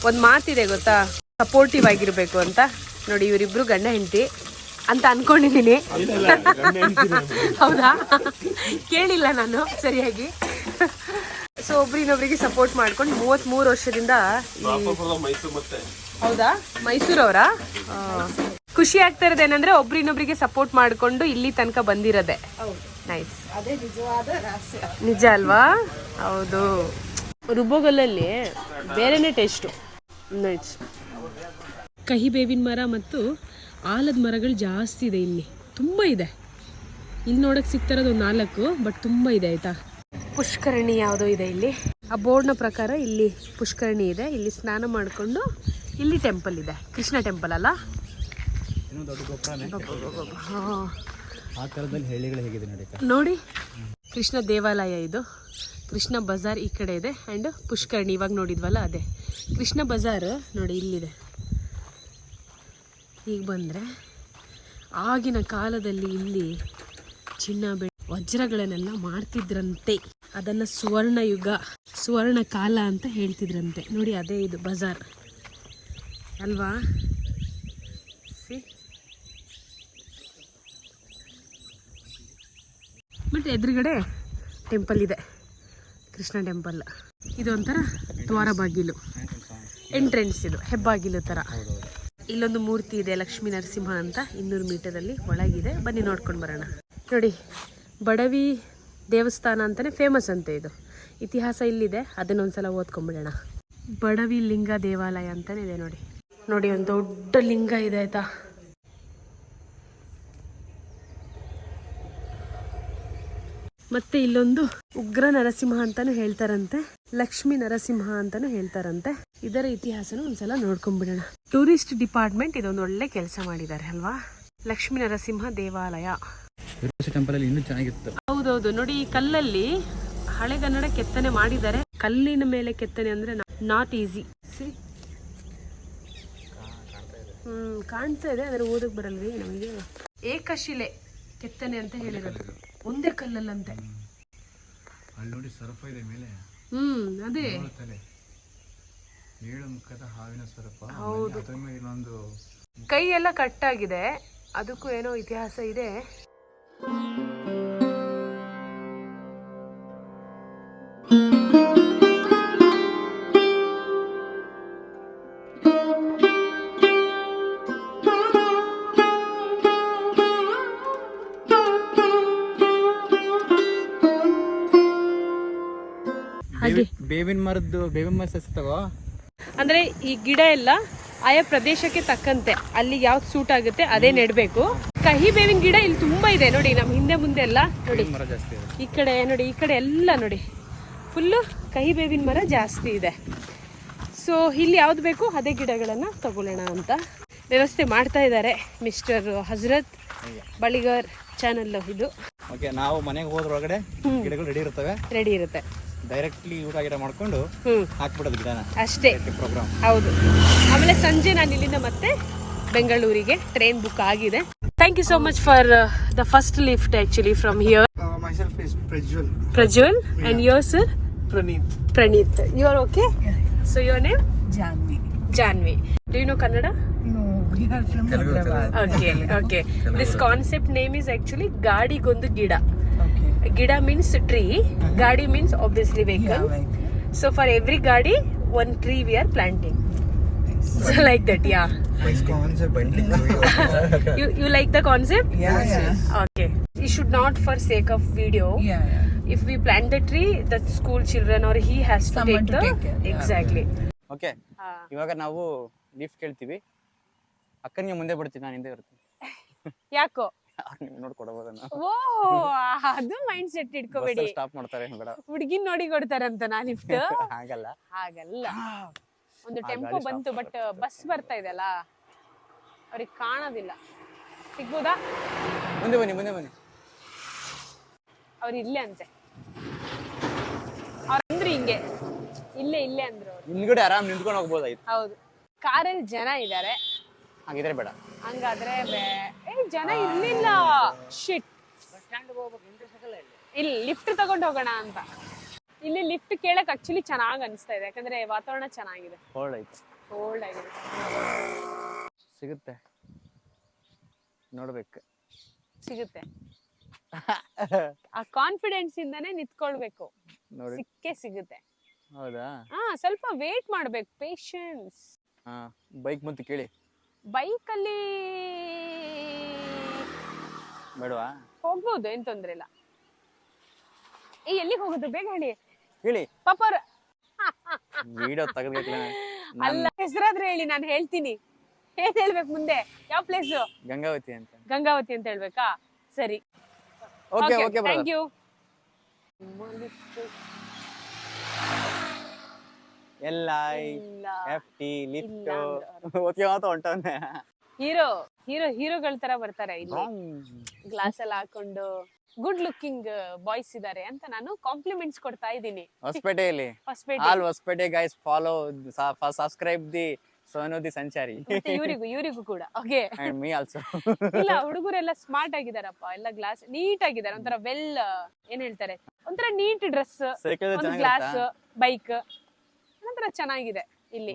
ಒಂದು ಮಾತಿದೆ ಗೊತ್ತಾ, ಸಪೋರ್ಟಿವ್ ಆಗಿರಬೇಕು ಅಂತ. ನೋಡಿ, ಇವರಿಬ್ರು ಗಂಡ ಹೆಂಡತಿ ಅಂತ ಅನ್ಕೊಂಡಿದ್ದೀನಿ. ಹೌದಾ? ಕೇಳಿಲ್ಲ ನಾನು ಸರಿಯಾಗಿ. ಸೊ ಒಬ್ರಿನೊಬ್ರಿಗೆ ಸಪೋರ್ಟ್ ಮಾಡ್ಕೊಂಡು 33 ವರ್ಷದಿಂದ. ಹೌದಾ? ಮೈಸೂರವರಾ? ಖುಷಿ ಆಗ್ತಾ ಇರೋದೇನಂದ್ರೆ ಒಬ್ರಿನೊಬ್ರಿಗೆ ಸಪೋರ್ಟ್ ಮಾಡಿಕೊಂಡು ಇಲ್ಲಿ ತನಕ ಬಂದಿರೋದೆ. ನೈಸ್. ನಿಜ ಅಲ್ವಾ? ಹೌದು. ರುಬ್ಬೊಗಲ್ಲಲ್ಲಿ ಬೇರೆನೇ ಟೇಸ್ಟು. ನೈಸ್. ಕಹಿ ಬೇವಿನ ಮರ ಮತ್ತು ಆಲದ ಮರಗಳು ಜಾಸ್ತಿ ಇದೆ ಇಲ್ಲಿ, ತುಂಬ ಇದೆ. ಇಲ್ಲಿ ನೋಡಕ್ಕೆ ಸಿಗ್ತಿರೋದು 4, ಬಟ್ ತುಂಬ ಇದೆ ಆಯ್ತಾ. ಪುಷ್ಕರಣಿ ಯಾವುದೋ ಇದೆ ಇಲ್ಲಿ. ಆ ಬೋರ್ಡ್ನ ಪ್ರಕಾರ ಇಲ್ಲಿ ಪುಷ್ಕರಣಿ ಇದೆ. ಇಲ್ಲಿ ಸ್ನಾನ ಮಾಡಿಕೊಂಡು ಇಲ್ಲಿ ಟೆಂಪಲ್ ಇದೆ, ಕೃಷ್ಣ ಟೆಂಪಲ್ ಅಲ್ಲ. ನೋಡಿ, ಕೃಷ್ಣ ದೇವಾಲಯ ಇದು. ಕೃಷ್ಣ ಬಜಾರ್ ಈ ಕಡೆ ಇದೆ, ಆ್ಯಂಡ್ ಪುಷ್ಕರಣಿ ಇವಾಗ ನೋಡಿದ್ವಲ್ಲ ಅದೇ ಕೃಷ್ಣ ಬಜಾರ್. ನೋಡಿ ಇಲ್ಲಿದೆ. ಈಗ ಬಂದರೆ ಆಗಿನ ಕಾಲದಲ್ಲಿ ಇಲ್ಲಿ ಚಿನ್ನ ವಜ್ರಗಳನ್ನೆಲ್ಲ ಮಾಡ್ತಿದ್ರಂತೆ. ಅದನ್ನು ಸುವರ್ಣ ಯುಗ, ಸುವರ್ಣ ಕಾಲ ಅಂತ ಹೇಳ್ತಿದ್ರಂತೆ. ನೋಡಿ ಅದೇ ಇದು ಬಜಾರ್ ಅಲ್ವಾ? ಬಟ್ ಎದುರುಗಡೆ ಟೆಂಪಲ್ ಇದೆ, ಕೃಷ್ಣ ಟೆಂಪಲ್. ಇದೊಂಥರ ದ್ವಾರ ಬಾಗಿಲು, ಎಂಟ್ರೆನ್ಸ್. ಇದು ಹೆಬ್ಬಾಗಿಲು ಥರ. ಇಲ್ಲೊಂದು ಮೂರ್ತಿ ಇದೆ, ಲಕ್ಷ್ಮೀ ನರಸಿಂಹ ಅಂತ, 200 ಮೀಟರಲ್ಲಿ ಒಳಗಿದೆ. ಬನ್ನಿ ನೋಡ್ಕೊಂಡು ಬರೋಣ. ನೋಡಿ, ಬಡವಿ ದೇವಸ್ಥಾನ ಅಂತಲೇ ಫೇಮಸ್ ಅಂತೆ ಇದು. ಇತಿಹಾಸ ಇಲ್ಲಿದೆ, ಅದನ್ನೊಂದ್ಸಲ ಓದ್ಕೊಂಡ್ಬಿಡೋಣ. ಬಡವಿ ಲಿಂಗ ದೇವಾಲಯ ಅಂತಲೇ ಇದೆ. ನೋಡಿ ನೋಡಿ, ಒಂದು ದೊಡ್ಡ ಲಿಂಗ ಇದೆ ಆಯ್ತಾ. ಮತ್ತೆ ಇಲ್ಲೊಂದು ಉಗ್ರ ನರಸಿಂಹ ಅಂತಾನು ಹೇಳ್ತಾರಂತೆ, ಲಕ್ಷ್ಮೀ ನರಸಿಂಹ ಅಂತಾನು ಹೇಳ್ತಾರಂತೆ. ಇದರ ಇತಿಹಾಸನ ಒಂದ್ಸಲ ನೋಡ್ಕೊಂಡ್ಬಿಡೋಣ. ಟೂರಿಸ್ಟ್ ಡಿಪಾರ್ಟ್ಮೆಂಟ್ ಇದೊಂದು ಒಳ್ಳೆ ಕೆಲಸ ಮಾಡಿದ್ದಾರೆ ಅಲ್ವಾ. ಲಕ್ಷ್ಮೀ ನರಸಿಂಹ ದೇವಾಲಯ ಟೆಂಪಲ್ ಇನ್ನೂ ಚೆನ್ನಾಗಿತ್ತು. ಹೌದೌದು. ನೋಡಿ, ಈ ಕಲ್ಲಲ್ಲಿ ಹಳೆಗನ್ನಡ ಕೆತ್ತನೆ ಮಾಡಿದ್ದಾರೆ. ಕಲ್ಲಿನ ಮೇಲೆ ಕೆತ್ತನೆ ಅಂದ್ರೆ ನಾಟ್ ಈಸಿ. ಕಾಣ್ತಾ ಇದೆ, ಅದ್ರ ಓದಕ್ ಬರಲ್ವಿ ನಮಗೆ. ಏಕಶಿಲೆ ಕೆತ್ತನೆ ಅಂತ ಹೇಳಿರೋದು, ಒಂದೇ ಕಲ್ಲಲ್ಲಂತೆ. ಅಲ್ಲಿ ನೋಡಿ ಸರ್ಪ ಇದೆ ಮೇಲೆ. ಅದೇ 7 ಮುಖದ ಹಾವಿನ ಸರ್ಪ. ಹೌದು. ಇನ್ನೊಂದು ಕೈ ಎಲ್ಲ ಕಟ್ಟಾಗಿದೆ, ಅದಕ್ಕೂ ಏನೋ ಇತಿಹಾಸ ಇದೆ. ಬೇವಿನ ಮರ ಸಸಿ ತಗೋ. ಅಂದ್ರೆ ಈ ಗಿಡ ಎಲ್ಲ ಆಯಾ ಪ್ರದೇಶಕ್ಕೆ ತಕ್ಕಂತೆ ಅಲ್ಲಿಗೆ ಯಾವ್ದು ಸೂಟ್ ಆಗುತ್ತೆ ಅದೇ ನೆಡ್ಬೇಕು. ಕಹಿ ಬೇವಿನ ಗಿಡ ಇಲ್ಲಿ ತುಂಬಾ ಇದೆ ನೋಡಿ, ನಮ್ ಹಿಂದೆ ಮುಂದೆ ಎಲ್ಲ ನೋಡಿ. ಈ ಕಡೆ ನೋಡಿ, ಈ ಕಡೆ ಎಲ್ಲ ನೋಡಿ, ಫುಲ್ಲು ಕಹಿ ಬೇವಿನ ಮರ ಜಾಸ್ತಿ ಇದೆ. ಸೊ ಇಲ್ಲಿ ಯಾವ್ದು ಬೇಕು ಅದೇ ಗಿಡಗಳನ್ನ ತಗೊಳ್ಳೋಣ ಅಂತ ವ್ಯವಸ್ಥೆ ಮಾಡ್ತಾ ಇದ್ದಾರೆ ಮಿಸ್ಟರ್ ಹಜರತ್ ಬಳಿಗಾರ್ ಚಾನಲ್ ಇದು. ಓಕೆ, ನಾವು ಮನೆಗೆ ಹೋದ್ರೊಳಗಡೆ ಗಿಡಗಳು ರೆಡಿ ಇರುತ್ತೆ. ಡೈರೆಕ್ಟ್ಲಿ ಊಟ ಗಿಡ ಮಾಡ್ಕೊಂಡು ಹಾಕ್ಬಿಡೋದು ಗಿಡನ ಅಷ್ಟೇ. ಪ್ರೋಗ್ರಾಮ್ ಹೌದು. ಆಮೇಲೆ ಸಂಜೆ ನಾನು ಇಲ್ಲಿಂದ ಮತ್ತೆ ಬೆಂಗಳೂರಿಗೆ ಟ್ರೈನ್ ಬುಕ್ ಆಗಿದೆ. Thank you so much for the first lift actually from here. myself is Prajwal. Prajwal and your sir? Praneeth. You are okay? So your name? Janvi. Do you know Kannada? No, we are from Hyderabad. Okay. This concept name is actually Gadi Gondu Gida. Okay. Gida means tree. Gadi means obviously vehicle. Yeah, vehicle. So for every Gadi, one tree we are planting. So like that, yeah. Nice concept. You like the concept? Yeah. Okay. You should not for sake of video. Yeah. If we plant the tree, the school children or he has to Someone take to the take care. exactly. Okay, ಇವಾಗ ನಾವು lift ಕೇಳ್ತೀವಿ. ಅಕ್ಕನಿಗೆ ಮುಂದೆ ಬಿಡ್ತೀವಿ, ನಾನು ಹಿಂದೆ ಇರ್ತೀನಿ. ಯಾಕೋ ನೀವು ನೋಡ್ಕೊಡಬಹುದನ್ನ. ಓ ಅದು ಮೈಂಡ್ ಸೆಟ್ ಇಟ್ಕೋಬೇಡಿ. ಸ್ಟಾಪ್ ಮಾಡ್ತಾರೆ ಬೇಡ, ಹುಡುಗಿನ ನೋಡಿ ಕೊಡ್ತಾರಂತ ನಾ ಲಿಫ್ಟ್. ಹಾಗಲ್ಲ. ಒಂದು ಟೆಂಪೋ ಬಂತು, ಬಟ್ ಬಸ್ ಬರ್ತಾ ಇದೆಲ್ಲ ಅವ್ರಿಗೆ ಕಾಣೋದಿಲ್ಲ. ಸಿಗ್ಬೋದಾ? ಮುಂದೆ ಬನ್ನಿ. ಅವ್ರು ಇಲ್ಲೇ ಅಂತೆ. ಅವ್ರು ಅಂದ್ರು ಹಿಂಗೆ ಇಲ್ಲೇ ಅಂದ್ರು ಅವ್ರು. ಹಿಂದ್ಗಡೆ ಆರಾಮ್ ನಿಂತ್ಕೊಂಡು ಹೋಗ್ಬೋದಾಯ್ತು. ಹೌದು, ಕಾರಲ್ಲಿ ಜನ ಇದ್ದಾರೆ. ಹಾಗಿದ್ರೆ ಬೇಡ. ಹಂಗಾದ್ರೆ ಜನ ಇರ್ಲಿಲ್ಲ. ಶಿಟ್, ಇಲ್ಲಿ ಲಿಫ್ಟ್ ತಗೊಂಡು ಹೋಗೋಣ ಅಂತ. ಇಲ್ಲಿ ಲಿಫ್ಟ್ ಕೇಳಕ್ ಆಕ್ಚುಲಿ ಚೆನ್ನಾಗ್ ಅನಿಸ್ತಾ ಇದೆ, ಯಾಕಂದ್ರೆ ವಾತಾವರಣ ಚೆನ್ನಾಗಿದೆ. ಕೋಲ್ಡ್ ಆಗಿದೆ. ಸಿಗುತ್ತೆ, ನೋಡ್ಬೇಕು. ಸಿಗುತ್ತೆ. ಆ ಕಾನ್ಫಿಡೆನ್ಸ್ ಇಂದಾನೆ ನಿಂತ್ಕೊಳ್ಬೇಕು. ಸಿಕ್ಕೇ ಸಿಗುತ್ತೆ. ಹೌದಾ? ಸ್ವಲ್ಪ ವೇಟ್ ಮಾಡ್ಬೇಕು, ಪೇಷನ್ಸ್. ಬೈಕ್ ಮುಂದೆ ಕೇಳಿ. ಬೈಕ್ ಅಲ್ಲಿ ಬೇಡವಾ? ಹೋಗ್ಬೋದು, ಏನ್ ತೊಂದ್ರೆ ಇಲ್ಲ. ಎಲ್ಲಿಗೆ ಹೋಗೋದು ಬೇಗ ಹೇಳಿ ಪಾಪ. ವಿಡಿಯೋ ತೆಗೆದ್ಬೇಕಲ್ಲ. ಅಲ್ಲ, ಹೆಸರಾದ್ರೆ ಹೇಳಿ, ನಾನು ಹೇಳ್ತೀನಿ. ಏನ್ ಹೇಳ್ಬೇಕು ಮುಂದೆ? ಯಾವ ಪ್ಲೇಸ್? ಗಂಗಾವತಿ ಅಂತ ಹೇಳ್ಬೇಕಾ? ಸರಿ, okay. Thank you. LIFT lift okay ಮಾತು ಹೊಂಟವನೆ. ಹೀರೋಗಳ ತರ ಬರ್ತಾರೆ ಇಲ್ಲಿ, ಗ್ಲಾಸ್ ಎಲ್ಲ ಹಾಕೊಂಡು. ಗುಡ್ ಲುಕಿಂಗ್ ಬಾಯ್ಸ್ ಇದಾರೆ ಅಂತ ನಾನು ಕಾಂಪ್ಲಿಮೆಂಟ್ಸ್ ಕೊಡ್ತಾ ಇದ್ದೀನಿ. ಹೊಸಪೇಟೆಯಲ್ಲಿ all Hosapete guys follow subscribe the Sonu the Sanchari. ಇವರಿಗೂ ಕೂಡ ಓಕೆ. And me also. ಇಲ್ಲ, ಹುಡುಗರೆಲ್ಲ ಸ್ಮಾರ್ಟ್ ಆಗಿದಾರಪ್ಪ, ಎಲ್ಲ ಗ್ಲಾಸ್ ನೀಟ್ ಆಗಿದ್ದಾರೆ. ಒಂಥರ ಏನ್ ಹೇಳ್ತಾರೆ, ಒಂಥರ ನೀಟ್ ಡ್ರೆಸ್, ಗ್ಲಾಸ್, ಬೈಕ್ ಒಂಥರ ಚೆನ್ನಾಗಿದೆ ಇಲ್ಲಿ.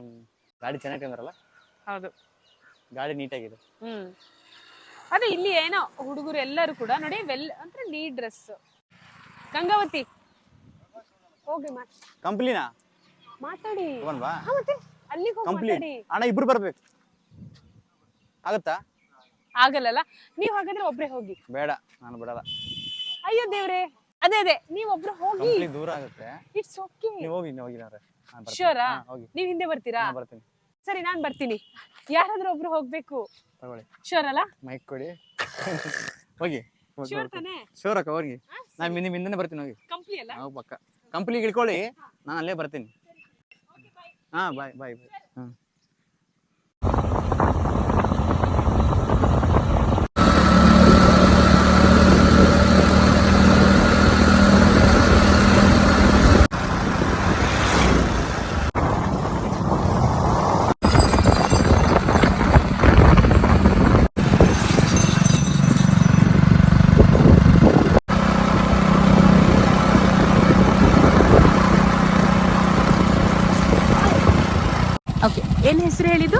ಗಾಡಿ ಚೆನ್ನಾಗಿರಲ್ಲ? ಹೌದು, ಗಾಡಿ ನೀಟಾಗಿದೆ. ಅದೇ ಇಲ್ಲಿ ಏನೋ ಹುಡುಗರು ಎಲ್ಲರೂ ಕೂಡ ನೋಡಿ ಒಂಥರ ನೀಟ್ ಡ್ರೆಸ್. ಗಂಗಾವತಿ ಹೋಗಿ ಕಂಪ್ನಿನಾ ಮಾತಾಡಿ. ಮತ್ತೆ ಅಲ್ಲಿಗೆ ಹೋಗಿ ಮಾತಾಡಿ. ಅಣ್ಣ ಇಬ್ರು ಬರ್ಬೇಕು, ಆಗತ್ತಾ? ಆಗಲ್ಲ. ನೀವ್ ಹಾಗಾದ್ರೆ ಒಬ್ರೆ ಹೋಗಿ. ಬೇಡ, ನಾನು ಬಿಡಲ್ಲ. ಅಯ್ಯೋ ದೇವ್ರೆ, ಅದೇ ನೀವೊಬ್ರು ಹೋಗಿ. ದೂರ ಆಗುತ್ತೆ. It's okay. ನೀವು ಹೋಗಿ ಶ್ಯೂರಾ? ನೀವ್ ಹಿಂದೆ ಬರ್ತೀರಾ? ಬರ್ತೀನಿ. ಸರಿ, ನಾನ್ ಬರ್ತೀನಿ. ಯಾರಾದ್ರೂ ಒಬ್ರು ಹೋಗ್ಬೇಕು. ತಗೊಳ್ಳಿ. ಶ್ಯೂರ್ ಅಲ್ಲ? ಮೈಕ್ ಕೊಡಿ. ಹೋಗಿ. ಶ್ಯೂರ್ ತಾನೆ? ಶ್ಯೂರ್ ಅಕ್ಕ, ಹೋಗಿ. ನಾನು ಹಿಂದೆ ಬರ್ತೀನಿ. ಹೋಗಿ. ಕಂಪ್ನಿ ಅಲ್ಲ? ನಾವು ಪಕ್ಕ ಕಂಪ್ನಿಗೆ ಇಳ್ಕೊಳ್ಳಿ, ನಾನು ಅಲ್ಲೇ ಬರ್ತೀನಿ. ಬಾಯ್. ಓಕೆ, ಏನ್ ಹೆಸರು ಹೇಳಿದ್ದು?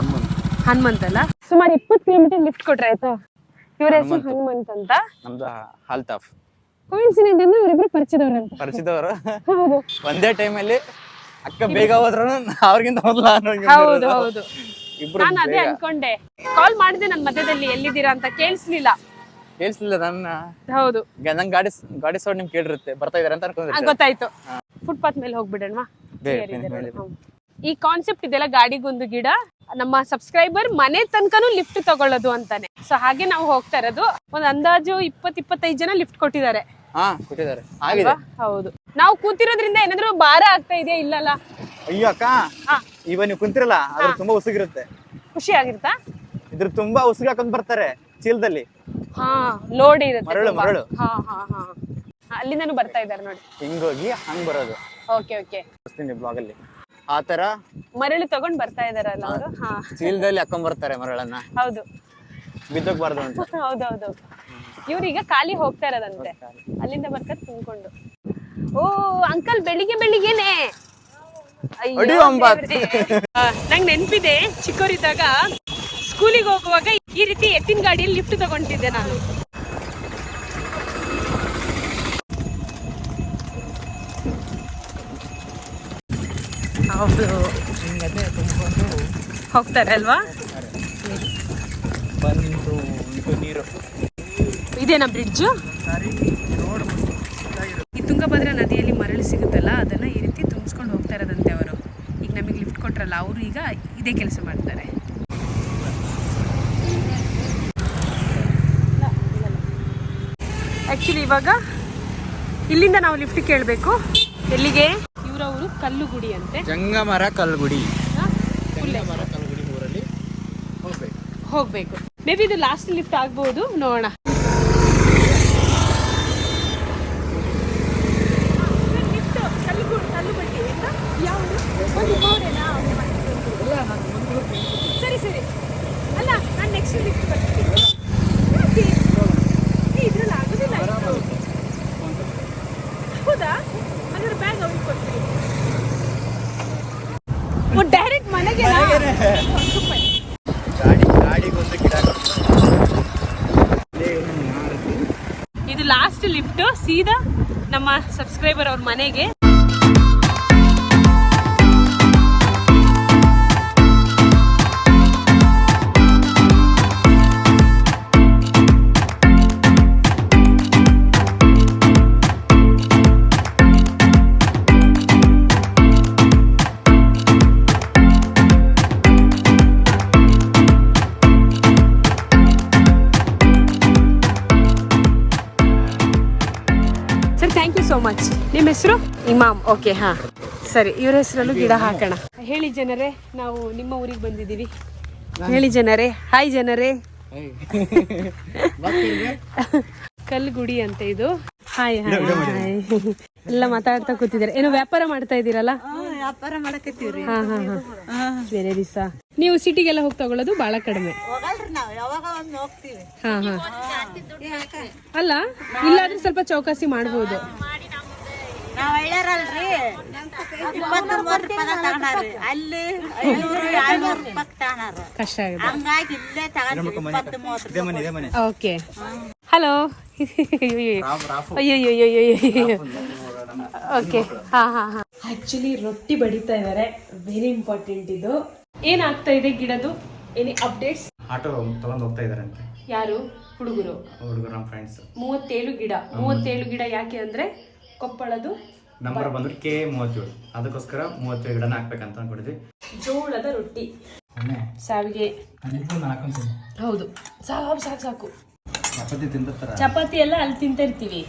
ಹನುಮಂತ್ ಅಲ್ಲ? ಸುಮಾರು 20 ಕಿಲೋಮೀಟರ್ ಲಿಫ್ಟ್ ಕೊಟ್ರೆ ಆಯ್ತಾ? ಇವ್ರ ಹೆಸರು ಹನುಮಂತ್ ಅಂತ. ನಮ್ದು ಹಾಲ್ತಾಫ್. ಕೋಇನ್ಸಿಡೆಂಟ್ ಅಂದ್ರೆ ಇವರಿಬ್ರು ಪರಿಚಿತವರು. ಹೌದು. ಒಂದೇ ಟೈಮಲ್ಲಿ ಅಕ್ಕ ಬೇಗ ಹೋದ್ರು, ಅವ್ರಿಗಿಂತ ಮೊದಲು ಹೌದು. ನಾನು ಅದೇ ಅನ್ಕೊಂಡೆ, ಕಾಲ್ ಮಾಡಿದೆ ನನ್ ಮಧ್ಯದಲ್ಲಿ ಎಲ್ಲಿದ್ದೀರಾ ಅಂತ. ಕೇಳಿಸ್ಲಿಲ್ಲ ನನ್ನ. ಹೌದು, ನಂಗೆ ಗಾಡಿ ಸೌಂಡ್ ನಿಮ್ಗೆ ಕೇಳಿರುತ್ತೆ, ಬರ್ತಾ ಇದಾರೆ ಅಂತ ಅನ್ಕೊಂಡ್ರೆ. ಗೊತ್ತಾಯ್ತು. ಫುಟ್ಪಾತ್ ಮೇಲೆ ಹೋಗ್ಬಿಡೋಣ. ಈ ಕಾನ್ಸೆಪ್ಟ್ ಇದೆಲ್ಲ ಗಾಡಿಗೊಂದು ಗಿಡ, ನಮ್ಮ ಸಬ್ಸ್ಕ್ರೈಬರ್ ಮನೆ ತನಕನೂ ಲಿಫ್ಟ್ ತಗೊಳ್ಳೋದು ಅಂತಾನೆ. ಸೊ ಹಾಗೆ ನಾವು ಹೋಗ್ತಾ ಇರೋದು. ಒಂದ್ ಅಂದಾಜು 20-25 ಜನ ಲಿಫ್ಟ್ ಕೊಟ್ಟಿದ್ದಾರೆ. ಕೊಟ್ಟಿದ್ದಾರೆ. ಹೌದು. ನಾವು ಕೂತಿರೋದ್ರಿಂದ ಏನಾದ್ರು ಭಾರ ಆಗ್ತಾ ಇದೆಯಾ? ಇಲ್ಲಲ್ಲ. ಅಯ್ಯೋ ಅಕ್ಕ, ಇವಾಗ ನೀವು ಕುಂತಿರಲ್ಲ ಅದ್ರ ತುಂಬಾ ಉಸುಗಿರುತ್ತೆ. ಖುಷಿ ಆಗಿರುತ್ತಾ? ಇದ್ರ ತುಂಬಾ ಉಸುಗ ಹಾಕೊಂಡ್ ಬರ್ತಾರೆ ಚೀಲದಲ್ಲಿ. ಲೋಡ್ ಇರುತ್ತೆ. ಮರಳು. ಅಲ್ಲಿಂದನೂ ಬರ್ತಾ ಇದ್ದಾರೆ ನೋಡಿ. ಹಿಂಗೋಗಿ ಹಂಗ್ ಬರೋದು. ಓಕೆ ಬ್ಲಾಗ್ ಅಲ್ಲಿ ಆತರ ಮರಳು ತಗೊಂಡ್ ಬರ್ತಾ ಇದಾರಲ್ಲ ಅವರು. ಚೀಲದಲ್ಲಿ ಹಾಕೊಂಡ್ ಬರ್ತಾರೆ ಮರಳನ್ನ. ಹೌದು, ಬಿದ್ದೋಗ್ಬಾರ್ದು ಅಂತ. ಹೌದೌದು. ಇವ್ರೀಗ ಖಾಲಿ ಹೋಗ್ತಾ ಇರೋದಂತೆ, ಅಲ್ಲಿಂದ ಬರ್ತಾರೆ ತುಂಬಿಕೊಂಡು. ಓ ಅಂಕಲ್, ಬೆಳಿಗ್ಗೆನೆ ನಂಗೆ ನೆನ್ಪಿದೆ, ಚಿಕ್ಕವರಿದ್ದಾಗ ಸ್ಕೂಲಿಗೆ ಹೋಗುವಾಗ ಈ ರೀತಿ ಎತ್ತಿನ ಗಾಡಿಯಲ್ಲಿ ಲಿಫ್ಟ್ ತಗೊಂಡಿದ್ದೆ ನಾನು. ಹೌದು, ಹೋಗ್ತಾರೆ ಅಲ್ವಾ? ನೀರು ಇದೇನಾ ಬ್ರಿಡ್ಜ್? ಈ ತುಂಗಭದ್ರಾ ನದಿಯಲ್ಲಿ ಮರಳು ಸಿಗುತ್ತಲ್ಲ, ಅದನ್ನ ಈ ರೀತಿ ತುಂಬಿಸ್ಕೊಂಡು ಹೋಗ್ತಾ ಇರೋದಂತೆ ಅವರು. ಈಗ ನಮಗೆ ಲಿಫ್ಟ್ ಕೊಟ್ರಲ್ಲ, ಅವರು ಈಗ ಇದೇ ಕೆಲಸ ಮಾಡ್ತಾರೆ. ಆಕ್ಚುಲಿ ಇವಾಗ ಇಲ್ಲಿಂದ ನಾವು ಲಿಫ್ಟ್ ಕೇಳಬೇಕು. ಎಲ್ಲಿಗೆ? ಇವರವರು ಕಲ್ಲುಗುಡಿ ಅಂತೆ, ಜಂಗಮರ ಕಲ್ಲುಗುಡಿ. ಊರಲ್ಲಿ ಹೋಗ್ಬೇಕು. ಮೇ ಬಿ ಇದು ಲಾಸ್ಟ್ ಲಿಫ್ಟ್ ಆಗ್ಬಹುದು, ನೋಡೋಣ. ಸರಿ ಅಲ್ಲ, ನಾನು ನೆಕ್ಸ್ಟ್ ಲಿಫ್ಟ್ ಬರ್ತೀನಿ. ಇದ್ರಲ್ಲಿ ಆಗೋದಿಲ್ಲ. ಹೌದಾ? ಅಂದ್ರೆ ಬ್ಯಾಗ್ ಅವ್ರಿಗೆ ಕೊಡ್ತೀನಿ. ಡೈರೆಕ್ಟ್ ಮನೆಗೆ. ಇದು ಲಾಸ್ಟ್ ಲಿಫ್ಟ್, ಸೀದಾ ನಮ್ಮ ಸಬ್ಸ್ಕ್ರೈಬರ್ ಅವ್ರ ಮನೆಗೆ. Thank you so much. ನಿಮ್ಮ ಹೆಸರು? ಇಮಾಮ್. ಓಕೆ, ಸರಿ. ಇವ್ರ ಹೆಸರಲ್ಲೂ ಗಿಡ ಹಾಕೋಣ. ಹೇಳಿ ಜನರೇ, ನಾವು ನಿಮ್ಮ ಊರಿಗೆ ಬಂದಿದ್ದೀವಿ. ಹೇಳಿ ಜನರೇ, ಹಾಯ್ ಜನರೇ. ಕಲ್ಲುಗುಡಿ ಅಂತ ಇದು. ಹಾಯ್ ಎಲ್ಲ ಮಾತಾಡ್ತಾ ಕೂತಿದ್ದಾರೆ. ಏನೋ ವ್ಯಾಪಾರ ಮಾಡ್ತಾ ಇದ್ದೀರಲ್ಲ? ವ್ಯಾಪಾರ ಮಾಡಕತ್ತೀವ್ರಿ. ಬೇರೆ ದಿವಸ ನೀವು ಸಿಟಿಗೆಲ್ಲ ಹೋಗಿ ತಗೊಳ್ಳೋದು ಬಹಳ ಕಡಿಮೆ. ಅಲ್ಲ, ಇಲ್ಲಾದ್ರೂ ಸ್ವಲ್ಪ ಚೌಕಾಸಿ ಮಾಡ್ಬೋದು. ನಾವ್ ಹಳ್ಳ್ಯಾರಲ್ರಿ, 20-30 ರೂಪಾಯಿ ತಗೊಂಡ್ರಿ, ಅಲ್ಲಿ 500-700 ರೂಪಾಯಿ ತಗೊಂಡ್ರು. ಕಷ್ಟ ಆಗುತ್ತೆ. ಹಂಗಾಗಿ ಇಲ್ಲೇ ತಗೊಂಡ್ರಿ 20-30. ಓಕೆ. ಹಲೋ. ಅಯ್ಯೋ. ಓಕೆ. ಆಕ್ಚುಲಿ ರೊಟ್ಟಿ ಬಡಿತಾ ಇದಾರೆ, ವೆರಿ ಇಂಪಾರ್ಟೆಂಟ್ ಇದು. ಏನಾಗ್ತಾ ಇದೆ ಗಿಡದು? ಏನಿ ಅಪ್ಡೇಟ್ಸ್? ಆಟೋ ತಗೊಂಡ್ ಹೋಗ್ತಾ ಇದಾರೆ ಅಂತ. ಯಾರು? ಹುಡುಗರು ನಮ್ಮ ಫ್ರೆಂಡ್ಸ್. 37 ಗಿಡ. ಯಾಕೆ ಅಂದ್ರೆ ಕೊಪ್ಪಳದು ನಂಬರ್ ಬಂದ್ಬಿಟ್ಟು K37, ಅದಕ್ಕೋಸ್ಕರ 37 ಗಿಡನ ಹಾಕ್ಬೇಕಂತ ಅನ್ಕೊಂಡಿದ್ವಿ. ಜೋಳದ ರೊಟ್ಟಿ, ಸಾವಿಗೆ. ಹೌದು, ಸಾಕು. ಚಪಾತಿ ಎಲ್ಲ ಅಲ್ಲಿ ತಿಂತಿರ್ತೀವಿ.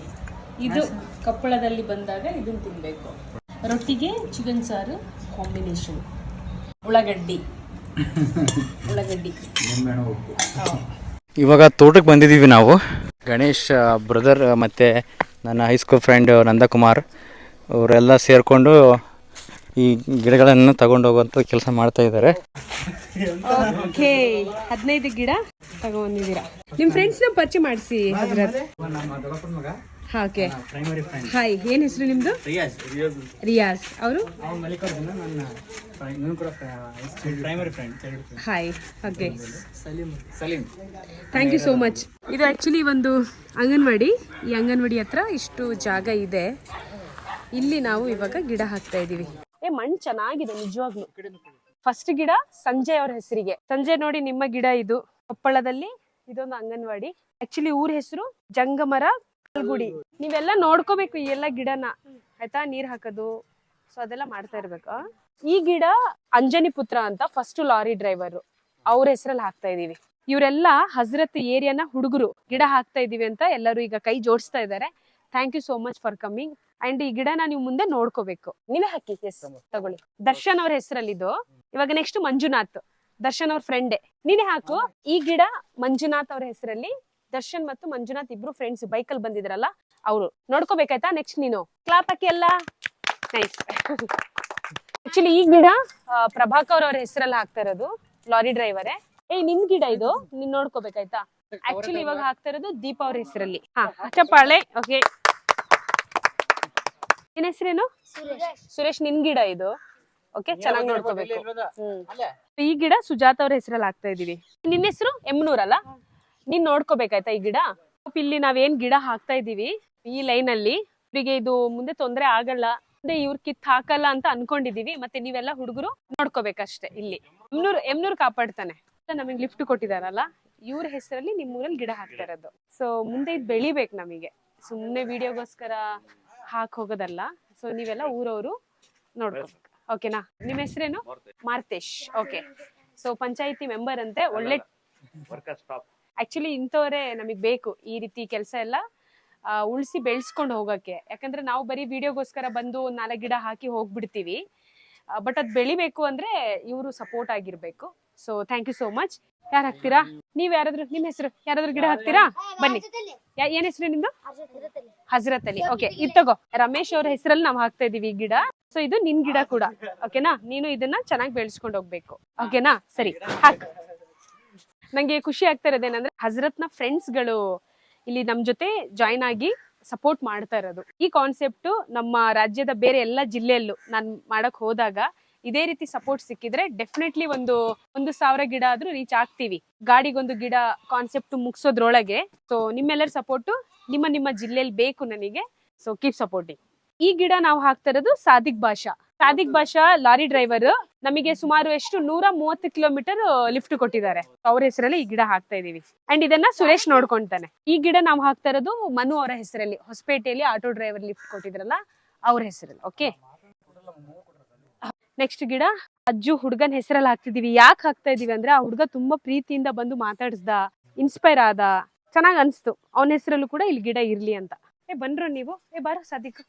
ಇದು ಕೊಪ್ಪಳದಲ್ಲಿ ಬಂದಾಗ ಇದನ್ನ ತಿನ್ಬೇಕು. ರೊಟ್ಟಿಗೆ ಚಿಕನ್ ಸಾರು ಕಾಂಬಿನೇಷನ್, ಉಳ್ಳಾಗಡ್ಡಿ. ಇವಾಗ ತೋಟಕ್ಕೆ ಬಂದಿದ್ದೀವಿ ನಾವು. ಗಣೇಶ್ ಬ್ರದರ್ ಮತ್ತು ನನ್ನ ಹೈಸ್ಕೂಲ್ ಫ್ರೆಂಡ್ ನಂದಕುಮಾರ್ ಅವರೆಲ್ಲ ಸೇರಿಕೊಂಡು ಈ ಗಿಡಗಳನ್ನು ತಗೊಂಡು ಹೋಗುವಂಥ ಕೆಲಸ ಮಾಡ್ತಾ ಇದ್ದಾರೆ. ಓಕೆ, 15 ಗಿಡ ತಗೊಂಡಿದ್ದೀರಾ. ನಿಮ್ಮ ಫ್ರೆಂಡ್ಸ್ನ ಪರಿಚಯ ಮಾಡಿಸಿ. Okay, hi. ಏನು ಹೆಸರು ನಿಮ್ಮದು? ರಿಯಾಜ್. ಅವರು? Hi. Okay, thank you so much. ಇದು ಆ್ಯಕ್ಚುಲಿ ಒಂದು ಅಂಗನವಾಡಿ. ಈ ಅಂಗನವಾಡಿ ಹತ್ರ ಇಷ್ಟು ಜಾಗ ಇದೆ. ಇಲ್ಲಿ ನಾವು ಇವಾಗ ಗಿಡ ಹಾಕ್ತಾ ಇದ್ದೀವಿ. ಮಣ್ಣು ಚೆನ್ನಾಗಿದೆ ನಿಜವಾಗ್ಲು. ಫಸ್ಟ್ ಗಿಡ ಸಂಜಯ್ ಅವ್ರ ಹೆಸರಿಗೆ. ಸಂಜಯ್ ನೋಡಿ, ನಿಮ್ಮ ಗಿಡ ಇದು. ಕೊಪ್ಪಳದಲ್ಲಿ ಇದೊಂದು ಅಂಗನವಾಡಿ. ಆಕ್ಚುಲಿ ಊರ ಹೆಸರು ಜಂಗಮರ ಕಲ್ಗುಡಿ. ನೀವೆಲ್ಲ ನೋಡ್ಕೋಬೇಕು ಈ ಎಲ್ಲ ಗಿಡನ, ಆಯ್ತಾ? ನೀರ್ ಹಾಕೋದು, ಸೊ ಅದೆಲ್ಲ ಮಾಡ್ತಾ ಇರ್ಬೇಕು. ಈ ಗಿಡ ಅಂಜನಿ ಪುತ್ರ ಅಂತ ಫಸ್ಟ್ ಲಾರಿ ಡ್ರೈವರ್, ಅವ್ರ ಹೆಸರಲ್ಲಿ ಹಾಕ್ತಾ ಇದೀವಿ. ಇವರೆಲ್ಲ ಹಜರತ್ ಏರಿಯಾನ ಹುಡುಗರು ಗಿಡ ಹಾಕ್ತಾ ಇದೀವಿ ಅಂತ ಎಲ್ಲರೂ ಈಗ ಕೈ ಜೋಡಿಸ್ತಾ ಇದ್ದಾರೆ. Thank you so much for coming. And ಈ ಗಿಡನ ನೀವು ಮುಂದೆ ನೋಡ್ಕೋಬೇಕು. ನೀವೇ ಹಾಕಿ. ಎಸ್, ತಗೊಳ್ಳಿ. ದರ್ಶನ್ ಅವ್ರ ಹೆಸರಲ್ಲಿದ್ದು. ಇವಾಗ ನೆಕ್ಸ್ಟ್ ಮಂಜುನಾಥ್, ದರ್ಶನ್ ಅವ್ರ ಫ್ರೆಂಡೇ. ನೀನೇ ಹಾಕು. ಈ ಗಿಡ ಮಂಜುನಾಥ್ ಅವ್ರ ಹೆಸರಲ್ಲಿ. ದರ್ಶನ್ ಮತ್ತು ಮಂಜುನಾಥ್ ಇಬ್ರು ಫ್ರೆಂಡ್ಸ್ ಬೈಕಲ್ಲಿ ಬಂದಿದ್ರಲ್ಲ ಅವರು. ನೋಡ್ಕೋಬೇಕಾಯ್ತಾ? ನೆಕ್ಸ್ಟ್ ನೀನು ಕ್ಲಾಪ್ ಹಾಕಿ ಎಲ್ಲ. ನೈಸ್. ಆಕ್ಚುಲಿ ಈ ಗಿಡ ಪ್ರಭಾಕರ್ ಅವ್ರ ಹೆಸರಲ್ಲಿ ಹಾಕ್ತಾ ಇರೋದು, ಲಾರಿ ಡ್ರೈವರೇ. ನಿನ್ ಗಿಡ ಇದು, ನೀನ್ ನೋಡ್ಕೋಬೇಕಾಯ್ತಾ? ಆಕ್ಚುಲಿ ಇವಾಗ ಹಾಕ್ತಾ ಇರೋದು ದೀಪ ಅವ್ರ ಹೆಸರಲ್ಲಿ. ಚಪ್ಪಾಳೆ. ಓಕೆ, ನಿನ್ ಹೆಸರೇನು? ಸುರೇಶ್. ನಿನ್ ಗಿಡ ಇದು. ಓಕೆ, ಚೆನ್ನಾಗಿ ನೋಡ್ಕೋಬೇಕು. ಈ ಗಿಡ ಸುಜಾತ ಅವ್ರ ಹೆಸರಲ್ಲಿ ಹಾಕ್ತಾ ಇದೀವಿ. ನಿನ್ನ ಹೆಸರು ಎಮ್ನೂರ್ ಅಲ್ಲ? ನೀನ್ ನೋಡ್ಕೋಬೇಕಾಯ್ತಾ ಈ ಗಿಡ? ಇಲ್ಲಿ ನಾವೇನ್ ಗಿಡ ಹಾಕ್ತಾ ಇದೀವಿ ಈ ಲೈನ್ ಅಲ್ಲಿ, ಇವರಿಗೆ ಇದು ಮುಂದೆ ತೊಂದ್ರೆ ಆಗಲ್ಲ, ಮುಂದೆ ಇವ್ರ ಕಿತ್ ಹಾಕಲ್ಲ ಅಂತ ಅನ್ಕೊಂಡಿದೀವಿ. ಮತ್ತೆ ನೀವೆಲ್ಲ ಹುಡುಗರು ನೋಡ್ಕೋಬೇಕಷ್ಟೇ. ಇಲ್ಲಿ ಎಮ್ನೂರ್ ಕಾಪಾಡ್ತಾನೆ. ನಮಗೆ ಲಿಫ್ಟ್ ಕೊಟ್ಟಿದಾರಲ್ಲ, ಇವ್ರ ಹೆಸರಲ್ಲಿ ನಿಮ್ಮೂರಲ್ಲಿ ಗಿಡ ಹಾಕ್ತಾ ಇರೋದು. ಸೊ ಮುಂದೆ ಇದು ಬೆಳಿಬೇಕು ನಮಗೆ, ಸುಮ್ನೆ ವಿಡಿಯೋಗೋಸ್ಕರ ಹಾಕ್ ಹೋಗೋದಲ್ಲ. ಸೊ ನೀವೆಲ್ಲ ಊರವರು ನೋಡ್ಕೋಬೇಕು. ಓಕೆನಾ? ನಿಮ್ಮ ಹೆಸರೇನು? Martesh. Okay. So panchayat member ಅಂತೆ, ಒಳ್ಳೆ ಆಕ್ಚುಲಿ ಇಂಥವರೇ ನಮಗ್ ಬೇಕು. ಈ ರೀತಿ ಕೆಲಸ ಎಲ್ಲ ಉಳಿಸಿ ಬೆಳೆಸ್ಕೊಂಡು ಹೋಗಕ್ಕೆ. ಯಾಕಂದ್ರೆ ನಾವು ಬರೀ ವಿಡಿಯೋಗೋಸ್ಕರ ಬಂದು 4 ಗಿಡ ಹಾಕಿ ಹೋಗ್ಬಿಡ್ತೀವಿ. ಬಟ್ ಅದ್ ಬೆಳಿಬೇಕು ಅಂದ್ರೆ ಇವರು ಸಪೋರ್ಟ್ ಆಗಿರ್ಬೇಕು. So thank you so much. ಯಾರು ಹಾಕ್ತೀರಾ? ನೀವ್ ಯಾರಾದ್ರೂ, ನಿಮ್ ಹೆಸರು ಯಾರಾದ್ರೂ ಗಿಡ ಹಾಕ್ತೀರಾ? ಬನ್ನಿ. ಏನ್ ಹೆಸರು ನಿಮ್ದು? ಹಜರತ್ ಅಲಿ. ಓಕೆ, ಇದು ತಗೋ. ರಮೇಶ್ ಅವ್ರ ಹೆಸರಲ್ಲಿ ನಾವು ಹಾಕ್ತಾ ಇದೀವಿ ಈ ಗಿಡ. ಸೊ ಇದು ನಿನ್ ಗಿಡ ಕೂಡ. ಓಕೆನಾ? ನೀನು ಇದನ್ನ ಚೆನ್ನಾಗಿ ಬೆಳೆಸ್ಕೊಂಡು ಹೋಗ್ಬೇಕು. ಓಕೆನಾ? ಸರಿ, ಹಾಕ್. ನಂಗೆ ಖುಷಿ ಆಗ್ತಾ ಇರೋದೇನಂದ್ರೆ ಹಜರತ್ನ ಫ್ರೆಂಡ್ಸ್ ಗಳು ಇಲ್ಲಿ ನಮ್ ಜೊತೆ ಜಾಯಿನ್ ಆಗಿ ಸಪೋರ್ಟ್ ಮಾಡ್ತಾ ಇರೋದು. ಈ ಕಾನ್ಸೆಪ್ಟ್ ನಮ್ಮ ರಾಜ್ಯದ ಬೇರೆ ಎಲ್ಲ ಜಿಲ್ಲೆಯಲ್ಲೂ ನಾನ್ ಮಾಡಕ್ ಹೋದಾಗ ಇದೇ ರೀತಿ ಸಪೋರ್ಟ್ ಸಿಕ್ಕಿದ್ರೆ ಡೆಫಿನೆಟ್ಲಿ 1,000 ಗಿಡ ಆದ್ರೂ ರೀಚ್ ಆಗ್ತೀವಿ. ಗಾಡಿಗೊಂದು ಗಿಡ ಕಾನ್ಸೆಪ್ಟ್ ಮುಗಿಸೋದ್ರೊಳಗೆ. ಸೊ ನಿಮ್ಮೆಲ್ಲರ ಸಪೋರ್ಟ್ ನಿಮ್ಮ ಜಿಲ್ಲೆಯಲ್ಲಿ ಬೇಕು ನನಗೆ. So keep supporting. ಈ ಗಿಡ ನಾವು ಹಾಕ್ತಾ ಇರೋದು ಸಾದಿಕ್ ಬಾಷಾ ಲಾರಿ ಡ್ರೈವರ್. ನಮಗೆ ಸುಮಾರು 130 ಕಿಲೋಮೀಟರ್ ಲಿಫ್ಟ್ ಕೊಟ್ಟಿದ್ದಾರೆ. ಅವ್ರ ಹೆಸರಲ್ಲಿ ಈ ಗಿಡ ಹಾಕ್ತಾ ಇದೀವಿ. ಅಂಡ್ ಇದನ್ನ ಸುರೇಶ್ ನೋಡ್ಕೊಂತಾನೆ. ಈ ಗಿಡ ನಾವು ಹಾಕ್ತಾ ಇರೋದು ಮನು ಅವರ ಹೆಸರಲ್ಲಿ, ಹೊಸಪೇಟೆಯಲ್ಲಿ ಆಟೋ ಡ್ರೈವರ್ ಲಿಫ್ಟ್ ಕೊಟ್ಟಿದ್ರಲ್ಲ ಅವ್ರ ಹೆಸರಲ್ಲಿ. ಓಕೆ, ನೆಕ್ಸ್ಟ್ ಗಿಡ ಅಜ್ಜು ಹುಡ್ಗನ್ ಹೆಸರಲ್ಲಿ ಹಾಕ್ತಿದೀವಿ. ಯಾಕೆ ಹಾಕ್ತಾ ಇದೀವಿ ಅಂದ್ರೆ ಆ ಹುಡ್ಗ ತುಂಬಾ ಪ್ರೀತಿಯಿಂದ ಬಂದು ಮಾತಾಡ್ಸ್ದ, ಇನ್ಸ್ಪೈರ್ ಆದ, ಚೆನ್ನಾಗ್ ಅನ್ಸ್ತು. ಅವನ ಹೆಸರಲ್ಲೂ ಕೂಡ ಇಲ್ಲಿ ಗಿಡ ಇರ್ಲಿ ಅಂತ. ಬನ್ರೋ ನೀವು. ಬಾರೋ ಸಾದಿಕ್,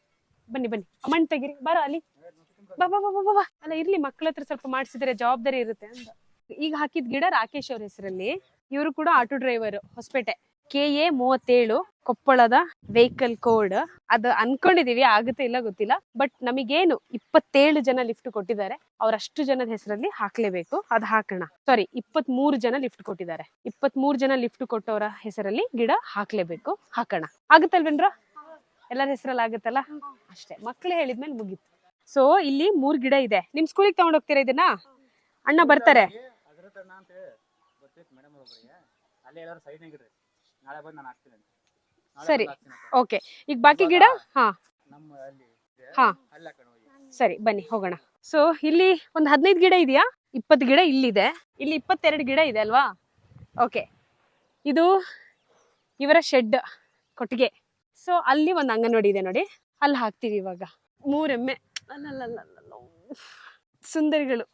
ಬನ್ನಿ. ಅಮೌಂಟ್ ತೆಗಿರಿ, ಬಾರೋ ಅಲ್ಲಿ. ಬಾ. ಅಲ್ಲ ಇರ್ಲಿ, ಮಕ್ಳ ಹತ್ರ ಸ್ವಲ್ಪ ಮಾಡ್ಸಿದ್ರೆ ಜವಾಬ್ದಾರಿ ಇರುತ್ತೆ ಅಂತ. ಈಗ ಹಾಕಿದ ಗಿಡ ರಾಕೇಶ್ ಅವ್ರ ಹೆಸರಲ್ಲಿ. ಇವರು ಕೂಡ ಆಟೋ ಡ್ರೈವರ್, ಹೊಸಪೇಟೆ. KA 37 ಕೊಪ್ಪಳದ ವೆಹಿಕಲ್ ಕೋಡ್. ಅದು ಅನ್ಕೊಂಡಿದೀವಿ, ಆಗುತ್ತೆ ಇಲ್ಲ ಗೊತ್ತಿಲ್ಲ. ಬಟ್ ನಮಗೇನು 27 ಜನ ಲಿಫ್ಟ್ ಕೊಟ್ಟಿದ್ದಾರೆ. ಅವ್ರಷ್ಟು ಜನದ ಹೆಸರಲ್ಲಿ ಹಾಕ್ಲೇಬೇಕು. ಅದು ಹಾಕೋಣ. ಸಾರಿ, 23 ಜನ ಲಿಫ್ಟ್ ಕೊಟ್ಟಿದ್ದಾರೆ. 23 ಜನ ಲಿಫ್ಟ್ ಕೊಟ್ಟವರ ಹೆಸರಲ್ಲಿ ಗಿಡ ಹಾಕ್ಲೇಬೇಕು. ಹಾಕೋಣ. ಆಗುತ್ತಲ್ವೇನ್ರ? ಎಲ್ಲರ ಹೆಸರಲ್ಲಿ ಆಗುತ್ತಲ್ಲ? ಅಷ್ಟೇ, ಮಕ್ಳು ಹೇಳಿದ್ಮೇಲೆ ಮುಗೀತು. ಸೊ ಇಲ್ಲಿ 3 ಗಿಡ ಇದೆ. ನಿಮ್ ಸ್ಕೂಲಿಗೆ ತಗೊಂಡ್ ಹೋಗ್ತೀರಾ ಇದನ್ನ? ಅಣ್ಣ ಬರ್ತಾರೆ. ಸರಿ, ಓಕೆ. ಈಗ ಬಾಕಿ ಗಿಡ ಹಾ ಸರಿ, ಬನ್ನಿ ಹೋಗೋಣ. ಸೊ ಇಲ್ಲಿ ಒಂದು 15 ಗಿಡ ಇದೆಯಾ? 20 ಗಿಡ ಇಲ್ಲಿದೆ. ಇಲ್ಲಿ 22 ಗಿಡ ಇದೆ ಅಲ್ವಾ? ಓಕೆ, ಇದು ಇವರ ಶೆಡ್, ಕೊಟ್ಟಿಗೆ. ಸೊ ಅಲ್ಲಿ ಒಂದು ಅಂಗನವಾಡಿ ಇದೆ ನೋಡಿ, ಅಲ್ಲಿ ಹಾಕ್ತೀವಿ ಇವಾಗ. 3 ಎಮ್ಮೆ ಅಲ್ಲಲ್ಲ ಸುಂದರಿಗಳು.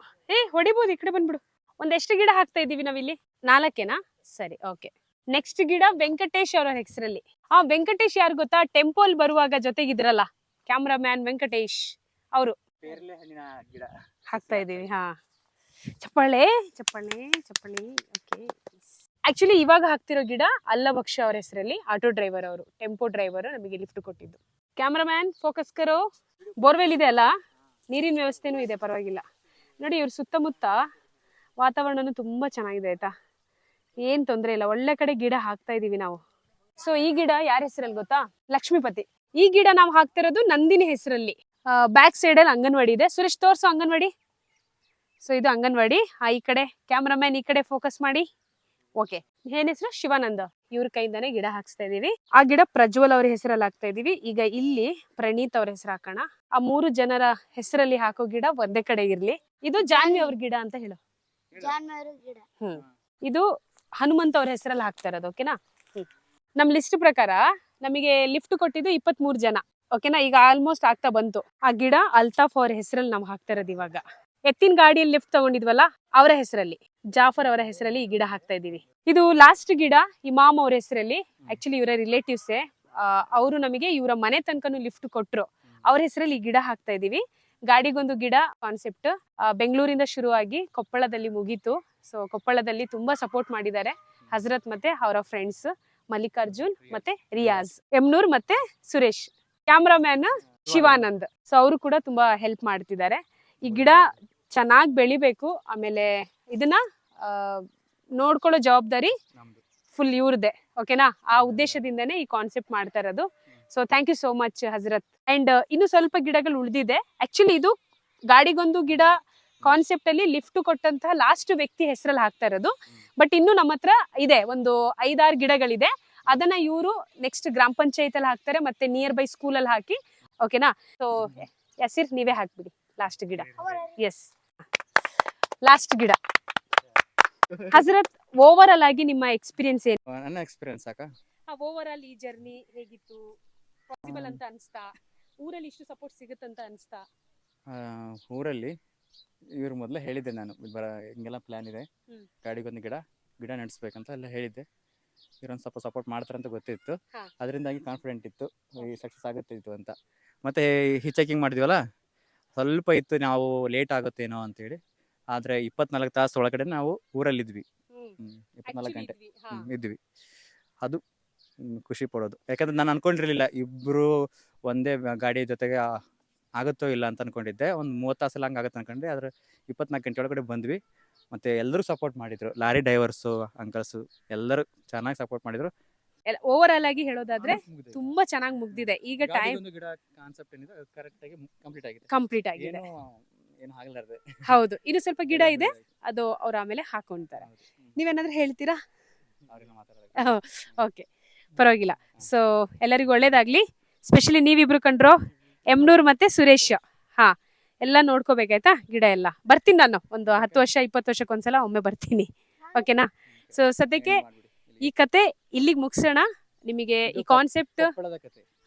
ಹೊಡಿಬೋದು, ಈ ಕಡೆ ಬಂದ್ಬಿಡು. ಒಂದೆಷ್ಟು ಗಿಡ ಹಾಕ್ತಾ ಇದೀವಿ ನಾವಿಲ್ಲಿ? 4 ಸರಿ, ಓಕೆ. ನೆಕ್ಸ್ಟ್ ಗಿಡ ವೆಂಕಟೇಶ್ ಅವರ ಹೆಸರಲ್ಲಿ. ವೆಂಕಟೇಶ್ ಯಾರು ಗೊತ್ತಾ? ಟೆಂಪಲ್ ಬರುವಾಗ ಜೊತೆಗಿದ್ರಲ್ಲ ಕ್ಯಾಮ್ರಾಮ್ಯಾನ್ ವೆಂಕಟೇಶ್, ಅವರು ಹಾಕ್ತಾ ಇದೀವಿ. ಚಪ್ಪಾಳೆ. ಓಕೆ. ಆಕ್ಚುಲಿ ಇವಾಗ ಹಾಕ್ತಿರೋ ಗಿಡ ಅಲ್ಲಭಕ್ಷ ಅವ್ರ ಹೆಸರಲ್ಲಿ, ಆಟೋ ಡ್ರೈವರ್ ಅವರು, ಟೆಂಪೋ ಡ್ರೈವರ್, ನಮಗೆ ಲಿಫ್ಟ್ ಕೊಟ್ಟಿದ್ದು. ಕ್ಯಾಮ್ರಾಮ್ಯಾನ್ ಫೋಕಸ್ ಕರೋ. ಬೋರ್ವೆಲ್ ಇದೆ ಅಲ್ಲ, ನೀರಿನ ವ್ಯವಸ್ಥೆನೂ ಇದೆ, ಪರವಾಗಿಲ್ಲ. ನೋಡಿ, ಇವ್ರ ಸುತ್ತಮುತ್ತ ವಾತಾವರಣನೂ ತುಂಬಾ ಚೆನ್ನಾಗಿದೆ ಆಯ್ತಾ, ಏನ್ ತೊಂದರೆ ಇಲ್ಲ. ಒಳ್ಳೆ ಕಡೆ ಗಿಡ ಹಾಕ್ತಾ ಇದೀವಿ ನಾವು. ಸೊ ಈ ಗಿಡ ಯಾರ ಹೆಸರಲ್ಲಿ ಗೊತ್ತಾ? ಲಕ್ಷ್ಮೀಪತಿ. ಈ ಗಿಡ ನಾವು ಹಾಕ್ತಿರೋದು ನಂದಿನಿ ಹೆಸರಲ್ಲಿ. ಬ್ಯಾಕ್ ಸೈಡ್ ಅಲ್ಲಿ ಅಂಗನವಾಡಿ ಇದೆ. ಸುರೇಶ್ ತೋರ್ಸು ಅಂಗನವಾಡಿ. ಸೊ ಇದು ಅಂಗನವಾಡಿ. ಈ ಕಡೆ ಕ್ಯಾಮ್ರಾಮ್ಯಾನ್ ಈ ಕಡೆ ಫೋಕಸ್ ಮಾಡಿ. ಓಕೆ, ಏನ್ ಹೆಸರು? ಶಿವಾನಂದ. ಇವ್ರ ಕೈಯಿಂದಾನೆ ಗಿಡ ಹಾಕ್ಸ್ತಾ ಇದೀವಿ. ಆ ಗಿಡ ಪ್ರಜ್ವಲ್ ಅವ್ರ ಹೆಸರಲ್ಲಿ ಹಾಕ್ತಾ ಇದೀವಿ. ಈಗ ಇಲ್ಲಿ ಪ್ರಣೀತ್ ಅವ್ರ ಹೆಸರು ಹಾಕೋಣ. ಆ 3 ಜನರ ಹೆಸರಲ್ಲಿ ಹಾಕೋ ಗಿಡ ಒಂದೇ ಕಡೆ ಇರ್ಲಿ. ಇದು ಜಾನ್ವಿ ಅವ್ರ ಗಿಡ ಅಂತ ಹೇಳು. ಇದು ಹನುಮಂತ್ ಅವ್ರ ಹೆಸರಲ್ಲಿ ಹಾಕ್ತಾ ಇರೋದು. ಓಕೆನಾ? ನಮ್ ಲಿಸ್ಟ್ ಪ್ರಕಾರ ನಮಗೆ ಲಿಫ್ಟ್ ಕೊಟ್ಟಿದ್ದು 23 ಜನ. ಓಕೆನಾ. ಈಗ ಆಲ್ಮೋಸ್ಟ್ ಆಗ್ತಾ ಬಂತು. ಆ ಗಿಡ ಅಲ್ತಾಫ್ ಅವ್ರ ಹೆಸರಲ್ಲಿ ನಾವು ಹಾಕ್ತಾ ಇರೋದು ಇವಾಗ. ಎತ್ತಿನ ಗಾಡಿಯಲ್ಲಿ ಲಿಫ್ಟ್ ತಗೊಂಡಿದ್ವಲ್ಲ ಅವರ ಹೆಸರಲ್ಲಿ, ಜಾಫರ್ ಅವರ ಹೆಸರಲ್ಲಿ ಈ ಗಿಡ ಹಾಕ್ತಾ ಇದೀವಿ. ಇದು ಲಾಸ್ಟ್ ಗಿಡ ಇಮಾಮ್ ಅವ್ರ ಹೆಸರಲ್ಲಿ. ಆಕ್ಚುಲಿ ಇವರ ರಿಲೇಟಿವ್ಸೇ. ಅವರು ನಮಗೆ ಇವರ ಮನೆ ತನಕನೂ ಲಿಫ್ಟ್ ಕೊಟ್ರು. ಅವ್ರ ಹೆಸರಲ್ಲಿ ಈ ಗಿಡ ಹಾಕ್ತಾ ಇದೀವಿ. ಗಾಡಿಗೊಂದು ಗಿಡ ಕಾನ್ಸೆಪ್ಟ್ ಬೆಂಗಳೂರಿಂದ ಶುರುವಾಗಿ ಕೊಪ್ಪಳದಲ್ಲಿ ಮುಗೀತು. ಸೊ ಕೊಪ್ಪಳದಲ್ಲಿ ತುಂಬಾ ಸಪೋರ್ಟ್ ಮಾಡಿದ್ದಾರೆ ಹಜರತ್ ಮತ್ತೆ ಅವರ ಫ್ರೆಂಡ್ಸ್ ಮಲ್ಲಿಕಾರ್ಜುನ್ ಮತ್ತೆ ರಿಯಾಜ್, ಎಮ್ನೂರ್ ಮತ್ತೆ ಸುರೇಶ್, ಕ್ಯಾಮ್ರಾಮ್ಯಾನ್ ಶಿವಾನಂದ್. ಸೊ ಅವರು ಕೂಡ ತುಂಬಾ ಹೆಲ್ಪ್ ಮಾಡ್ತಿದ್ದಾರೆ. ಈ ಗಿಡ ಚೆನ್ನಾಗಿ ಬೆಳಿಬೇಕು. ಆಮೇಲೆ ಇದನ್ನ ನೋಡ್ಕೊಳ್ಳೋ ಜವಾಬ್ದಾರಿ ಫುಲ್ ಇವ್ರದ್ದೇ. ಓಕೆನಾ. ಆ ಉದ್ದೇಶದಿಂದನೇ ಈ ಕಾನ್ಸೆಪ್ಟ್ ಮಾಡ್ತಾ ಇರೋದು. So thank you so much Hazrat. And ಇನ್ನು ಸ್ವಲ್ಪ ಗಿಡಗಳು ಉಳಿದಿದೆ. ಆಕ್ಚುಲಿ ಇದು ಗಾಡಿಗೊಂದು ಗಿಡ ಕಾನ್ಸೆಪ್ಟ್ ಅಲ್ಲಿ ಲಿಫ್ಟ್ ಕೊಟ್ಟಂತಹ ಲಾಸ್ಟ್ ವ್ಯಕ್ತಿ ಹೆಸರಲ್ಲಿ ಹಾಕ್ತಾ ಇರೋದು. ಬಟ್ ಇನ್ನು ನಮ್ಮ ಹತ್ರ ಇದೆ ಒಂದು 5-6 ಗಿಡಗಳಿದೆ. ಅದನ್ನ ಇವರು ನೆಕ್ಸ್ಟ್ ಗ್ರಾಮ ಪಂಚಾಯತ್ ಅಲ್ಲಿ ಹಾಕ್ತಾರೆ, ಮತ್ತೆ ನಿಯರ್ ಬೈ ಸ್ಕೂಲ್ ಅಲ್ಲಿ ಹಾಕಿ. ಓಕೆನಾ. ಸೊ ಯಸಿರ್ ನೀವೇ ಹಾಕ್ಬಿಡಿ ಲಾಸ್ಟ್ ಗಿಡ. ಎಸ್, ಲಾಸ್ಟ್ ಗಿಡ. ಹಜರತ್, ಓವರ್ ಆಲ್ ಆಗಿ ನಿಮ್ಮ ಎಕ್ಸ್ಪೀರಿಯನ್ಸ್ ಏನು? ನನ್ನ ಎಕ್ಸ್ಪೀರಿಯನ್ಸ್ ಸಾಕ. ಓವರ್ ಆಲ್ ಈ ಜರ್ನಿ ಹೇಗಿತ್ತು? ಪಾಸಿಬಲ್ ಅಂತ ಅನ್ಸ್ತಾ? ಊರಲ್ಲಿ ಇಷ್ಟು ಸಪೋರ್ಟ್ ಸಿಗುತ್ತಂತ ಅನ್ಸ್ತಾ? ಊರಲ್ಲಿ ಇವ್ರ ಮೊದಲೇ ಹೇಳಿದ್ದೆ ನಾನು, ಹಿಂಗೆಲ್ಲ ಪ್ಲಾನ್ ಇದೆ, ಗಾಡಿಗೊಂದು ಗಿಡ ನಡೆಸ್ಬೇಕಂತ ಎಲ್ಲ ಹೇಳಿದ್ದೆ. ಇವ್ರೊಂದು ಸ್ವಲ್ಪ ಸಪೋರ್ಟ್ ಮಾಡ್ತಾರಂತ ಗೊತ್ತಿತ್ತು. ಅದರಿಂದಾಗಿ ಕಾನ್ಫಿಡೆಂಟ್ ಇತ್ತು ಈ ಸಕ್ಸಸ್ ಆಗುತ್ತಿತ್ತು ಅಂತ. ಮತ್ತೆ ಹಿಚ್-ಹೈಕಿಂಗ್ ಮಾಡಿದ್ವಲ್ಲ, ಸ್ವಲ್ಪ ಇತ್ತು ನಾವು ಲೇಟ್ ಆಗುತ್ತೇನೋ ಅಂತೇಳಿ. ಆದರೆ 24 ತಾಸು ಒಳಗಡೆ ನಾವು ಊರಲ್ಲಿದ್ವಿ. 24 ಗಂಟೆ ಇದ್ವಿ. ಅದು ಖುಷಿ ಪಡೋದು. ಯಾಕಂದ್ರೆ ನಾನು ಅನ್ಕೊಂಡಿರಲಿಲ್ಲ ಇಬ್ಬರು ಒಂದೇ ಗಾಡಿ ಜೊತೆಗೆ ಆಗುತ್ತೋ ಇಲ್ಲ ಅಂತ ಅನ್ಕೊಂಡಿದ್ದೆ. ಒಂದು 30 ತಾಸಲ್ಲಿ ಹಂಗೆ ಆಗುತ್ತೆ ಅನ್ಕೊಂಡೆ. ಆದರೆ 24 ಗಂಟೆ ಒಳಗಡೆ ಬಂದ್ವಿ. ಮತ್ತು ಎಲ್ಲರೂ ಸಪೋರ್ಟ್ ಮಾಡಿದರು. ಲಾರಿ ಡ್ರೈವರ್ಸು, ಅಂಕಲ್ಸು ಎಲ್ಲರೂ ಚೆನ್ನಾಗಿ ಸಪೋರ್ಟ್ ಮಾಡಿದರು. ಓವರ್ ಆಲ್ ಆಗಿ ಹೇಳೋದಾದ್ರೆ ತುಂಬಾ ಚೆನ್ನಾಗಿ ಮುಗ್ದಿದೆ. ಈಗ ಟೈಮ್ ಗಿಡ ಕಾನ್ಸೆಪ್ಟ್ ಏನಿದೆ ಕರೆಕ್ಟ್ ಆಗಿ ಕಂಪ್ಲೀಟ್ ಆಗಿದೆ. ಏನು ಆಗಲಾರದೆ. ಹೌದು, ಇನ್ನು ಸ್ವಲ್ಪ ಗಿಡ ಇದೆ, ಅದು ಅವ್ರು ಆಮೇಲೆ ಹಾಕೊಂತಾರೆ. ನೀವೇನಾದ್ರೂ ಹೇಳ್ತೀರಾ? ಓಕೆ, ಪರವಾಗಿಲ್ಲ. ಸೊ ಎಲ್ಲರಿಗೂ ಒಳ್ಳೇದಾಗ್ಲಿ. ಸ್ಪೆಷಲಿ ನೀವಿಬ್ರು ಕಂಡ್ರು, ಎಮ್ನೂರ್ ಮತ್ತೆ ಸುರೇಶ್. ಎಲ್ಲ ನೋಡ್ಕೋಬೇಕಾಯ್ತಾ ಗಿಡ ಎಲ್ಲ. ಬರ್ತೀನಿ ನಾನು ಒಂದು 10 ವರ್ಷ 20 ವರ್ಷಕ್ಕೊಂದ್ಸಲ ಒಮ್ಮೆ ಬರ್ತೀನಿ. ಓಕೆನಾ. ಸೊ ಸದ್ಯಕ್ಕೆ ಈ ಕತೆ ಇಲ್ಲಿಗೆ ಮುಗಿಸೋಣ. ನಿಮಗೆ ಈ ಕಾನ್ಸೆಪ್ಟ್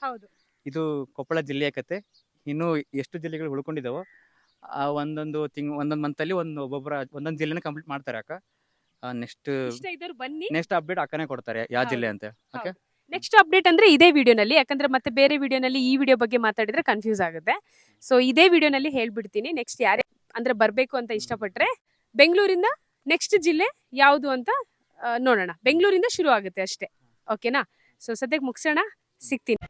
ಹೌದು, ಇದು ಕೊಪ್ಪಳ ಜಿಲ್ಲೆಯ ಕತೆ. ಇನ್ನು ಎಷ್ಟು ಜಿಲ್ಲೆಗಳು ಉಳ್ಕೊಂಡಿದ್ದಾವೋ ಒಂದೊಂದು ಮಂತಲ್ಲಿ ಒಂದೊಂದು ಜಿಲ್ಲೆನ ಕಂಪ್ಲೀಟ್ ಮಾಡ್ತಾರೆ ಅಕ್ಕ. ನೆಕ್ಸ್ಟ್ ಅಪ್ಡೇಟ್ ಅಕ್ಕನೇ ಕೊಡ್ತಾರೆ ಯಾವ ಜಿಲ್ಲೆ ಅಂತ. ಓಕೆ, ನೆಕ್ಸ್ಟ್ ಅಪ್ಡೇಟ್ ಅಂದ್ರೆ ಇದೇ ವಿಡಿಯೋನಲ್ಲಿ. ಯಾಕಂದ್ರೆ ಮತ್ತೆ ಬೇರೆ ವಿಡಿಯೋನಲ್ಲಿ ಈ ವಿಡಿಯೋ ಬಗ್ಗೆ ಮಾತಾಡಿದ್ರೆ ಕನ್ಫ್ಯೂಸ್ ಆಗುತ್ತೆ. ಸೊ ಇದೇ ವಿಡಿಯೋನಲ್ಲಿ ಹೇಳ್ಬಿಡ್ತೀನಿ. ನೆಕ್ಸ್ಟ್ ಯಾರೇ ಅಂದ್ರೆ ಬರ್ಬೇಕು ಅಂತ ಇಷ್ಟಪಟ್ರೆ ಬೆಂಗಳೂರಿಂದ ನೆಕ್ಸ್ಟ್ ಜಿಲ್ಲೆ ಯಾವುದು ಅಂತ ನೋಡೋಣ. ಬೆಂಗಳೂರಿಂದ ಶುರು ಆಗುತ್ತೆ ಅಷ್ಟೇ. ಓಕೆನಾ. ಸೊ ಸದ್ಯಕ್ಕೆ ಮುಗಿಸೋಣ, ಸಿಗ್ತೀನಿ.